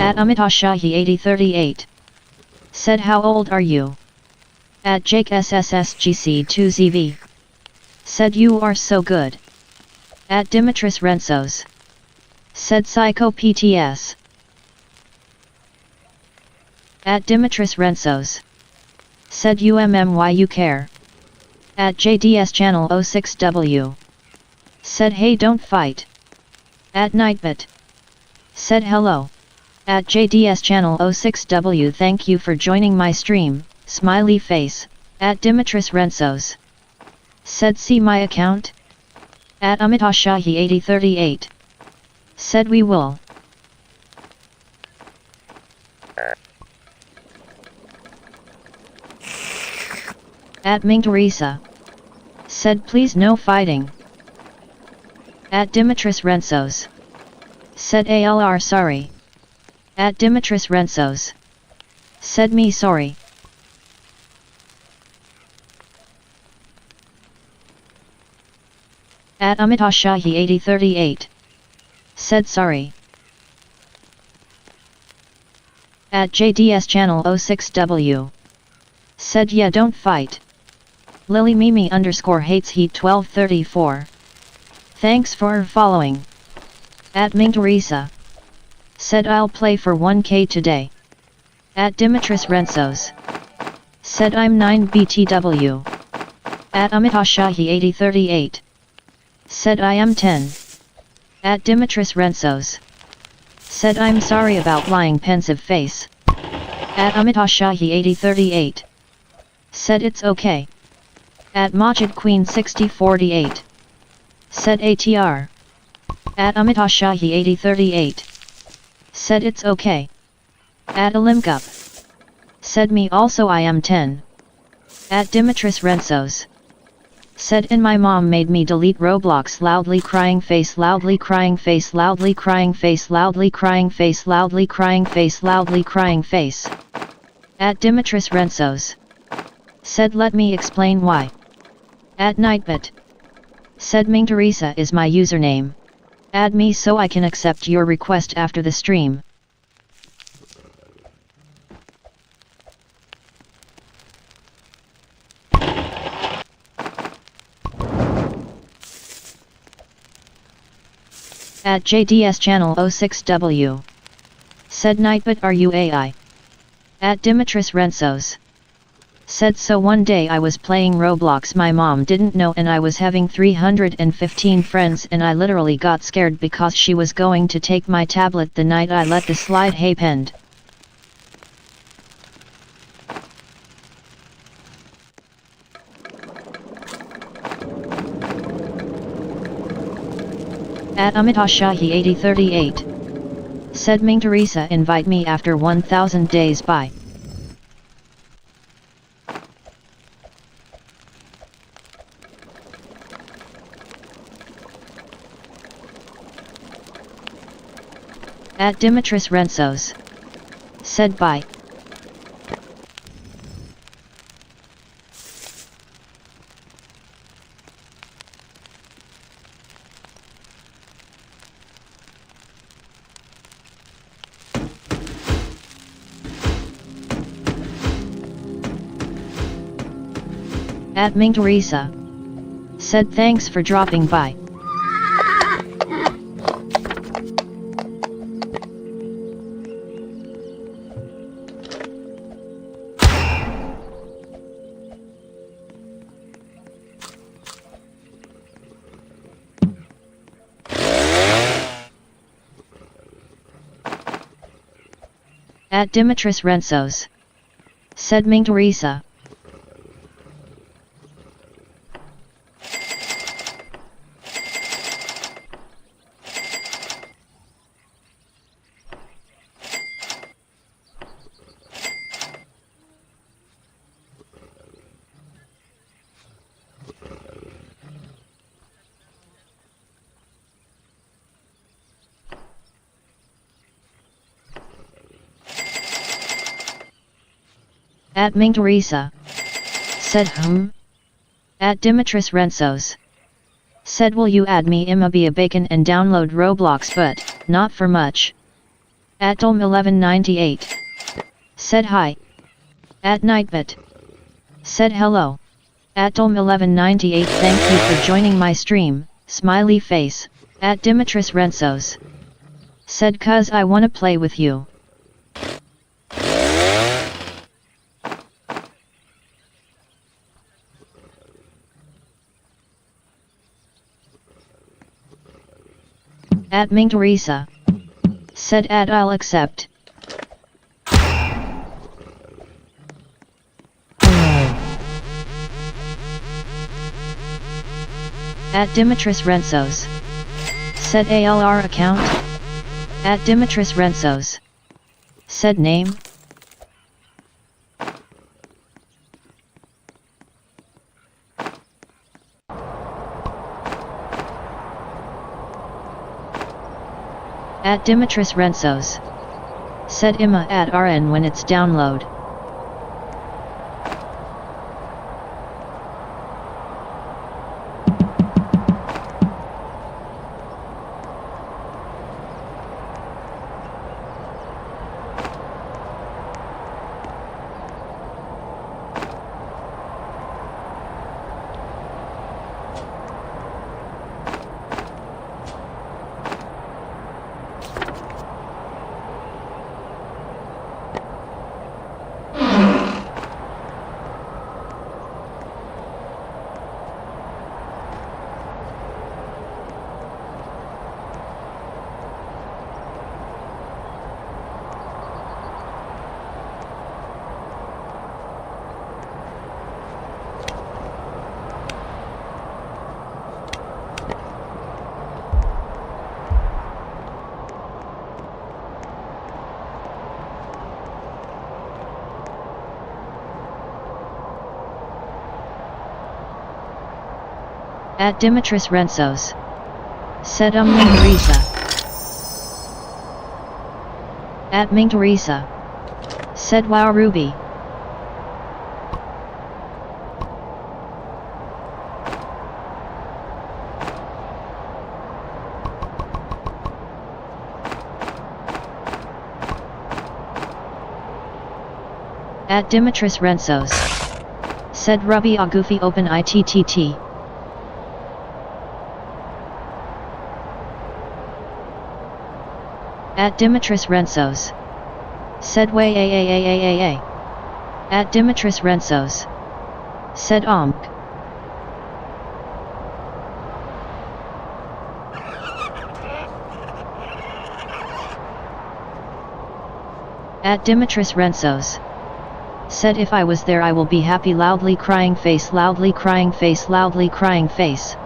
At Amitashahi 8038. Said how old are you? At Jake SSSGC2ZV. Said you are so good. At Dimitris Rensos. Said Psycho PTS. At Dimitris Rensos. Said why you care. At JDS Channel 06W. Said hey don't fight. At Nightbit. Said hello. At JDS Channel 06W thank you for joining my stream, smiley face. At Dimitris Rensos. Said see my account? At Amitashahi 8038. Said we will. At Ming Teresa. Said please no fighting. At Dimitris Rensos. Said ALR sorry. At Dimitris Rensos. Said me sorry. At Amitashahi 8038. Said sorry. At JDS Channel 06W. Said yeah don't fight. Lily Mimi _ hates heat 1234. Thanks for following. At Ming Teresa. Said I'll play for 1k today. At Dimitris Rensos. Said I'm 9 BTW. At Amitashahi 8038. Said I am 10. At Dimitris Rensos. Said I'm sorry about lying pensive face. At Amitashahi 8038. Said it's okay. At Majid Queen 6048. Said ATR. At Amitashahi 8038. Said it's okay. At Olimkup. Said me also I am 10. At Dimitris Rensos. Said and my mom made me delete Roblox loudly crying face loudly crying face loudly crying face loudly crying face loudly crying face loudly crying face. At Dimitris Rensos. Said let me explain why. At Nightbit. Said Ming Teresa is my username. Add me so I can accept your request after the stream. At JDS Channel 06W. Said Nightbit are you AI? At Dimitris Rensos. Said so one day I was playing Roblox my mom didn't know and I was having 315 friends and I literally got scared because she was going to take my tablet the night I let the slide happened. At Amitashahi 8038. Said Ming Teresa invite me after 1000 days bye. At Dimitris Rensos. Said bye. At Ming Teresa. Said thanks for dropping by. At Dimitris Rensos. Said Ming Teresa. At Ming Teresa. Said At Dimitris Rensos. Said will you add me be a bacon and download Roblox but, not for much. At Dolm1198. Said hi. At Nightbit. Said hello. At Dolm1198 thank you for joining my stream, smiley face. At Dimitris Rensos. Said cuz I wanna play with you. At Ming Teresa. Said at I'll accept. At Dimitris Rensos. Said ALR account. At Dimitris Rensos. Said name. At Dimitris Rensos. Said Imma at RN when it's download. At Dimitris Rensos. Said Ming Teresa. At Ming Teresa. Said wow Ruby. At Dimitris Rensos. Said Ruby a goofy open ITTT. At Dimitris Rensos. Said way a. At Dimitris Rensos. Said omk. At Dimitris Rensos. Said if I was there I will be happy loudly crying face loudly crying face loudly crying face.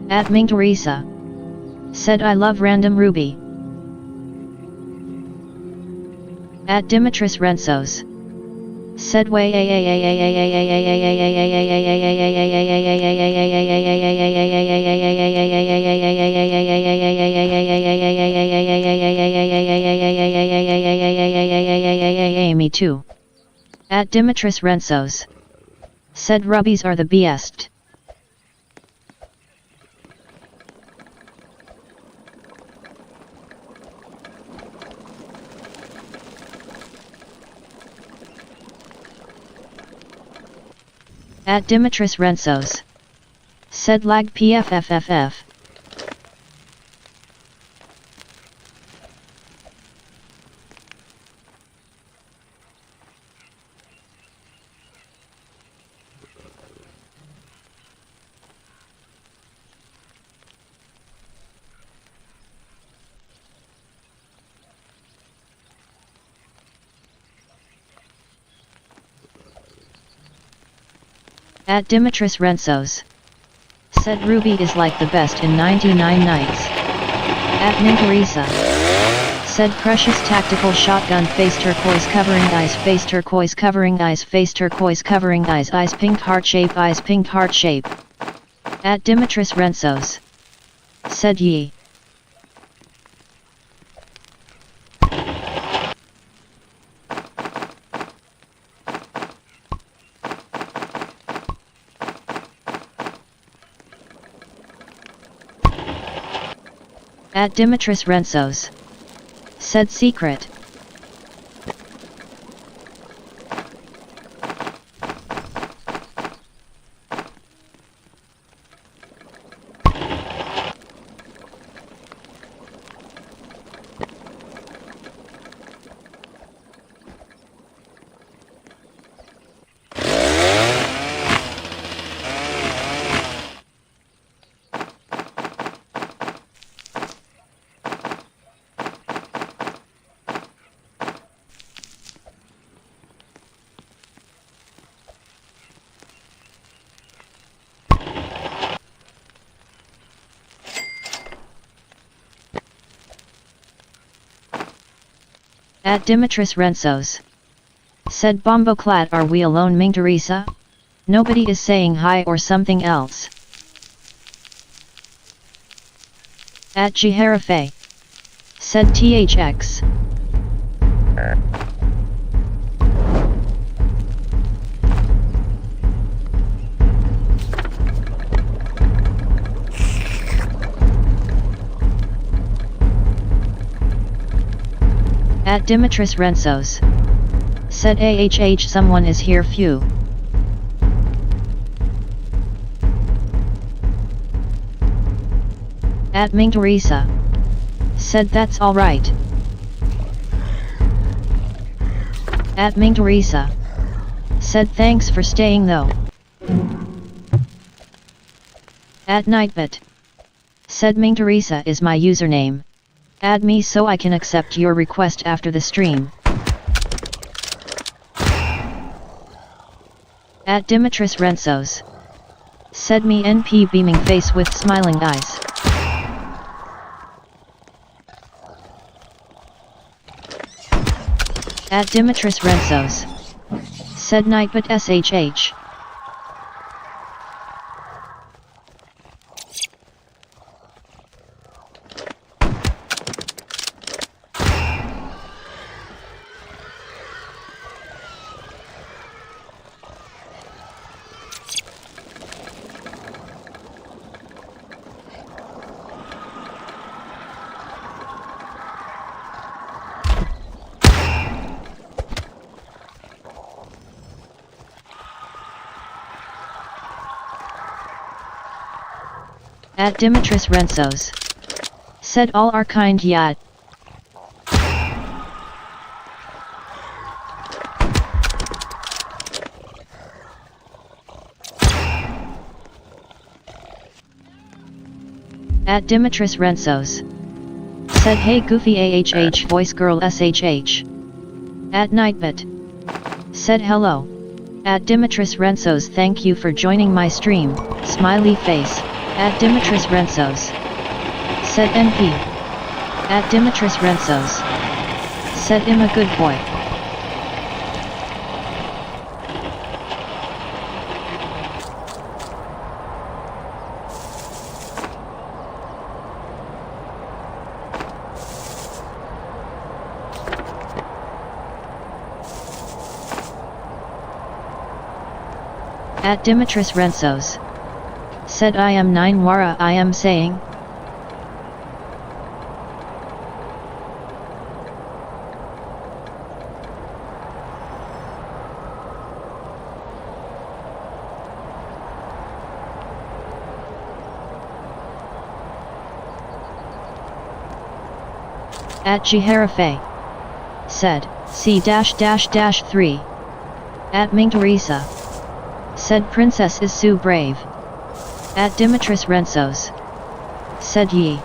At Ming Teresa. Said I love random Ruby. At Dimitris Rensos. Said way me too. At Dimitris Rensos. Said Rubbies are the best. At Dimitris Rensos. Said lag pfff. At Dimitris Rensos. Said Ruby is like the best in 99 nights. At Min Teresa. Said Precious Tactical Shotgun face turquoise covering eyes face turquoise covering eyes face turquoise covering eyes pink heart shape eyes pink heart shape. At Dimitris Rentsos. Said ye. At Dimitris Rentsos. Said secret. At Dimitris Rentsos. Said Bomboclat, are we alone Ming Teresa? Nobody is saying hi or something else. At Jiharafe. Said THX. At Dimitris Rentsos. Said AHH, someone is here few. At Ming Teresa. Said that's alright. At Ming Teresa. Said thanks for staying though. At Nightbit. Said Ming Teresa is my username. Add me so I can accept your request after the stream. At Dimitris Rentsos. Said me NP beaming face with smiling eyes. At Dimitris Rentsos. Said Nightbot SHH. At Dimitris Rentsos. Said all are kind yet. At Dimitris Rentsos. Said hey goofy AHH voice girl SHH. At Nightbit. Said hello. At Dimitris Rentsos, thank you for joining my stream, smiley face. At Dimitris Rentsos. Said NP. At Dimitris Rentsos. Said I'm a good boy. At Dimitris Rentsos. Said I am 9 Wara I am saying. At Jiharafe. Said, C-3. At Ming Teresa. Said Princess is so brave. At Dimitris Rentsos. Said ye.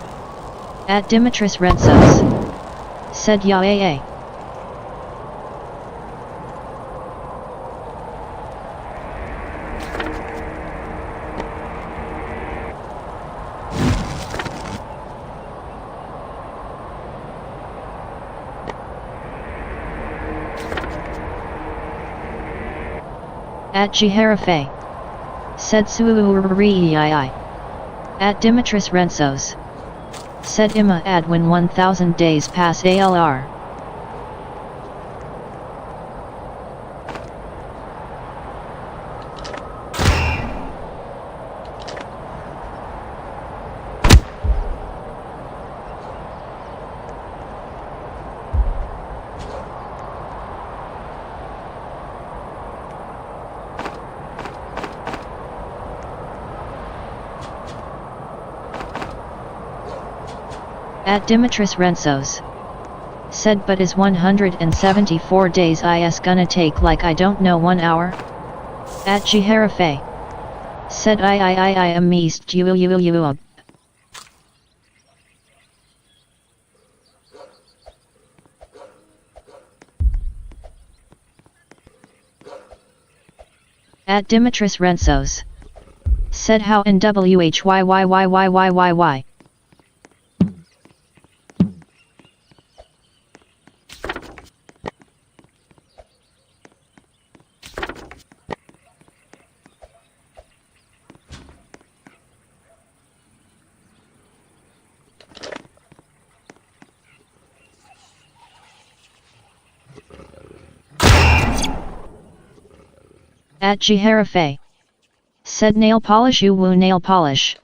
At Dimitris Rentsos. Said ya AA. At Jiharafe. Said Suurii. At Dimitris Rensos. Said Ima ad when 1000 days pass ALR. At Dimitris Rensos. Said but is 174 days is gonna take like I don't know 1 hour? At Jiharafe. Said I am east you. At Dimitris Rensos. Said how in whyyyyyyyyyy. At Jiharafe. Said nail polish woo nail polish.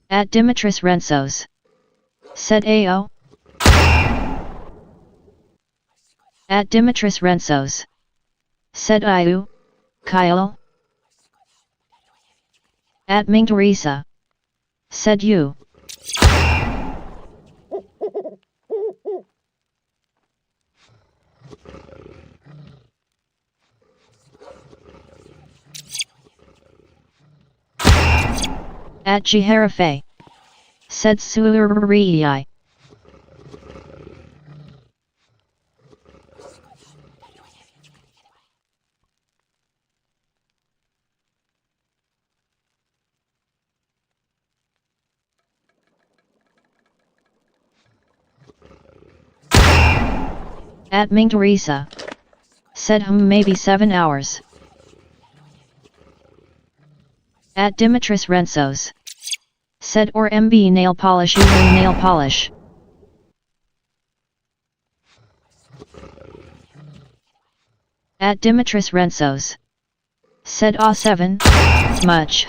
At Dimitris Rensos. Said AO. At Dimitris Rensos. Said IU, Kyle. At Ming Teresa. Said you. At Jiharafe. Said Suurii. At Ming Teresa. Said maybe 7 hours. At Dimitris Rensos. Said or MB nail polish nail polish. At Dimitris Rensos. Said 7, much.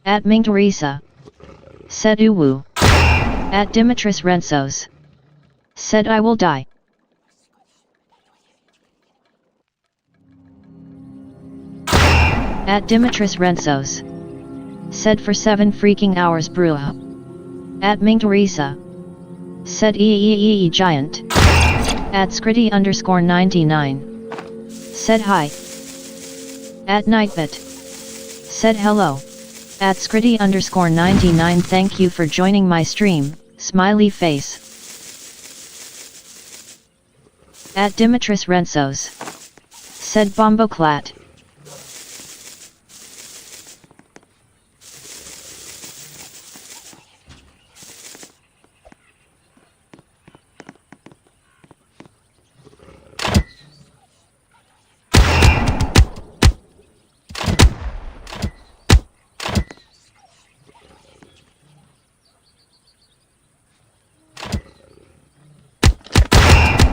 At Ming Teresa. Said uwu. At Dimitris Rensos. Said I will die. At Dimitris Rensos. Said for 7 freaking hours brew. At Ming Teresa. Said giant. At Skritty_99. Said hi. At Nightbit. Said hello. At Skritty_99 thank you for joining my stream, smiley face. At Dimitris Rensos. Said Bomboclat.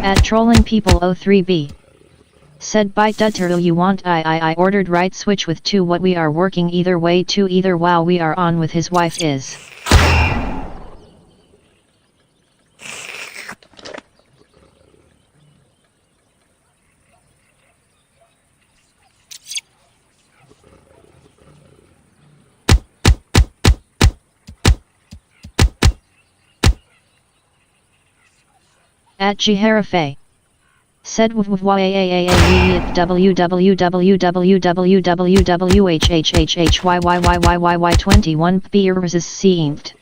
At Trolling People 03B. Said bite dutter you want I ordered right switch with 2 what we are working either way to either while we are on with his wife is. At Jiharafe. Said www.hhhhyyyyy21 beers seemed.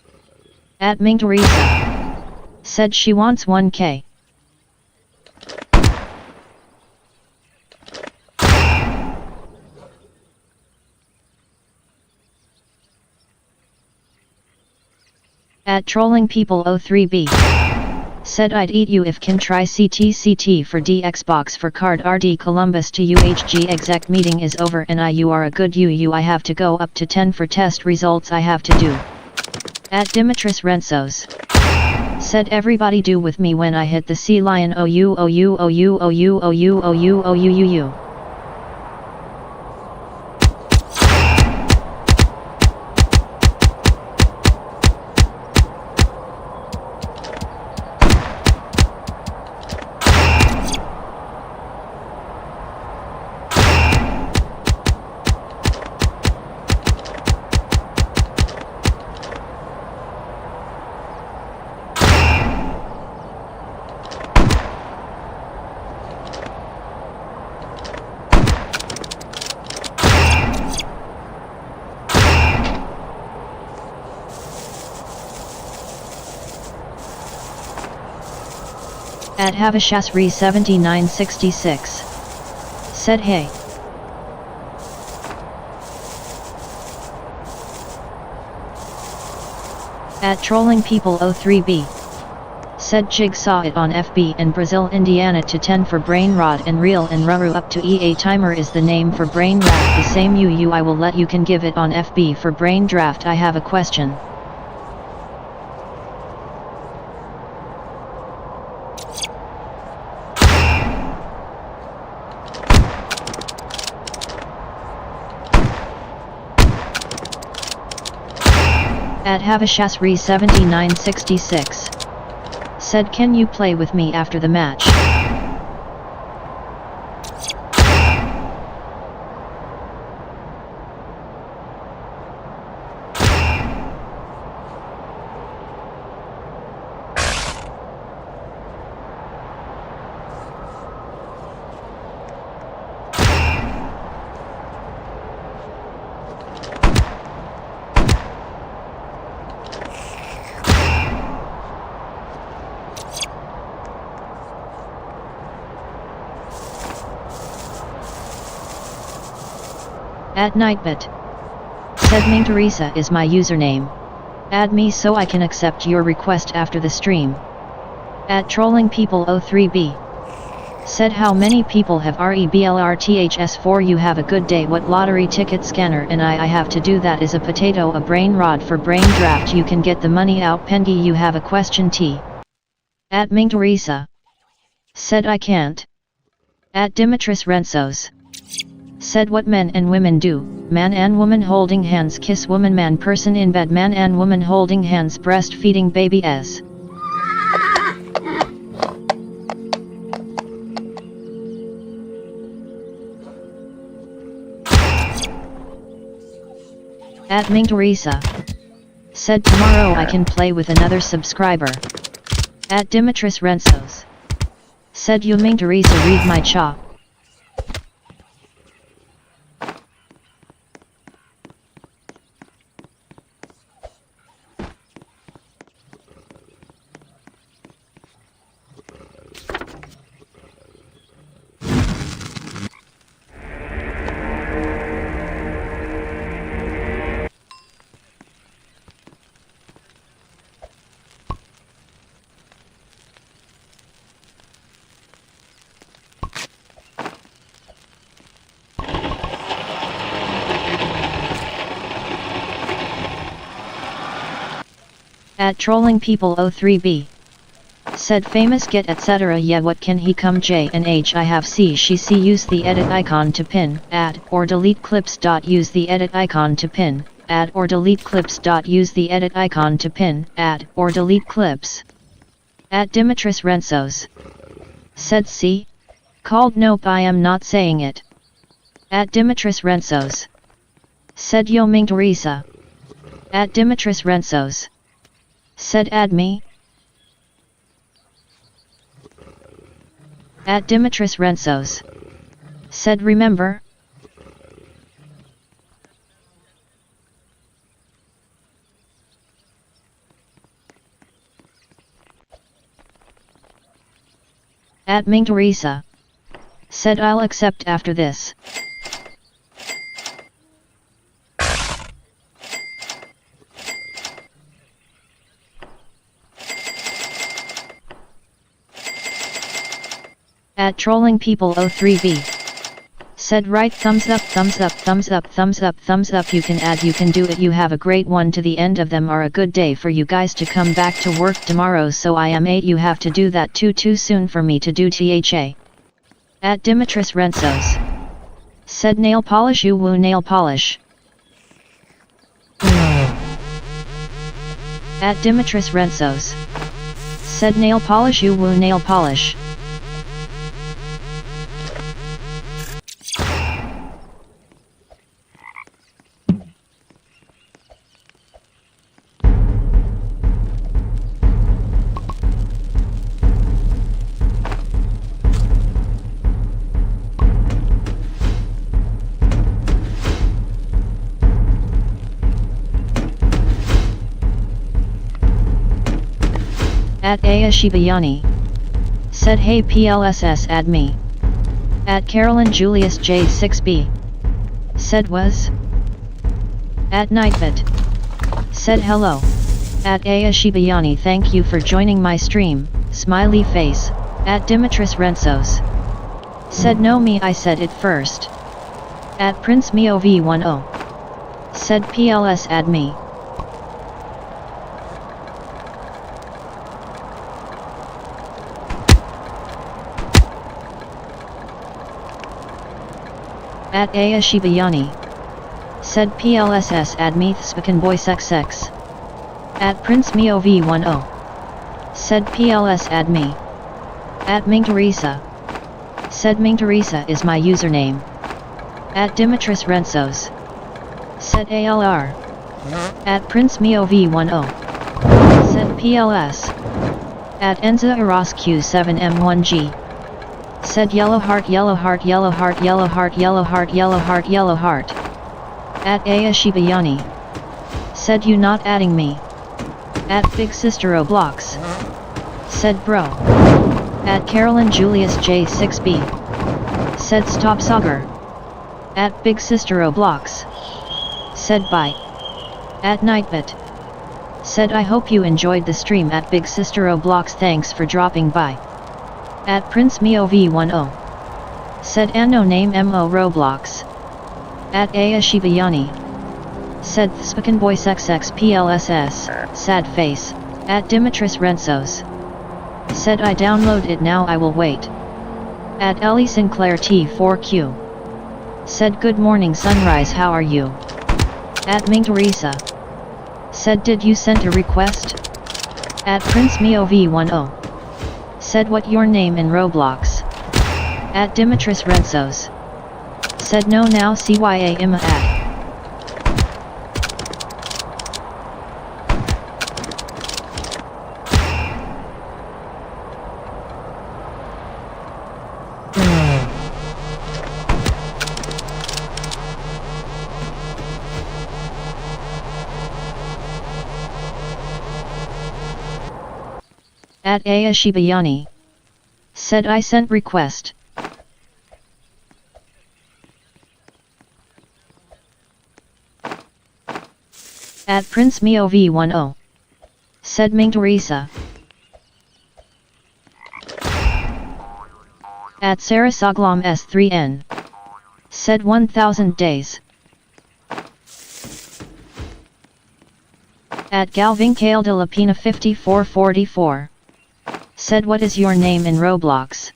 At Ming Teresa. Said she wants 1k. At Trolling People 03B. Said I'd eat you if can try CT for D Xbox for card RD Columbus to UHG exec meeting is over and you are a good I have to go up to 10 for test results I have to do. At Dimitris Rentsos. Said everybody do with me when I hit the sea lion OU. At Havashasri 7966. Said hey. At Trolling People 03B. Said Jigsaw it on FB and Brazil Indiana to 10 for Brain Rod and Real and Ruru up to EA Timer is the name for Brain Rat the same I will let you can give it on FB for Brain Draft I have a question. At Havashasri 7966. Said can you play with me after the match? At Nightbit. Said Ming Teresa is my username. Add me so I can accept your request after the stream. At Trolling People 03B. Said how many people have REBLRTHS4 you have a good day what lottery ticket scanner and I have to do that is a potato a brain rod for brain draft you can get the money out Pengi you have a question T. At Ming Teresa. Said I can't. At Dimitris Rentsos. Said what men and women do, man and woman holding hands kiss woman man person in bed man and woman holding hands breastfeeding baby as. At Ming Teresa. Said tomorrow I can play with another subscriber. At Dimitris Rentsos. Said you Ming Teresa read my cha. At Trolling People 03B. Said famous get etc yeah what can he come J and H I have C she see use the edit icon to pin, add or delete clips. Use the edit icon to pin, add or delete clips. Use the edit icon to pin, add or delete clips. At Dimitris Rentsos. Said C. Called nope I am not saying it. At Dimitris Rentsos. Said Yo Ming Teresa. At Dimitris Rentsos. Said add me. At Dimitris Rentsos. Said remember. At Ming Teresa. Said I'll accept after this. At trolling people 03b. Said right thumbs up thumbs up thumbs up thumbs up thumbs up you can do it you have a great one to the end of them are a good day for you guys to come back to work tomorrow so I am 8 you have to do that too soon for me to do tha. At Dimitris Rentsos. Said nail polish you woo nail polish. At Dimitris Rentsos. Said nail polish you woo nail polish. At Aya Shibayani. Said hey PLSS add me. At Carolyn Julius J6B. Said was. At Nightbit. Said hello. At Aya Shibayani thank you for joining my stream, smiley face. At Dimitris Rentsos. Said no me I said it first. At Prince Mio V10. Said PLS add me. At Aya Shibayani. Said PLSS add me Spican Boys XX. At Prince Mio V10. Said PLS add me. At Ming Teresa. Said Ming Teresa is my username. At Dimitris Rentsos. Said ALR. At Prince Mio V10. Said PLS. At Enza Eros Q7M1G. Said yellow heart yellow heart yellow heart yellow heart yellow heart yellow heart yellow heart. At Aya Shibayani. Said you not adding me. At Big Sister Roblox. Said bro. At Carolyn Julius J6B. Said stop soccer. At Big Sister Roblox. Said bye. At Nightbit. Said I hope you enjoyed the stream at Big Sister Roblox thanks for dropping by. At Prince Mio V10. Said Anno name Mo Roblox. At Aya Shibayani. Said Spican Boys XX PLSS, sad face. At Dimitris Rentsos. Said I download it now I will wait. At Ellie Sinclair T4Q. Said good morning sunrise how are you? At Ming Teresa. Said did you send a request? At Prince Mio V10. Said what your name in Roblox? At Dimitris Rentsos. Said no now CYA Ima at. At Aya Shibayani. Said I sent request. At Prince Mio V10. Said Ming Teresa. At Sarah Soglam S3N. Said 1000 days. At Galvin Kale de la Pina 5444. Said what is your name in Roblox?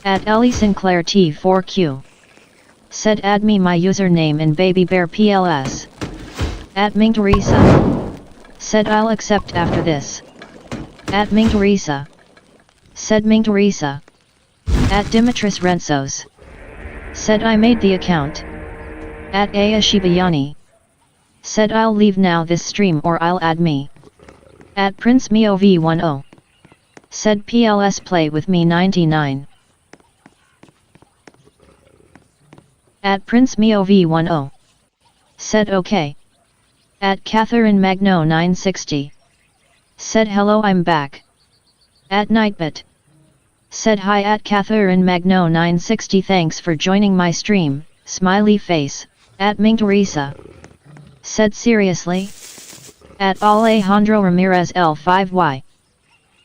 At Ellie Sinclair T4Q. Said add me my username in Baby Bear PLS. At Ming Teresa. Said I'll accept after this. At Ming Teresa. Said Ming Teresa. At Dimitris Rentsos. Said I made the account. At Aya Shibayani. Said I'll leave now this stream or I'll add me. At Prince Mio V10. Said PLS play with me 99. At Prince Mio V10. Said okay. At Catherine Magno 960. Said hello I'm back. At Nightbit. Said hi at Catherine Magno 960 thanks for joining my stream, smiley face, at Ming Teresa. Said seriously? At Alejandro Ramirez L5Y.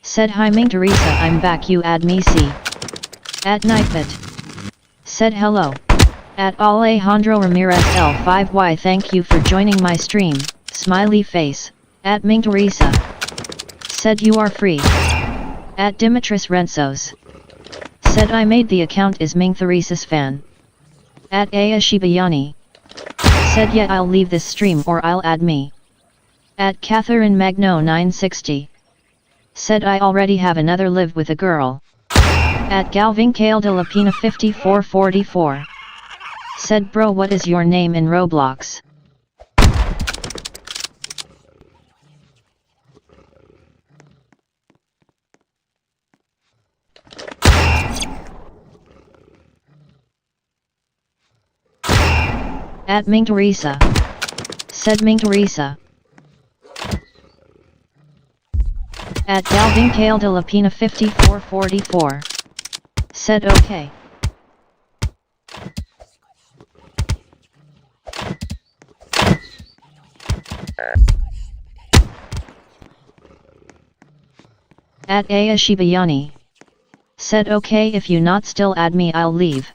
Said hi Ming Teresa I'm back you add me see. At Nightbit. Said hello. At Alejandro Ramirez L5Y thank you for joining my stream, smiley face, at Ming Teresa. Said you are free. At Dimitris Rensos. Said I made the account is Ming Theresa's fan. At Aya Shibayani. Said yeah I'll leave this stream or I'll add me. At Catherine Magno 960. Said I already have another live with a girl. At Galvin Kale de la Pina 5444. Said bro what is your name in Roblox? At Ming Teresa. Said Ming Teresa. At Galvin Kale de la Pina 5444. Said okay. At Aya Shibayani. Said okay if you not still add me I'll leave.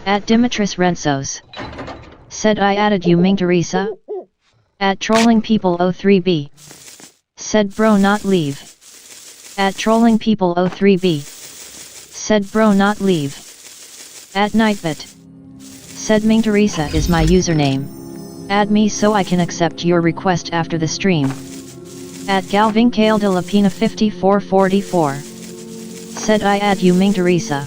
At Dimitris Rensos. Said I added you Ming Teresa? At Trolling People 03B. Said bro not leave. At Trolling People 03B. Said bro not leave. At Nightbit. Said Ming Teresa is my username. Add me so I can accept your request after the stream. At Galvin Kale de la Pina 5444. Said I add you Ming Teresa.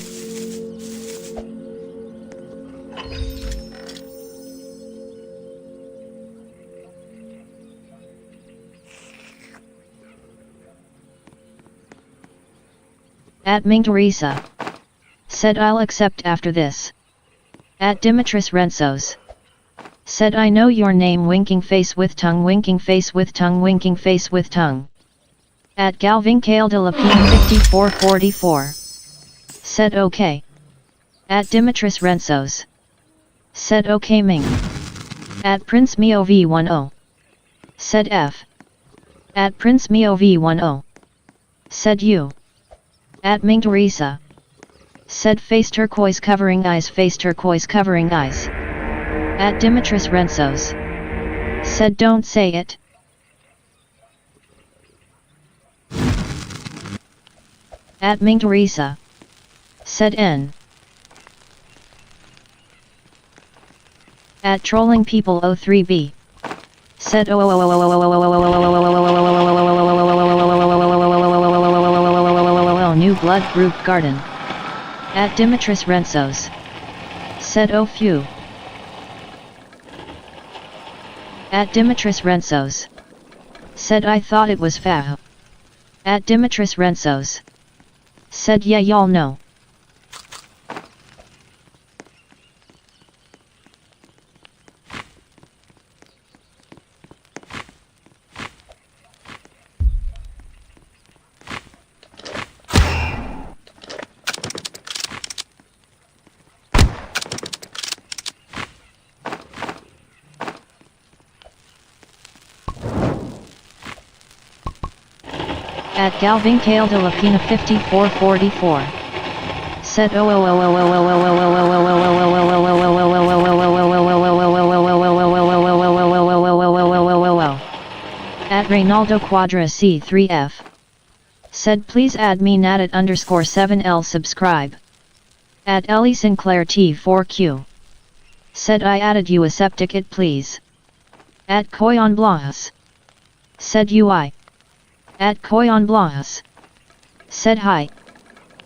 At Ming Teresa. Said I'll accept after this. At Dimitris Rensos. Said I know your name winking face with tongue winking face with tongue winking face with tongue. At Galvin Kale de la Pina 5444. Said okay. At Dimitris Rensos. Said okay Ming. At Prince Mio V10. Said F. At Prince Mio V10. Said you. At Ming Teresa. Said face turquoise covering eyes face turquoise covering eyes. At Dimitris Rensos. Said don't say it. At Ming Teresa. Said N. At Trolling People 03B. Said New Blood Group Garden. At Dimitris Rensos. Said oh phew. At Dimitris Rensos. Said I thought it was fah. At Dimitris Rensos. Said yeah y'all know. At Galvin Kale de la Pina 5444. Said At Reynaldo Quadra C3F. Said please add me Nadat _7L subscribe. At Ellie Sinclair T4Q. Said I added you accept it please. At Koyon Blahas. Said UI. At Koyon Blahas. Said hi.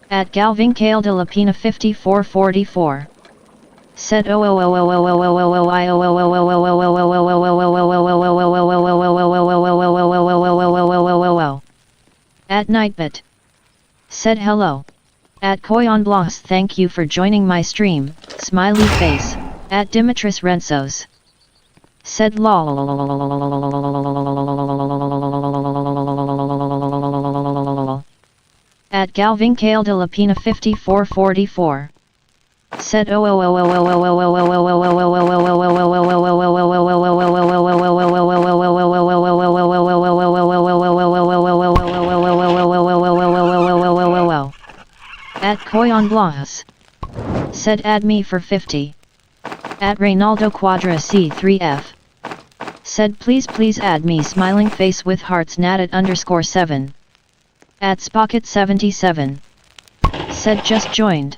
At Galvinkale de la Pina 5444. Said oh oh oh oh oh oh oh oh oh I oh oh oh oh oh oh oh oh oh oh oh. At Nightbit. Said hello. At Koyon Blas, thank you for joining my stream, smiley face. At Dimitris Rensos. Said lol. At Galvinkale de la Pina 5444. Said oh oh oh oh oh oh oh oh oh oh oh oh. At Koyon Blas. Said add me for 50. At Reynaldo Quadra C3F. Said please add me smiling face with hearts natted _7. At Spocket 77. Said just joined.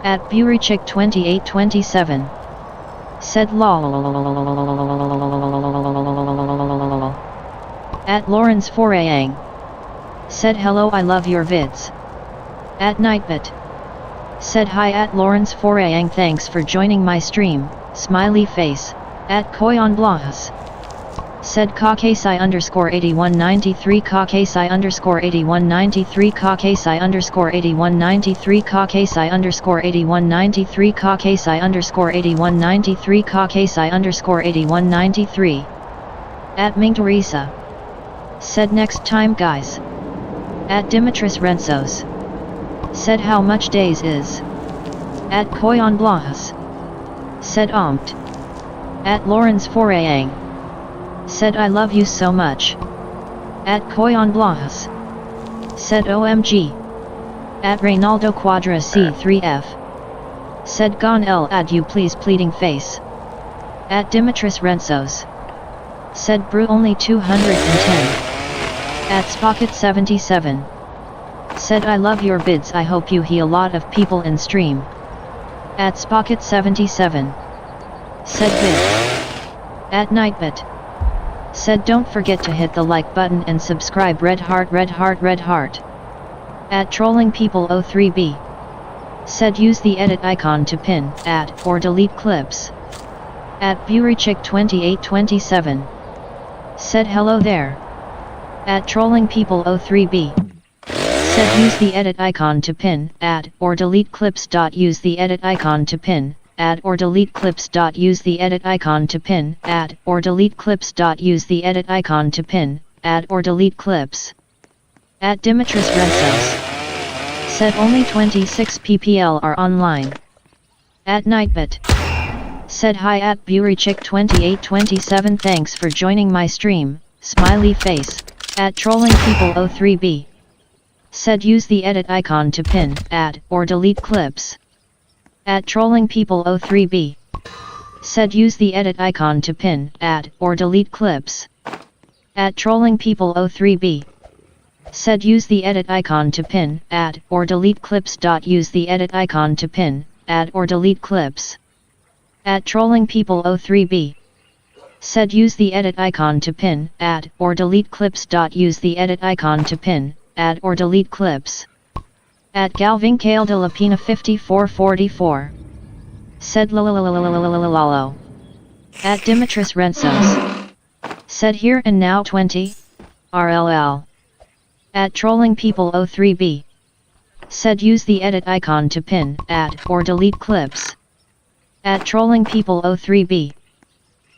At Burichick 2827. Said lol. At Lawrence Forayang. Said hello I love your vids. At Nightbit. Said hi at Lawrence Forayang thanks for joining my stream, smiley face. At Koyon Blas. Said Kakasai _8193 Kakasai _8193 Kakasai _8193 Kakasai _8193 Kakasai _8193 Kakasai _8193. At Ming Teresa. Said next time guys. At Dimitris Rensos. Said how much days is. At Koyon Blas. Said ompt. At Lawrence Forayang. Said I love you so much. At Koyon Blas. Said OMG. At Reynaldo Quadra C3F. Said Gon L add you please pleading face. At Dimitris Rensos. Said brew only 210. At Spocket 77. Said I love your bids I hope you heal a lot of people in stream. At Spocket 77. Said bids. At Nightbit. Said don't forget to hit the like button and subscribe red heart red heart red heart. At Trolling People 03B. Said use the edit icon to pin, add, or delete clips. At Burichick 2827. Said hello there. At Trolling People 03B. Said use the edit icon to pin, add, or delete clips. Use the edit icon to pin, add or delete clips. Use the edit icon to pin, add or delete clips. Use the edit icon to pin, add or delete clips. At Dimitris Rensos. Said only 26 ppl are online. At Nightbit. Said hi at Burichick 2827 thanks for joining my stream, smiley face. At Trolling People 03B. Said use the edit icon to pin, add or delete clips. At Trolling People 03B. Said use the edit icon to pin, add or delete clips. At Trolling People 03B. Said use the edit icon to pin, add or delete clips. Use the edit icon to pin, add or delete clips. At Trolling People 03B. Said use the edit icon to pin, add or delete clips. Use the edit icon to pin, add or delete clips. At Galvinkale de la Pina 5444. Said lolololololololololo. At Dimitris Rensos. Said here and now 20. RLL. At Trolling People 03B. Said use the edit icon to pin, add or delete clips. At Trolling People 03B.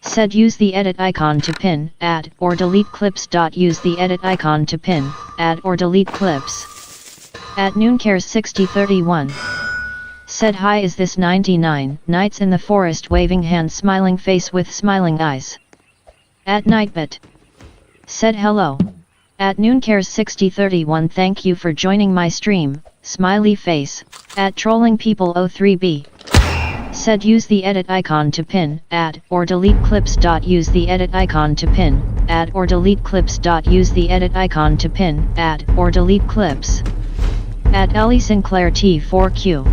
Said use the edit icon to pin, add or delete clips. Use the edit icon to pin, add or delete clips. At Nooncares 6031. Said hi is this 99 Nights in the Forest waving hand smiling face with smiling eyes. At Nightbit. Said hello. At Nooncares 6031 thank you for joining my stream, smiley face. At Trolling People 03B. Said use the edit icon to pin, add or delete clips. Use the edit icon to pin, add or delete clips. Use the edit icon to pin, add, or delete clips. At Ellie Sinclair T4Q.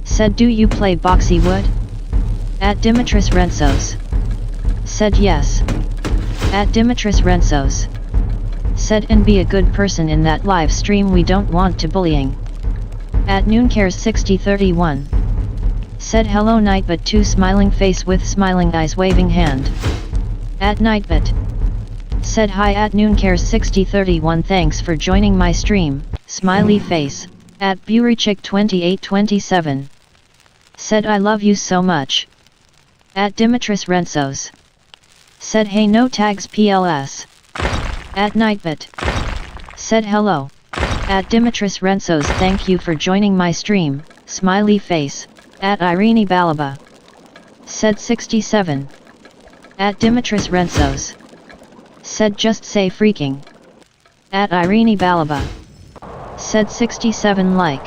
Said, do you play boxy wood? At Dimitris Rensos. Said yes. At Dimitris Rensos. Said, and be a good person in that live stream, we don't want to bullying. At Nooncares6031. Said hello Nightbot 2 smiling face with smiling eyes waving hand. At Nightbot. Said hi at Nooncares6031 thanks for joining my stream, smiley face. At Burychick2827. Said I love you so much. At Dimitris Rensos. Said hey no tags PLS. At Nightbot. Said hello. At Dimitris Rensos thank you for joining my stream, smiley face. At Irene Balaba. Said 67. At Dimitris Rensos. Said just say freaking. At Irene Balaba. Said 67 like.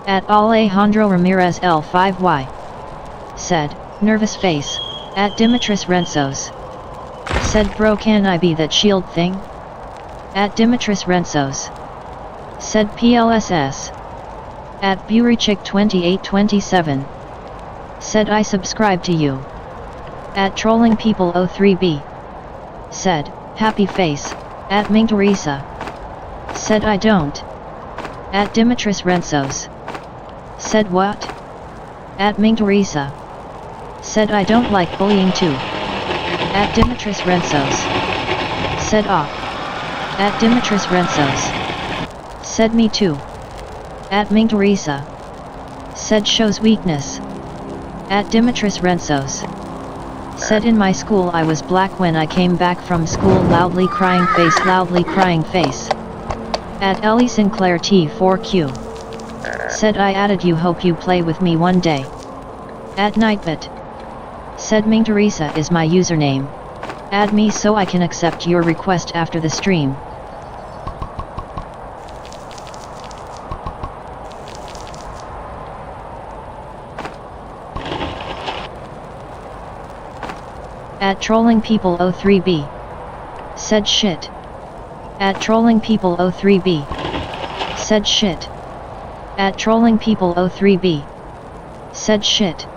At Alejandro Ramirez L5Y. Said, nervous face. At Dimitris Rensos. Said bro can I be that shield thing? At Dimitris Rensos. Said PLSS. At Burychick2827. Said I subscribe to you. At Trolling People 03B. Said, happy face. At Ming Teresa. Said I don't. At Dimitris Rensos. Said what? At Ming Teresa. Said I don't like bullying too. At Dimitris Rensos. Said ah. At Dimitris Rensos. Said me too. At Ming Teresa. Said shows weakness. At Dimitris Rensos. Said in my school I was black when I came back from school loudly crying face loudly crying face. At Ellie Sinclair T4Q. Said I added you hope you play with me one day. At Nightbot. Said Ming Teresa is my username. Add me so I can accept your request after the stream. At Trolling People 03B. Said shit. At Trolling People 03B. Said shit. At Trolling People 03B. Said shit.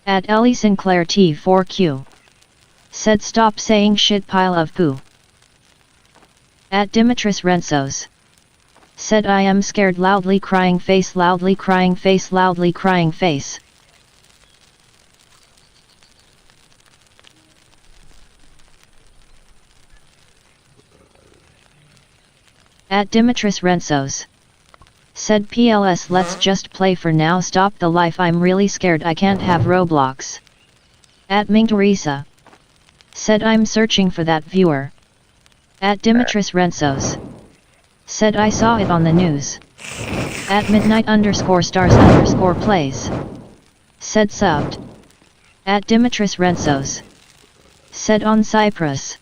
At Ellie Sinclair T4Q. Said stop saying shit pile of poo. At Dimitris Rensos. Said I am scared loudly crying face loudly crying face loudly crying face. At Dimitris Rensos. Said PLS let's just play for now stop the life I'm really scared I can't have Roblox. At Ming Teresa. Said I'm searching for that viewer. At Dimitris Rensos. Said I saw it on the news. At midnight_stars_plays. Said subbed. At Dimitris Rensos. Said on Cyprus.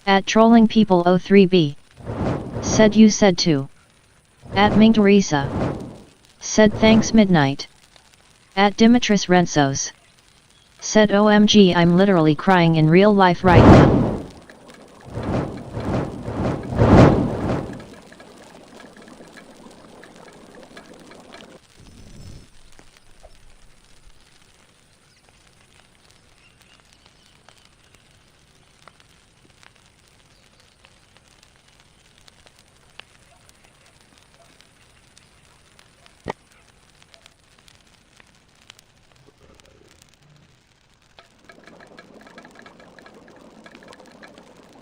At Trolling People 03B. Said you said too. At Ming Teresa. Said thanks midnight. At Dimitris Rensos. Said OMG I'm literally crying in real life right now.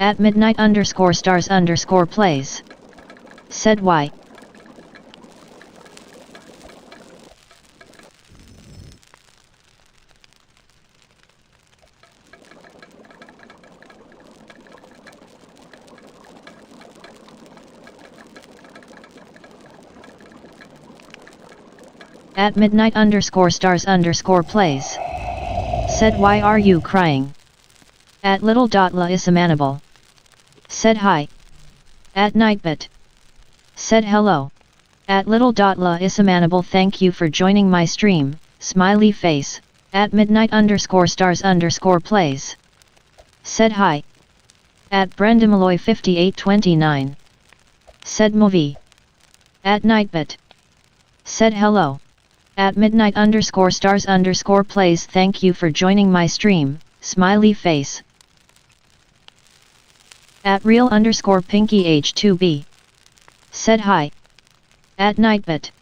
At midnight underscore stars underscore plays. Said why. At midnight underscore stars underscore plays. Said why are you crying? At little dot la isamanable. Said hi. At nightbit. Said hello. At little dot la isamanable thank you for joining my stream, smiley face. At midnight underscore stars underscore plays. Said hi. At Brendamaloy 5829. Said movie. At nightbit. Said hello. At midnight underscore stars underscore plays thank you for joining my stream, smiley face. At real underscore pinky h2b. Said hi. At nightbit.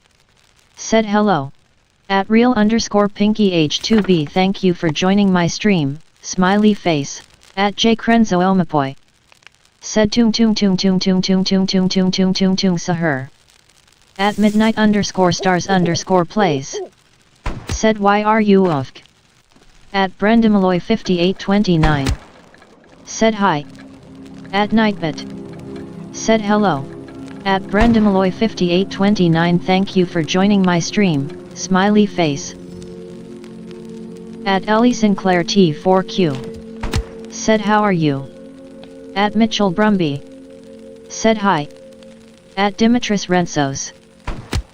Said hello. At real underscore pinky h2b thank you for joining my stream, smiley face. At jkrenzo omapoy. Said tung tung tung tung tung tung tung tung tung tung tung tung sahur. At midnight underscore stars underscore plays. Said why are you ofk? At Brendamaloy 5829. Said hi. At nightbit. Said hello. At Brendamaloy 5829 thank you for joining my stream, smiley face. At Ellie Sinclair T4Q. Said how are you? At Mitchell Brumby. Said hi. At Dimitris Rensos.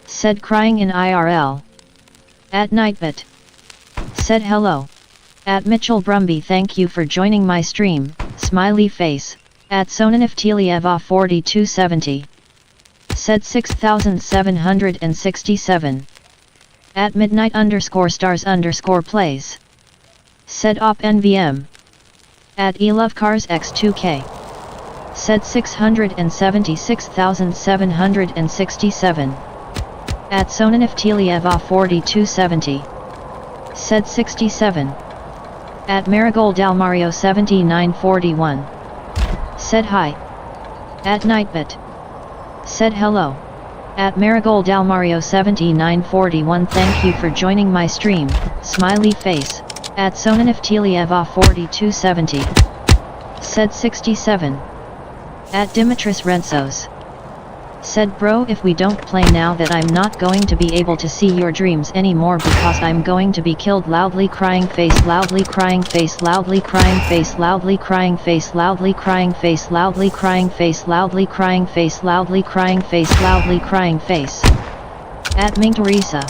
Said crying in IRL. At nightbit. Said hello. At Mitchell Brumby thank you for joining my stream, smiley face. At Sonaniftelieva 4270. Said 6767. At midnight underscore stars underscore plays. Said op NVM. At elovecars x2k. Said 676767. At Sonaniftelieva 4270. Said 67. At Marigold Dalmario 7941. Said hi. At nightbit. Said hello. At Marigold Dalmario 7941 thank you for joining my stream, smiley face. At Sonaniftelieva 4270. Said 67. At Dimitris Rensos. Said bro if we don't play now that I'm not going to be able to see your dreams anymore because I'm going to be killed loudly crying face loudly crying face loudly crying face loudly crying face loudly crying face loudly crying face loudly crying face loudly crying face loudly crying face. At Ming Teresa.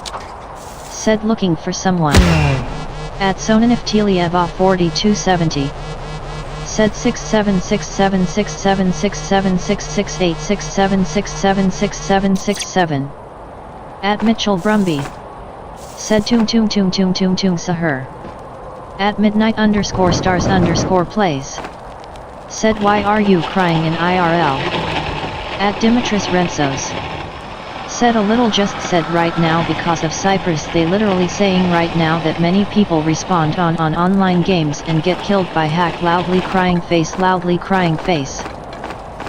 Said looking for someone. At Sonaniftelieva 4270. Said 676767666867676767. At Mitchell Brumby. Said tung tung tung tung tung tung sahur. At midnight underscore stars underscore plays. Said why are you crying in IRL? At Dimitris Rensos. Said a little just said right now because of Cyprus they literally saying right now that many people respond on online games and get killed by hack loudly crying face loudly crying face.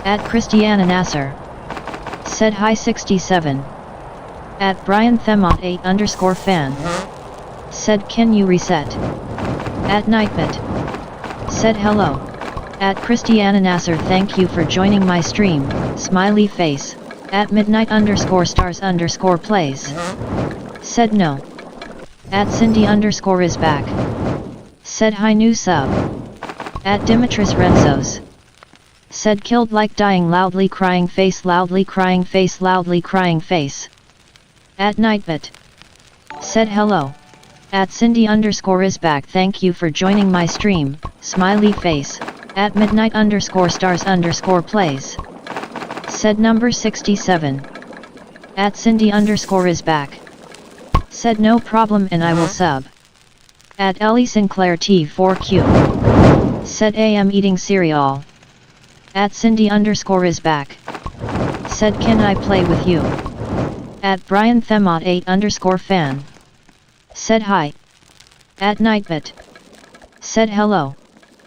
At Christiana Nasser. Said hi 67. At Brian Themot 8 underscore fan. Said can you reset? At Nightbit. Said hello. At Christiana Nasser thank you for joining my stream, smiley face. At midnight underscore stars underscore plays. Said no. At Cindy underscore is back. Said hi new sub. At Dimitris Rensos. Said killed like dying loudly crying face loudly crying face loudly crying face. At Nightbit. Said hello. At Cindy underscore is back thank you for joining my stream, smiley face. At midnight underscore stars underscore plays. Said number 67. At Cindy underscore is back. Said no problem and I will sub. At Ellie Sinclair T4Q. Said am eating cereal. At Cindy underscore is back. Said can I play with you? At Brian Themot 8 underscore fan. Said hi. At Nightbit. Said hello.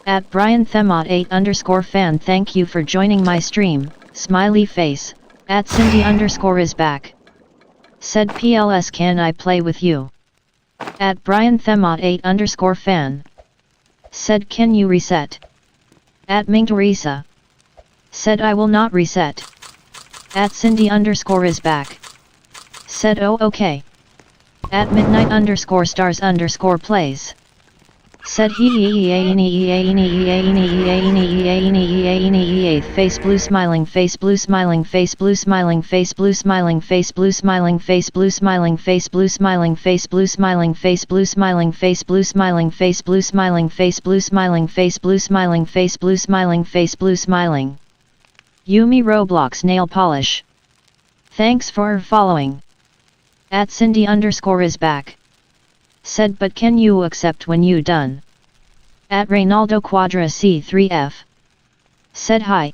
At Brian Themot 8 underscore fan thank you for joining my stream, smiley face. At Cindy underscore is back. Said PLS can I play with you? At Brian Themot 8 underscore fan. Said can you reset? At Ming Teresa. Said I will not reset. At Cindy underscore is back. Said oh okay. At midnight underscore stars underscore plays. Said he face blue smiling face blue smiling face blue smiling face blue smiling face blue smiling face blue smiling face blue smiling face blue smiling face blue smiling face blue smiling face blue smiling face blue smiling face blue smiling face blue smiling face blue smiling. Yumi Roblox nail polish. Thanks for following. At Cindy underscore is back. Said but can you accept when you done? At Reynaldo Quadra C3F. Said hi.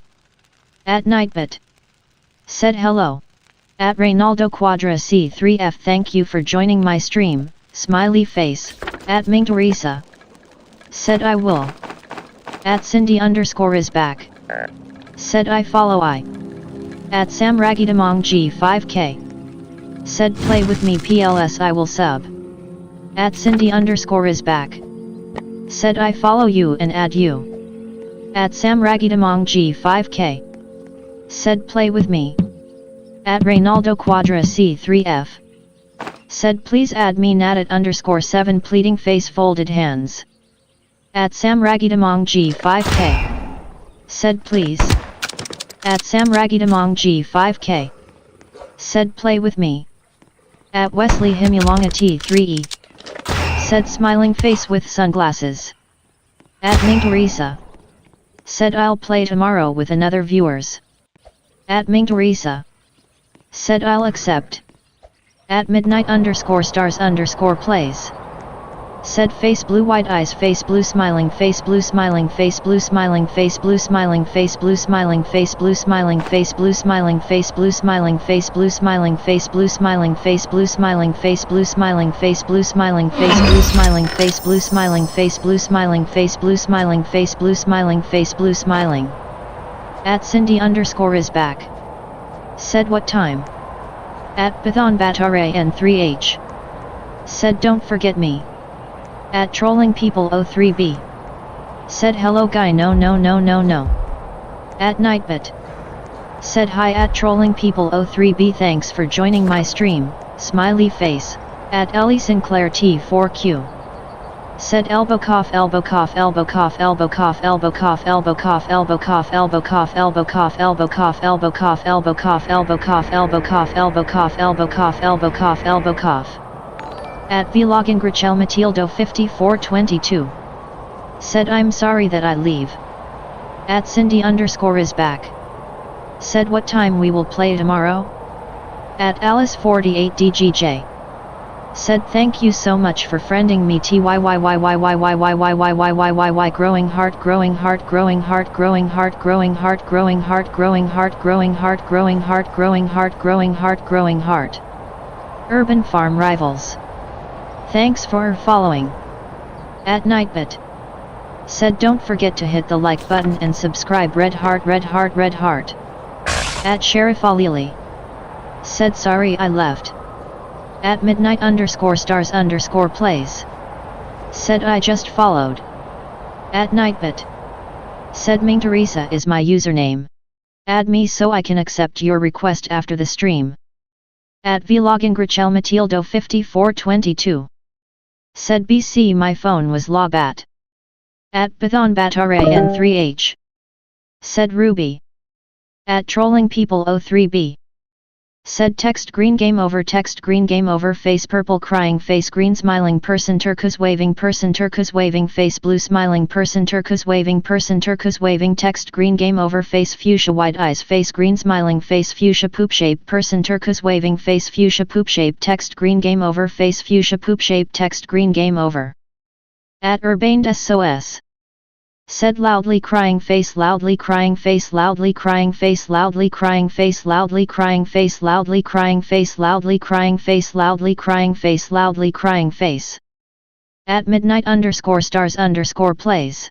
At Nightbit. Said hello. At Reynaldo Quadra C3F thank you for joining my stream, smiley face. At Ming Teresa. Said I will. At Cindy underscore is back. Said I follow I. At Sam Ragidamong G5K. Said play with me PLS I will sub. At Cindy underscore is back. Said I follow you and add you. At Sam Ragidamong G5K. Said play with me. At Reynaldo Quadra C3F. Said please add me Nadat underscore 7 pleading face folded hands. At Sam Ragidamong G5K. Said please. At Sam Ragidamong G5K. Said play with me. At Wesley Himulonga T3E. Said smiling face with sunglasses. At Ming Teresa. Said I'll play tomorrow with another viewers. At Ming Teresa. Said I'll accept. At midnight underscore stars underscore plays. Said face blue white eyes face blue smiling face blue smiling face blue smiling face blue smiling face blue smiling face blue smiling face blue smiling face blue smiling face blue smiling face blue smiling face blue smiling face blue smiling face blue smiling face blue smiling face blue smiling face blue smiling face blue smiling face blue smiling face blue smiling. At Cindy underscore is back. Said what time? At Python Batare N3H. Said don't forget me. At Trolling People 03B. Said hello guy no. At Nightbit. Said hi at Trolling People 03B thanks for joining my stream, smiley face. At Ellie Sinclair T4Q. Said elbow cough elbow cough elbow cough elbow cough elbow cough elbow cough elbow cough elbow cough elbow cough elbow cough elbow cough elbow cough elbow cough elbow cough elbow cough elbow cough elbow cough elbow cough. At Vlogin Grichel Matildo 5422. Said I'm sorry that I leave. At Cindy underscore is back. Said what time we will play tomorrow? At Alice 48 DGJ. Said thank you so much for friending me TYYYYYYYYYYYYYY growing heart growing heart growing heart growing heart growing heart growing heart growing heart growing heart growing heart growing heart growing heart growing heart. Urban Farm Rivals. Thanks for following. At Nightbit. Said don't forget to hit the like button and subscribe red heart red heart red heart. At Sheriff Alili. Said sorry I left. At midnight underscore stars underscore plays. Said I just followed. At Nightbit. Said Ming Teresa is my username. Add me so I can accept your request after the stream. At Vlogin Grichel Matildo 5422. Said BC my phone was Lawbat. At Python Batare N3H. Said Ruby. At Trolling People 03B. Said text green game over face purple crying face green smiling person turquoise waving face blue smiling person turquoise waving text green game over face fuchsia white eyes face green smiling face fuchsia poop shape person turquoise waving face fuchsia poop shape text green game over face fuchsia poop shape text green game over. At Urbaned SOS. Said loudly crying face loudly crying face loudly crying face loudly crying face loudly crying face loudly crying face loudly crying face loudly crying face loudly crying face. At midnight underscore stars underscore plays.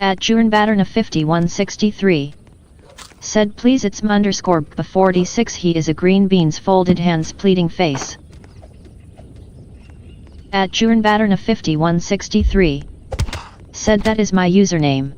At Jurenbatterna 5163. Said please it's underscore b46 he is a green beans folded hands pleading face. At Jurenbatterna 5163. Said that is my username.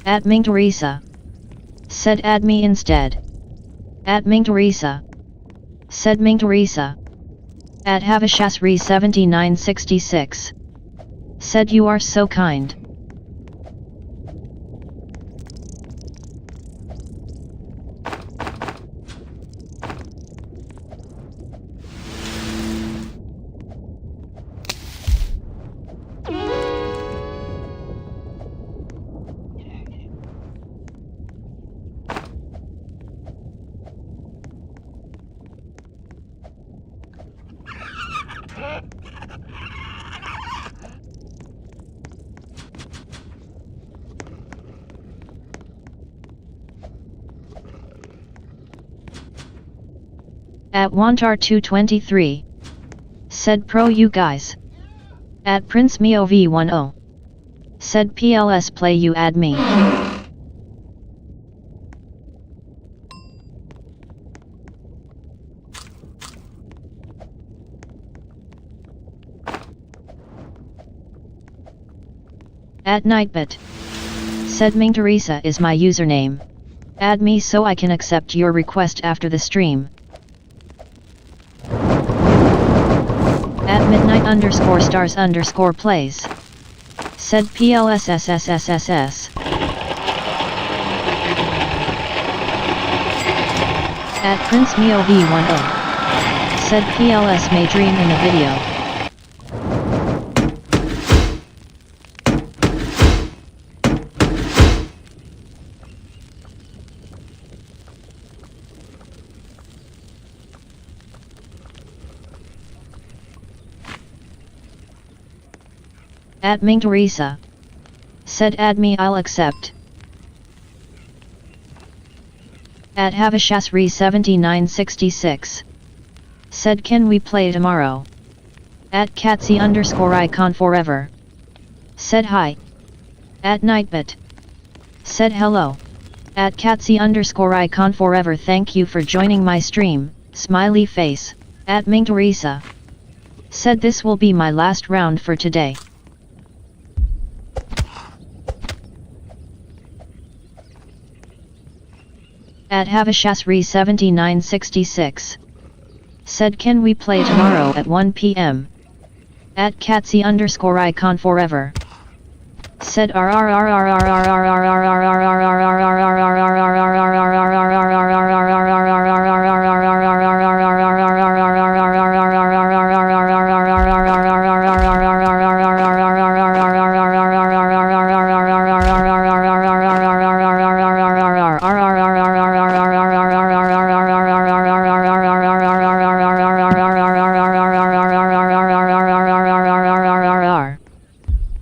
At Ming Teresa. Said add me instead. At Ming Teresa. Said Ming Teresa. At Havashasri 7966. Said you are so kind. At Wantar 223. Said pro you guys. At Prince Mio V10. Said PLS play you add me. At Nightbit. Said Ming Teresa is my username. Add me so I can accept your request after the stream. At midnight underscore stars underscore plays. Said PLSSSSSS. At Prince Mio V10. Said PLS may dream in the video. At Ming Teresa. Said add me I'll accept. At Havashasri 7966. Said can we play tomorrow? At Katsy underscore icon forever. Said hi. At Nightbit. Said hello. At Katsy underscore icon forever thank you for joining my stream, smiley face. At Ming Teresa. Said this will be my last round for today. At Havashasri 7966. Said can we play tomorrow at 1 PM? At Katsy underscore icon forever. Said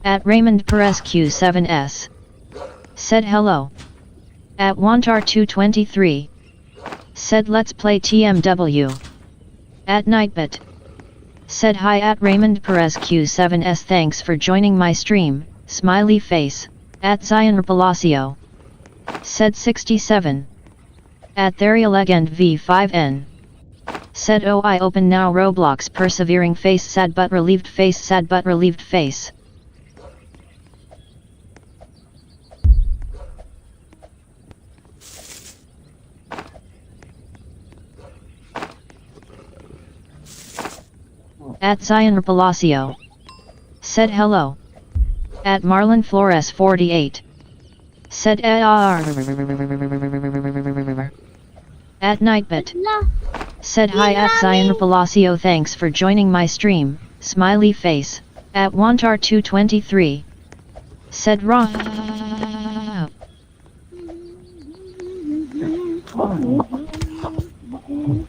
At Raymond Perez Q7S. Said hello. At Wantar 223. Said let's play TMW. At Nightbit. Said hi at Raymond Perez Q7S thanks for joining my stream, smiley face. At Zion Palacio. Said 67. At Theria Legend V5N. Said oh I open now Roblox persevering face sad but relieved face sad but relieved face. At Zion Palacio. Said hello. At Marlon Flores 48. Said At Nightbit. Said hi at Zion Palacio thanks for joining my stream, smiley face. At Wantar 223. Said raw.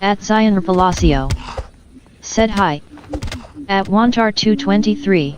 At Zion Palacio. Said hi. At Wantar 223.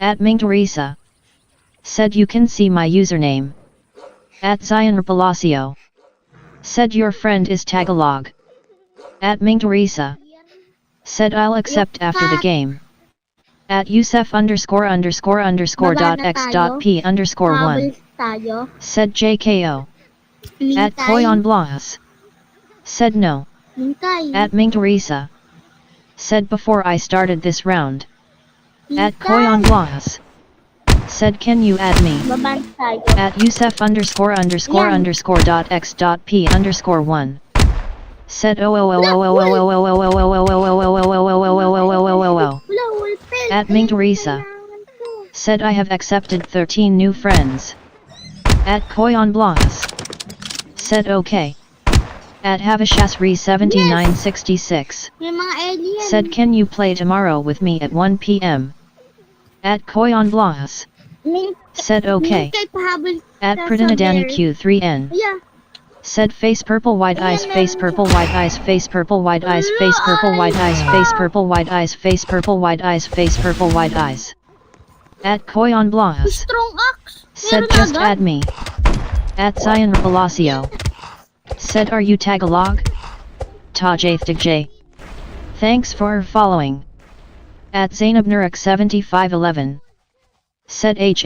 At Ming Teresa. Said you can see my username. At Zion Palacio. Said your friend is Tagalog. At Ming Teresa. Said I'll accept after the game. At Yusef ____ .x .p _1. Tayo. Said JKO. At Mintay. Koyon Blas. Said no. Mintay. At Ming Teresa. Said before I started this round. At Mintay. Koyon Blas. Said can you add me? Baban tayo. At Yusef _ .x .p _1. Said At Ming Teresa. Said I have accepted 13 new friends. At Koyon Blas. Said okay. At Havashasri 7966. May mga alien. Said can you play tomorrow with me at 1 p.m. At Koyon Blas. Said okay. Mintay pahabol At sa Pradinadani saber. Q3N. Yeah. Said face purple white eyes face purple white eyes face purple white eyes face purple white eyes face purple white eyes face purple white eyes face purple white eyes. At Koyon Blas. Strong axe. Said Meron just agad? add me. At Zion Palacio. Said are you Tagalog? J. Thanks for following. At Zainab Nurak 7511. Said At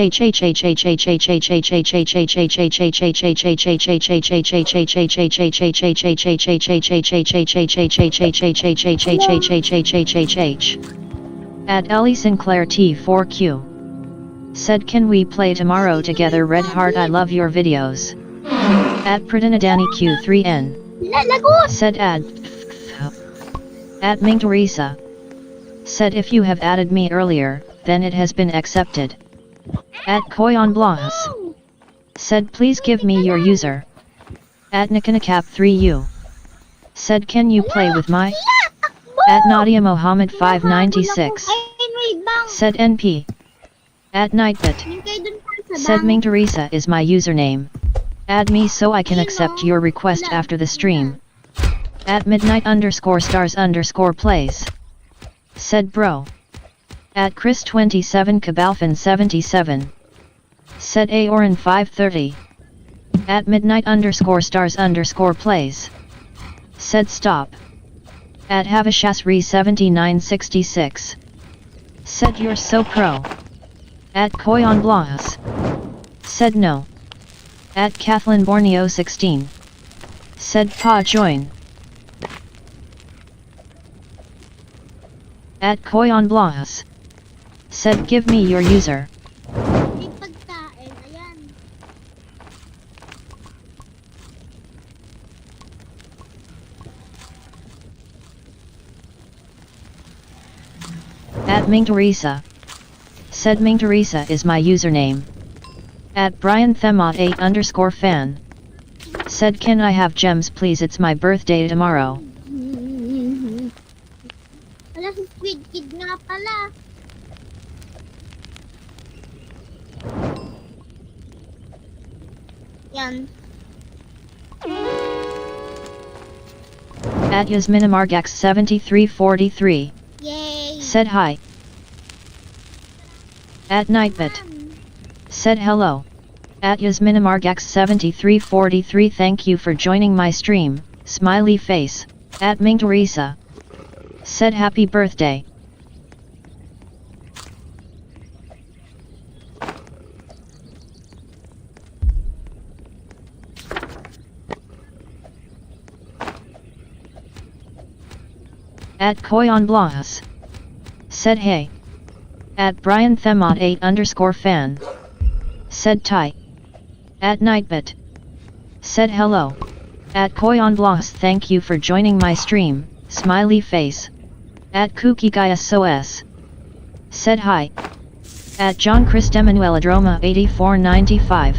Ellie Sinclair T4Q. Said can we play tomorrow together Red Heart I love your videos. At Pradinadani Q3N. Lalagot. Said add. At Ming Teresa. Said if you have added me earlier, then it has been accepted. At Koyon Blas. Said please give me your user. At Nikanakap3U. Said can you play with my? At Nadia Mohammed 596. Said NP. At Nightbit. Mintay dun pa sa Said bang. Ming Teresa is my username. Add me so I can accept your request after the stream. At midnight _stars plays. Said bro. At Chris 27 Cabalfin 77. Said Aoran 530. At midnight _stars plays. Said stop. At Havashasri 7966. Said you're so pro. At Koyon Blas. Said no. At Kathleen Borneo 16. Said pa join. At Koyon Blas. Said give me your user. May pagkain. Ayan. At Ming Teresa. Said Ming Teresa is my username. At Brian Themot 8 _fan. Said can I have gems please it's my birthday tomorrow. Wala si Squid Kid nga pala. Yan. At Yasminamargax 7343. Yay. Said hi. At Nightbit. Said hello. At Yasminamargax 7343 thank you for joining my stream, smiley face. At Ming Teresa. Said happy birthday. At Koyon Blas. Said hey. At Brian Themot 8 _fan. Said Ty. At Nightbit. Said hello. At Koyon Blas thank you for joining my stream, smiley face. At Kukigaya SOS. Said hi. At John Chris Emanuel Adroma 8495.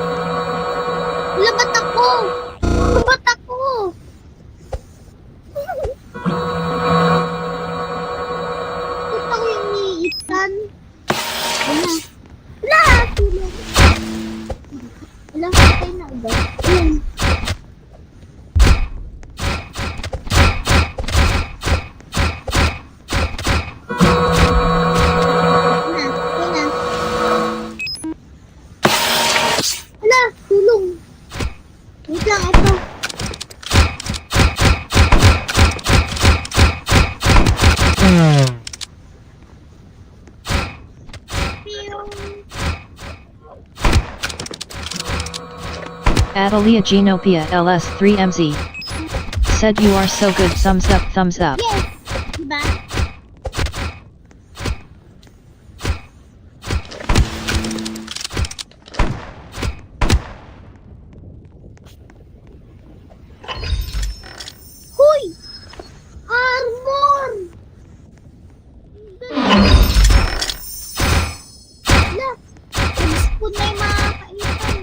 Ba't ako? Ba't ako yung niitan? Wala. Wala! Tulong. Wala, patay na agad. Ayun. Wala, tulong. Wait lang, ito. Atalia Genopia LS3MZ. Said you are so good, thumbs up, thumbs up. Yes! Diba? Huy! Armor! Wala! Spoon na yung mga kaitan.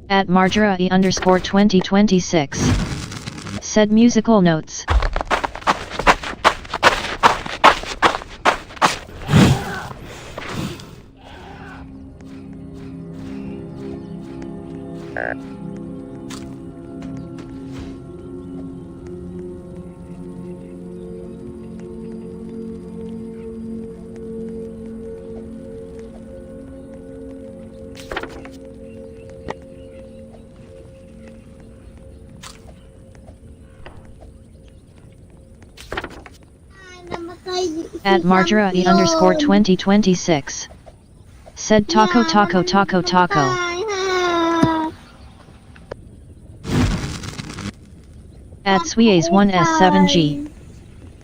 At Marjara_2026. Said musical notes. Ay, namatay si At Champion. Marjara_2026. Said taco Yeah, taco taco taco. namatay, ha. At Sweays1S7G.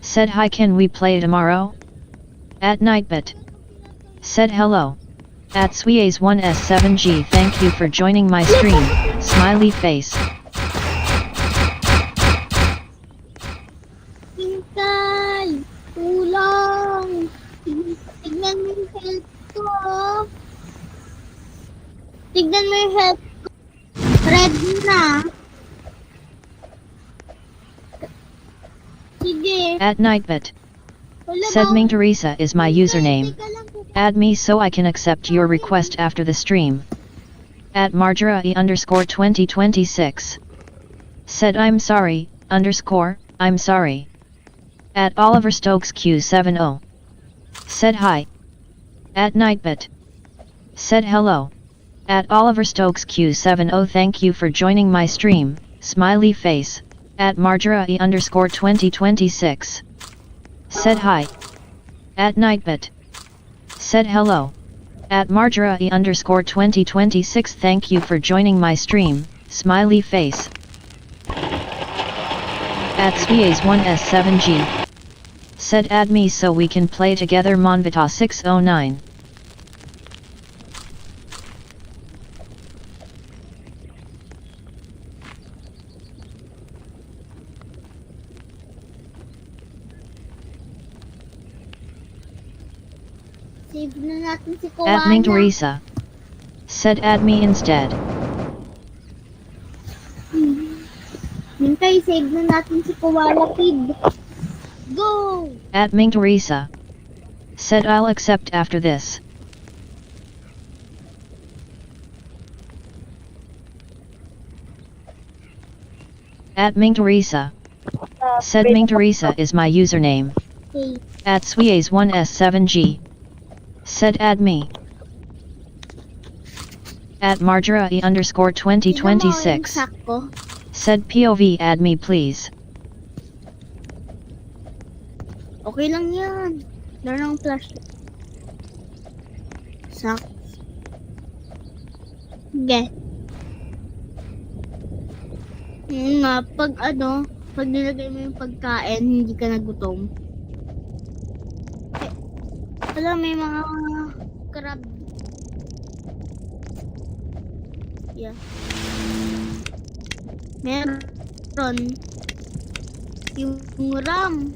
Said hi, can we play tomorrow? At Nightbit. Said hello. At Sweays1S7G, thank you for joining my stream. Smiley face. Hintay! Tulong! Tignan mo yung health ko. Tignan mo yung health ko. Red na. Sige. At Nightbit. Wala Said ba- Ming Teresa is my username. Teka lang po. Add me so I can accept your request after the stream. At Marjara_2026. Said I'm sorry, I'm sorry. At Oliver Stokes Q70. Said hi. At Nightbit. Said hello. At Oliver Stokes Q70, thank you for joining my stream. Smiley face. At Marjara_2026. Said hi. At Nightbit. Said hello. At Marjara_2026, thank you for joining my stream. Smiley face. At Sweays1S7G. Said add me so we can play together. Monvita609. Save na natin si At Ming Koala. Teresa. Said add me instead. Hintay, save na natin si Koala Kid. Go! At Ming Teresa. Said I'll accept after this. At Ming Teresa. Said Ming Teresa is my username. Okay. At Sweays1S7G. Said add me. At Marjara_2026. Sakto. Said POV add me please. Okay lang yan. Meron ng flash. Sak. Sige. Yun nga, pag nilagay mo yung pagkain, hindi ka nagutom. Eh, alam, may mga crab. Yeah. Meron. Yung ram.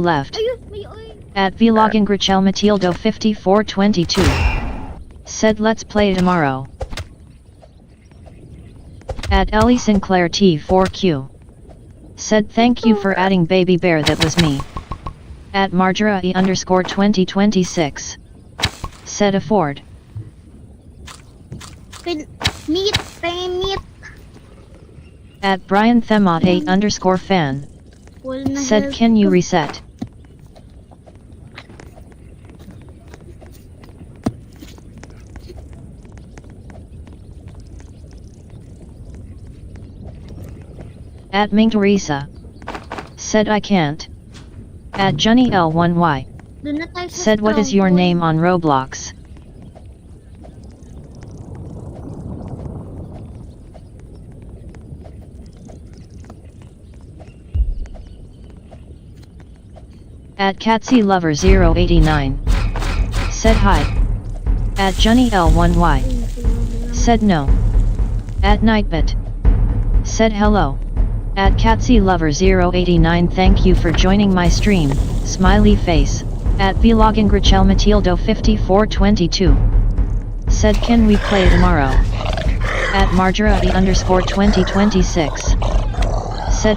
left. Ayun, may oil. At vlogging Grichel Matildo 5422. Said let's play tomorrow. At Ellie Sinclair T4Q. Said thank you for adding baby bear, that was me. At Marjora E_2026. Said afford. Meat. At Brian Themot _fan. Full na Said health can you ko. reset? At Ming Teresa. Said I can't. At Johnny L1Y. Doon na tayo sa Said what is your stronghold. name on Roblox? At Catsy Lover 089. Said hi. At Johnny L1Y. Said no. At Nightbit. Said hello. At Catsy Lover 089 thank you for joining my stream, smiley face. At Vlogging Grichel Matildo 5422. Said can we play tomorrow? At Marjora E_2026. Said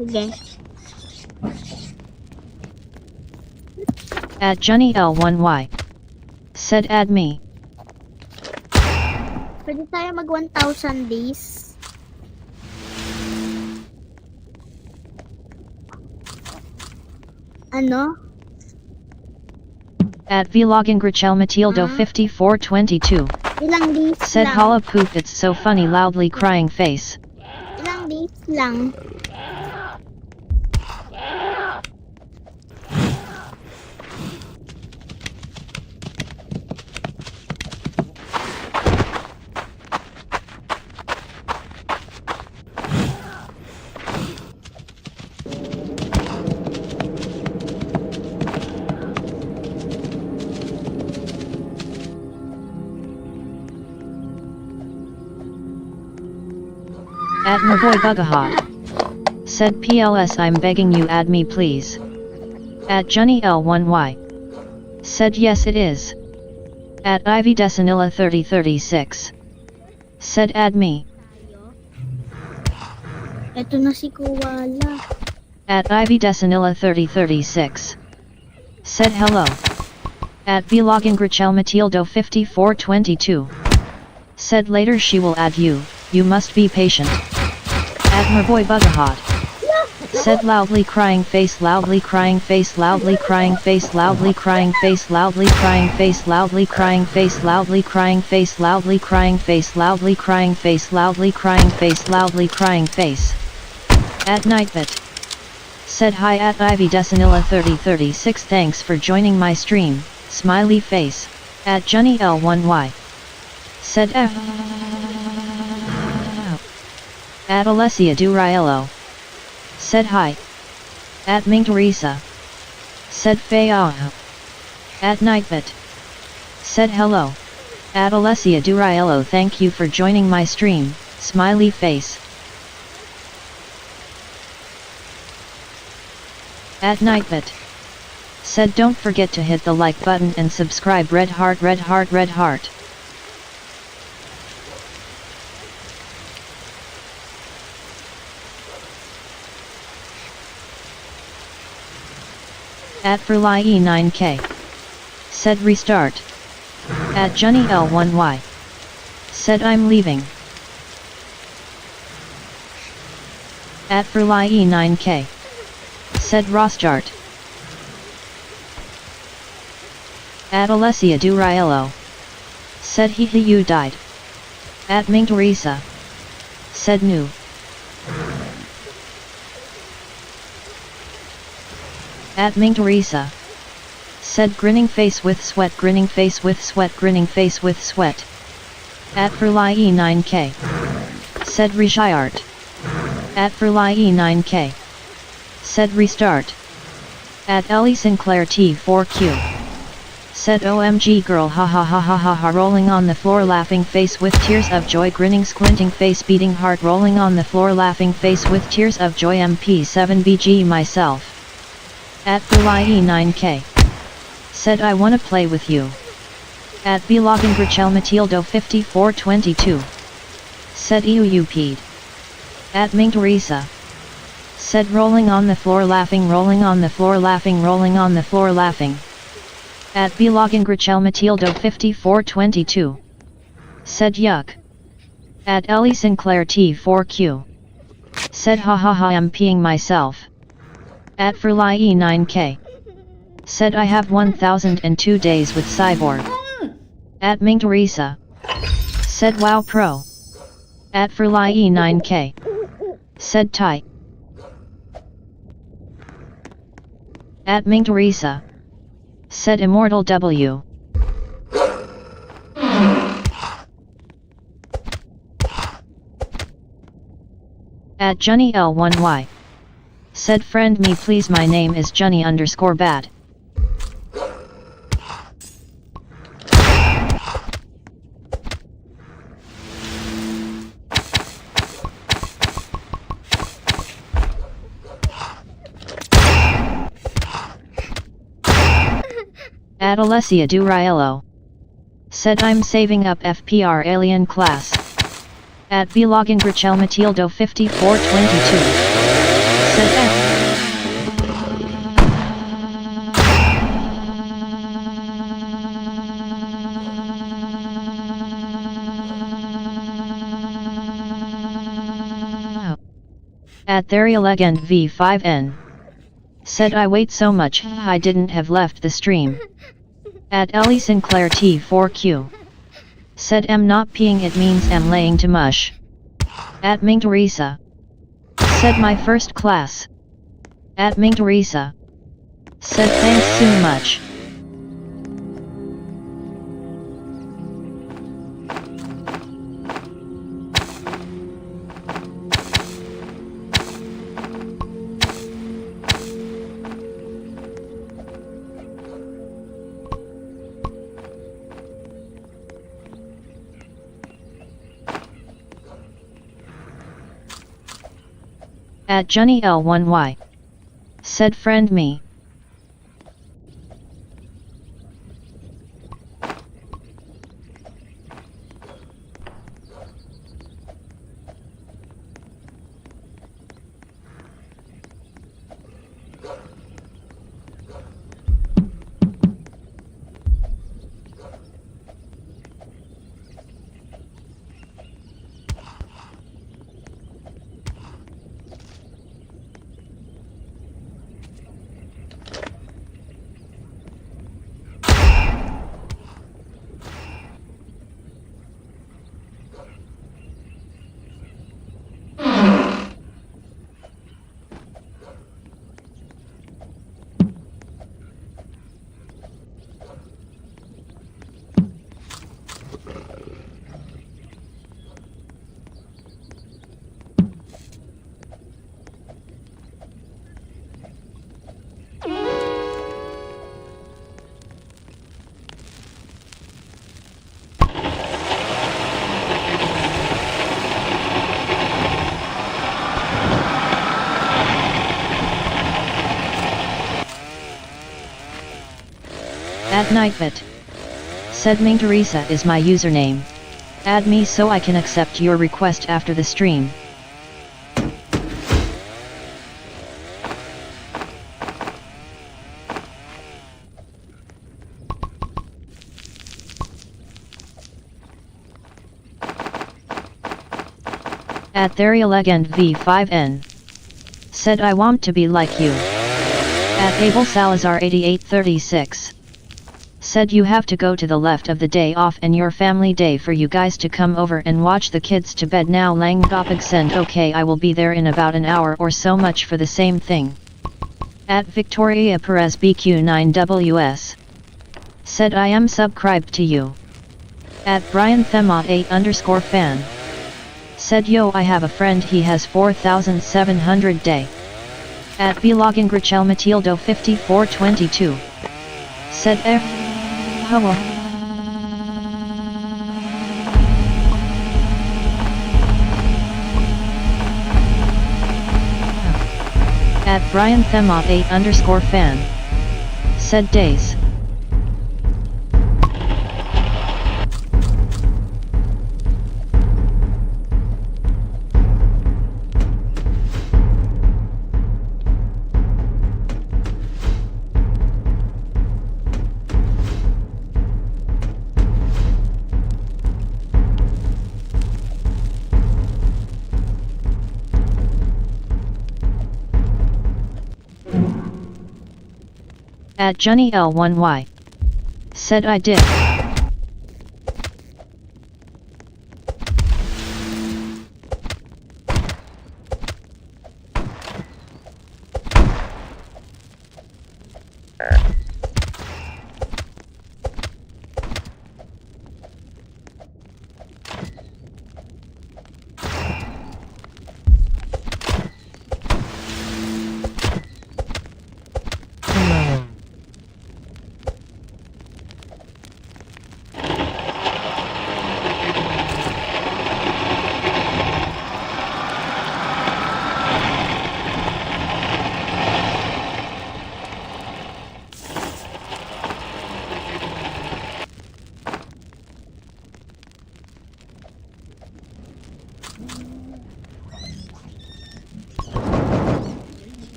Sige. At Johnny L1Y. Said add me. Pwede tayo mag 1,000 days. Ano? At Vlogin Grichel Matildo 5422. Ilang days Said lang. holla poop it's so funny loudly crying face. Ilang days lang. At Merboy Bugahot. Said PLS I'm begging you add me please. At Johnny L1Y. Said yes it is. At Ivy Decinilla 3036. Said add me. Eto na si Koala. At Ivy Decinilla 3036. Said hello. At Vlogin Grichel Matildo 5422. Said later she will add you, you must be patient. At Merboy Bugahot. Said loudly crying face loudly crying face loudly crying face loudly crying face loudly crying face loudly crying face loudly crying face loudly crying face loudly crying face loudly crying face loudly crying face. At Nightbit. Said hi at Ivy Decinilla 3036 thanks for joining my stream, smiley face. At Johnny L1Y. Said At Alessia Duriello. Said hi. At Ming Teresa. Said Fayao. At Nightbit. Said hello. At Alessia Duriello thank you for joining my stream, smiley face. At Nightbit. Said don't forget to hit the like button and subscribe red heart red heart red heart. At Furlai E9K. Said restart. At Johnny L1Y. Said I'm leaving. At Furlai E9K. Said restart. At Alessia Duriello. Said he you died. At Ming Teresa. Said new. At Ming Teresa. Said grinning face with sweat grinning face with sweat grinning face with sweat. At Furlai E9K. Said Regiart. At Furlai E9K. Said restart. At Ellie Sinclair T4Q. Said OMG girl ha ha ha ha ha ha rolling on the floor laughing face with tears of joy grinning squinting face beating heart rolling on the floor laughing face with tears of joy MP7BG myself. At Furlai E9K. Said I wanna play with you. At Vlogin Grichel Matildo 5422. Said EUUP'd. At Ming Teresa. Said rolling on the floor laughing rolling on the floor laughing rolling on the floor laughing. At Vlogin Grichel Matildo 5422. Said yuck. At Ellie Sinclair T4Q. Said ha ha ha I'm peeing myself. At Furlai E9K. Said I have 1002 days with Cyborg. At Ming Teresa. Said wow pro. At Furlai E9K. Said tight. At Ming Teresa. Said immortal W. At Johnny L1Y. Said friend me please my name is Johnny _bad. At Alessia Duriello. Said I'm saving up FPR alien class. At Vlogin Grichel Matildo 5422. said F. At Therial Legend V5N. Said I wait so much, I didn't have left the stream. At Ellie Sinclair T4Q. Said am not peeing, it means am laying to mush. At Ming Teresa. Said my first class. At Ming Teresa. Said thanks so much. At Johnny L1Y. Said friend me. At Nightbit. Said Ming Teresa is my username. Add me so I can accept your request after the stream. At Therial Legend V5N. Said I want to be like you. At Abel Salazar 8836. Said you have to go to the left of the day off and your family day for you guys to come over and watch the kids to bed now. Lang Gopig send okay, I will be there in about an hour or so, much for the same thing. At Victoria Perez BQ9WS. Said I am subscribed to you. At Brian Themot 8_fan. Said yo, I have a friend, he has 4700 day. At Blogging Grichel Matildo 5422. Said hello. At Brian Themot 8_fan. Said days. At Johnny L1Y. Said I did.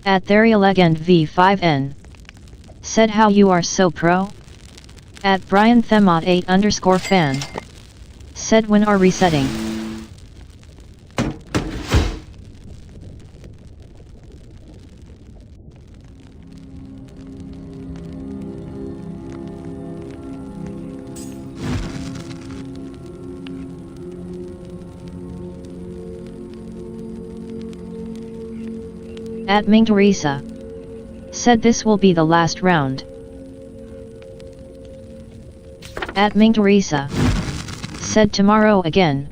At Therialegend V5N. Said how you are so pro? At Brian Themot 8_fan. Said when are resetting? At Ming Teresa. Said this will be the last round. At Ming Teresa. Said tomorrow again.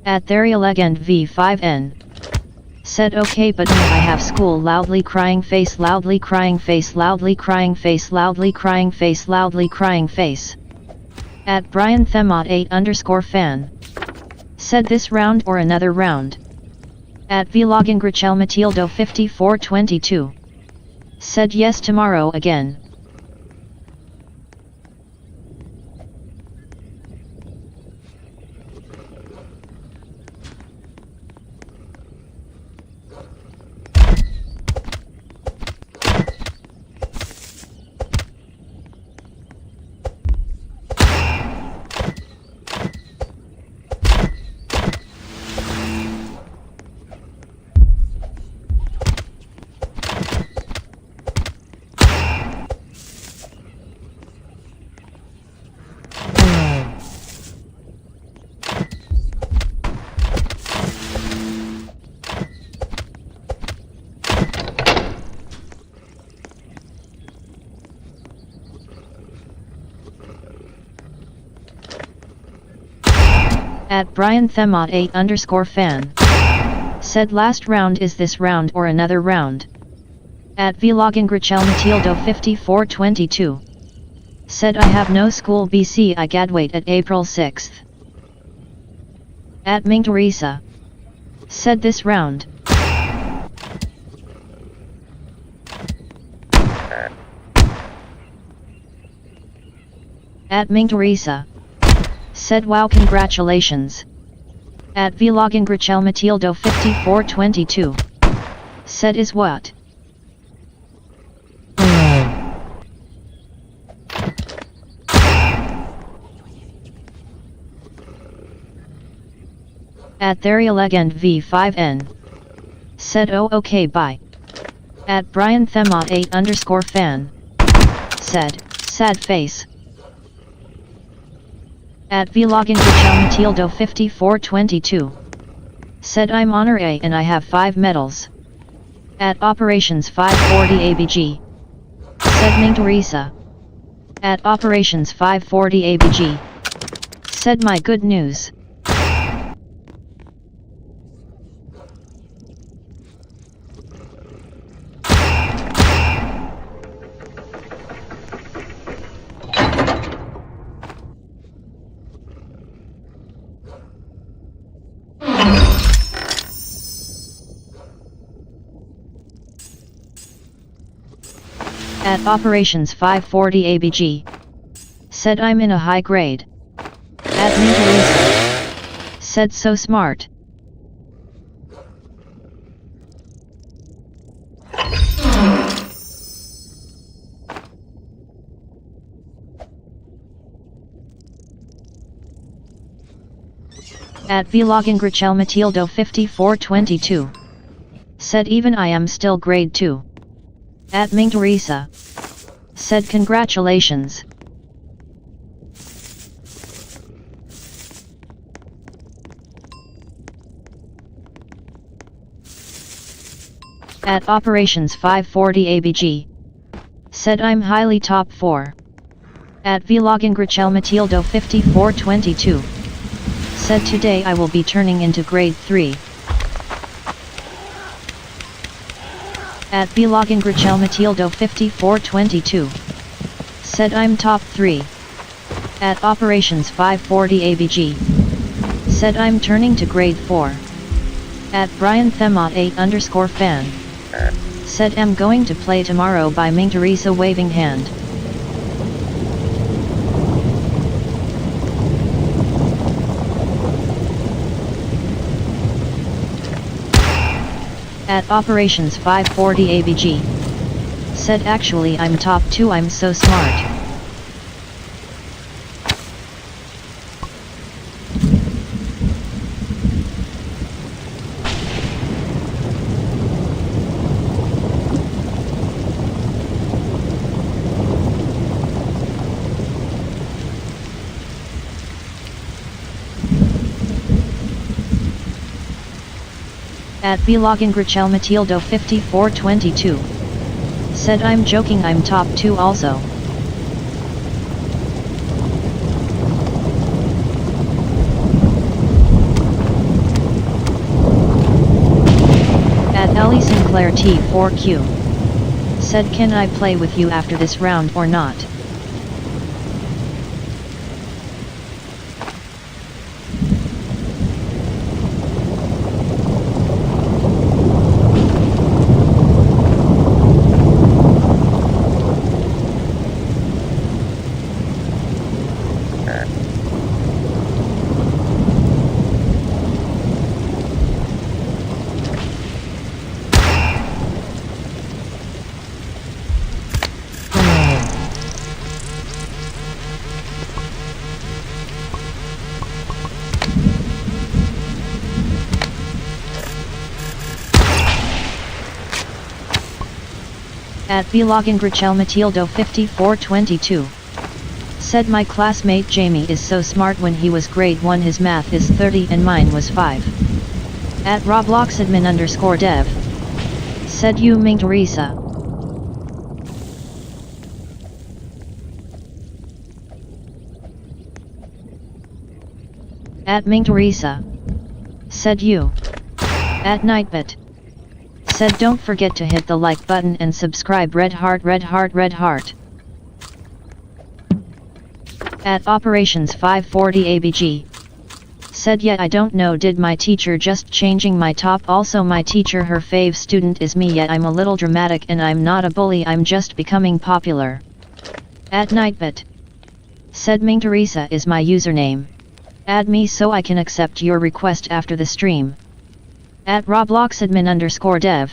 At Therialegend V5N. Said okay but me I have school loudly crying face loudly crying face loudly crying face loudly crying face loudly crying face. At Brian Themot 8_fan. Said this round or another round. At Vlogin Grichel Matildo 5422. Said yes tomorrow again. At Brian Themot 8_fan. Said last round is this round or another round. At Vlogin Grichel Matildo 5422. Said I have no school BC I graduate at April 6th. At Ming Teresa. Said this round. At Ming Teresa. Said wow congratulations. At Vlogin Grichel Matildo 5422. Said is what? At Therialegend V5N. Said oh okay bye. At Brian Themot 8_fan. Said, sad face. At Vlogin Grichel Matildo 5422. Said I'm honor A and I have 5 medals. At Operations 540 ABG. Said Ming Teresa. At Operations 540 ABG. Said my good news. At Operations 540 ABG. Said I'm in a high grade. At Ming Teresa. Said so smart. At Vlogin Grichel Matildo 5422. Said even I am still grade 2. At Ming Teresa. Said congratulations. At Operations 540 ABG. Said I'm highly top 4. At Vlogin Grichel Matildo 5422. Said today I will be turning into grade 3. At Vlogin Grichel Matildo 5422. Said I'm top 3. At operations 540 ABG. Said I'm turning to grade 4. At Brian Themot 8_fan. Said I'm going to play tomorrow by Ming Teresa waving hand. At operations 540 ABG. Said actually I'm top 2, I'm so smart. At Vlogin Grichel Matildo 5422. Said I'm joking, I'm top 2 also. At Ellie Sinclair T4Q. Said can I play with you after this round or not? At Vlogin Grichel Matildo 5422. Said my classmate Jamie is so smart, when he was grade 1 his math is 30 and mine was 5. At robloxadmin_dev. Said you Ming Teresa. At Ming Teresa. Said you. At Nightbit. Said don't forget to hit the like button and subscribe, red heart red heart red heart. At operations 540 ABG. Said yeah I don't know, did my teacher just changing my top? Also my teacher her fave student is me, yet I'm a little dramatic and I'm not a bully, I'm just becoming popular. At Nightbit. Said Ming Teresa is my username. Add me so I can accept your request after the stream. At robloxadmin_dev.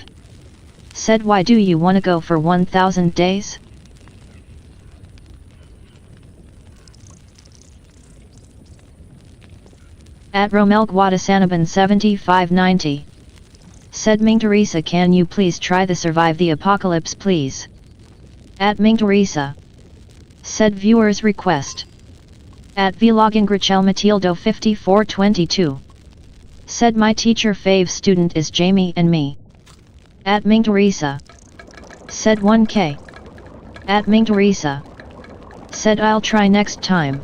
Said why do you wanna go for 1000 days? At Romel Guadasanaban 7590. Said Ming Teresa can you please try the survive the apocalypse please? At Ming Teresa. Said viewers request. At Vlogin Grichel Matildo 5422. Said my teacher fave student is Jamie and me. At Ming Teresa. Said 1k. At Ming Teresa. Said I'll try next time.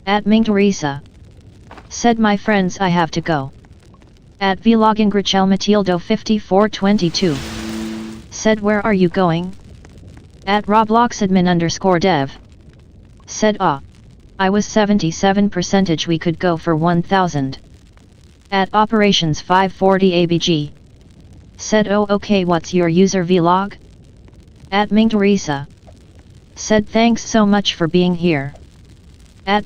At Ming Teresa. Said my friends I have to go. At Vlogin Grichel Matildo 5422. Said where are you going? At robloxadmin_dev. Said I was 77% we could go for 1000. At operations 540 ABG. Said oh okay, what's your user vlog? At Ming Teresa. Said thanks so much for being here.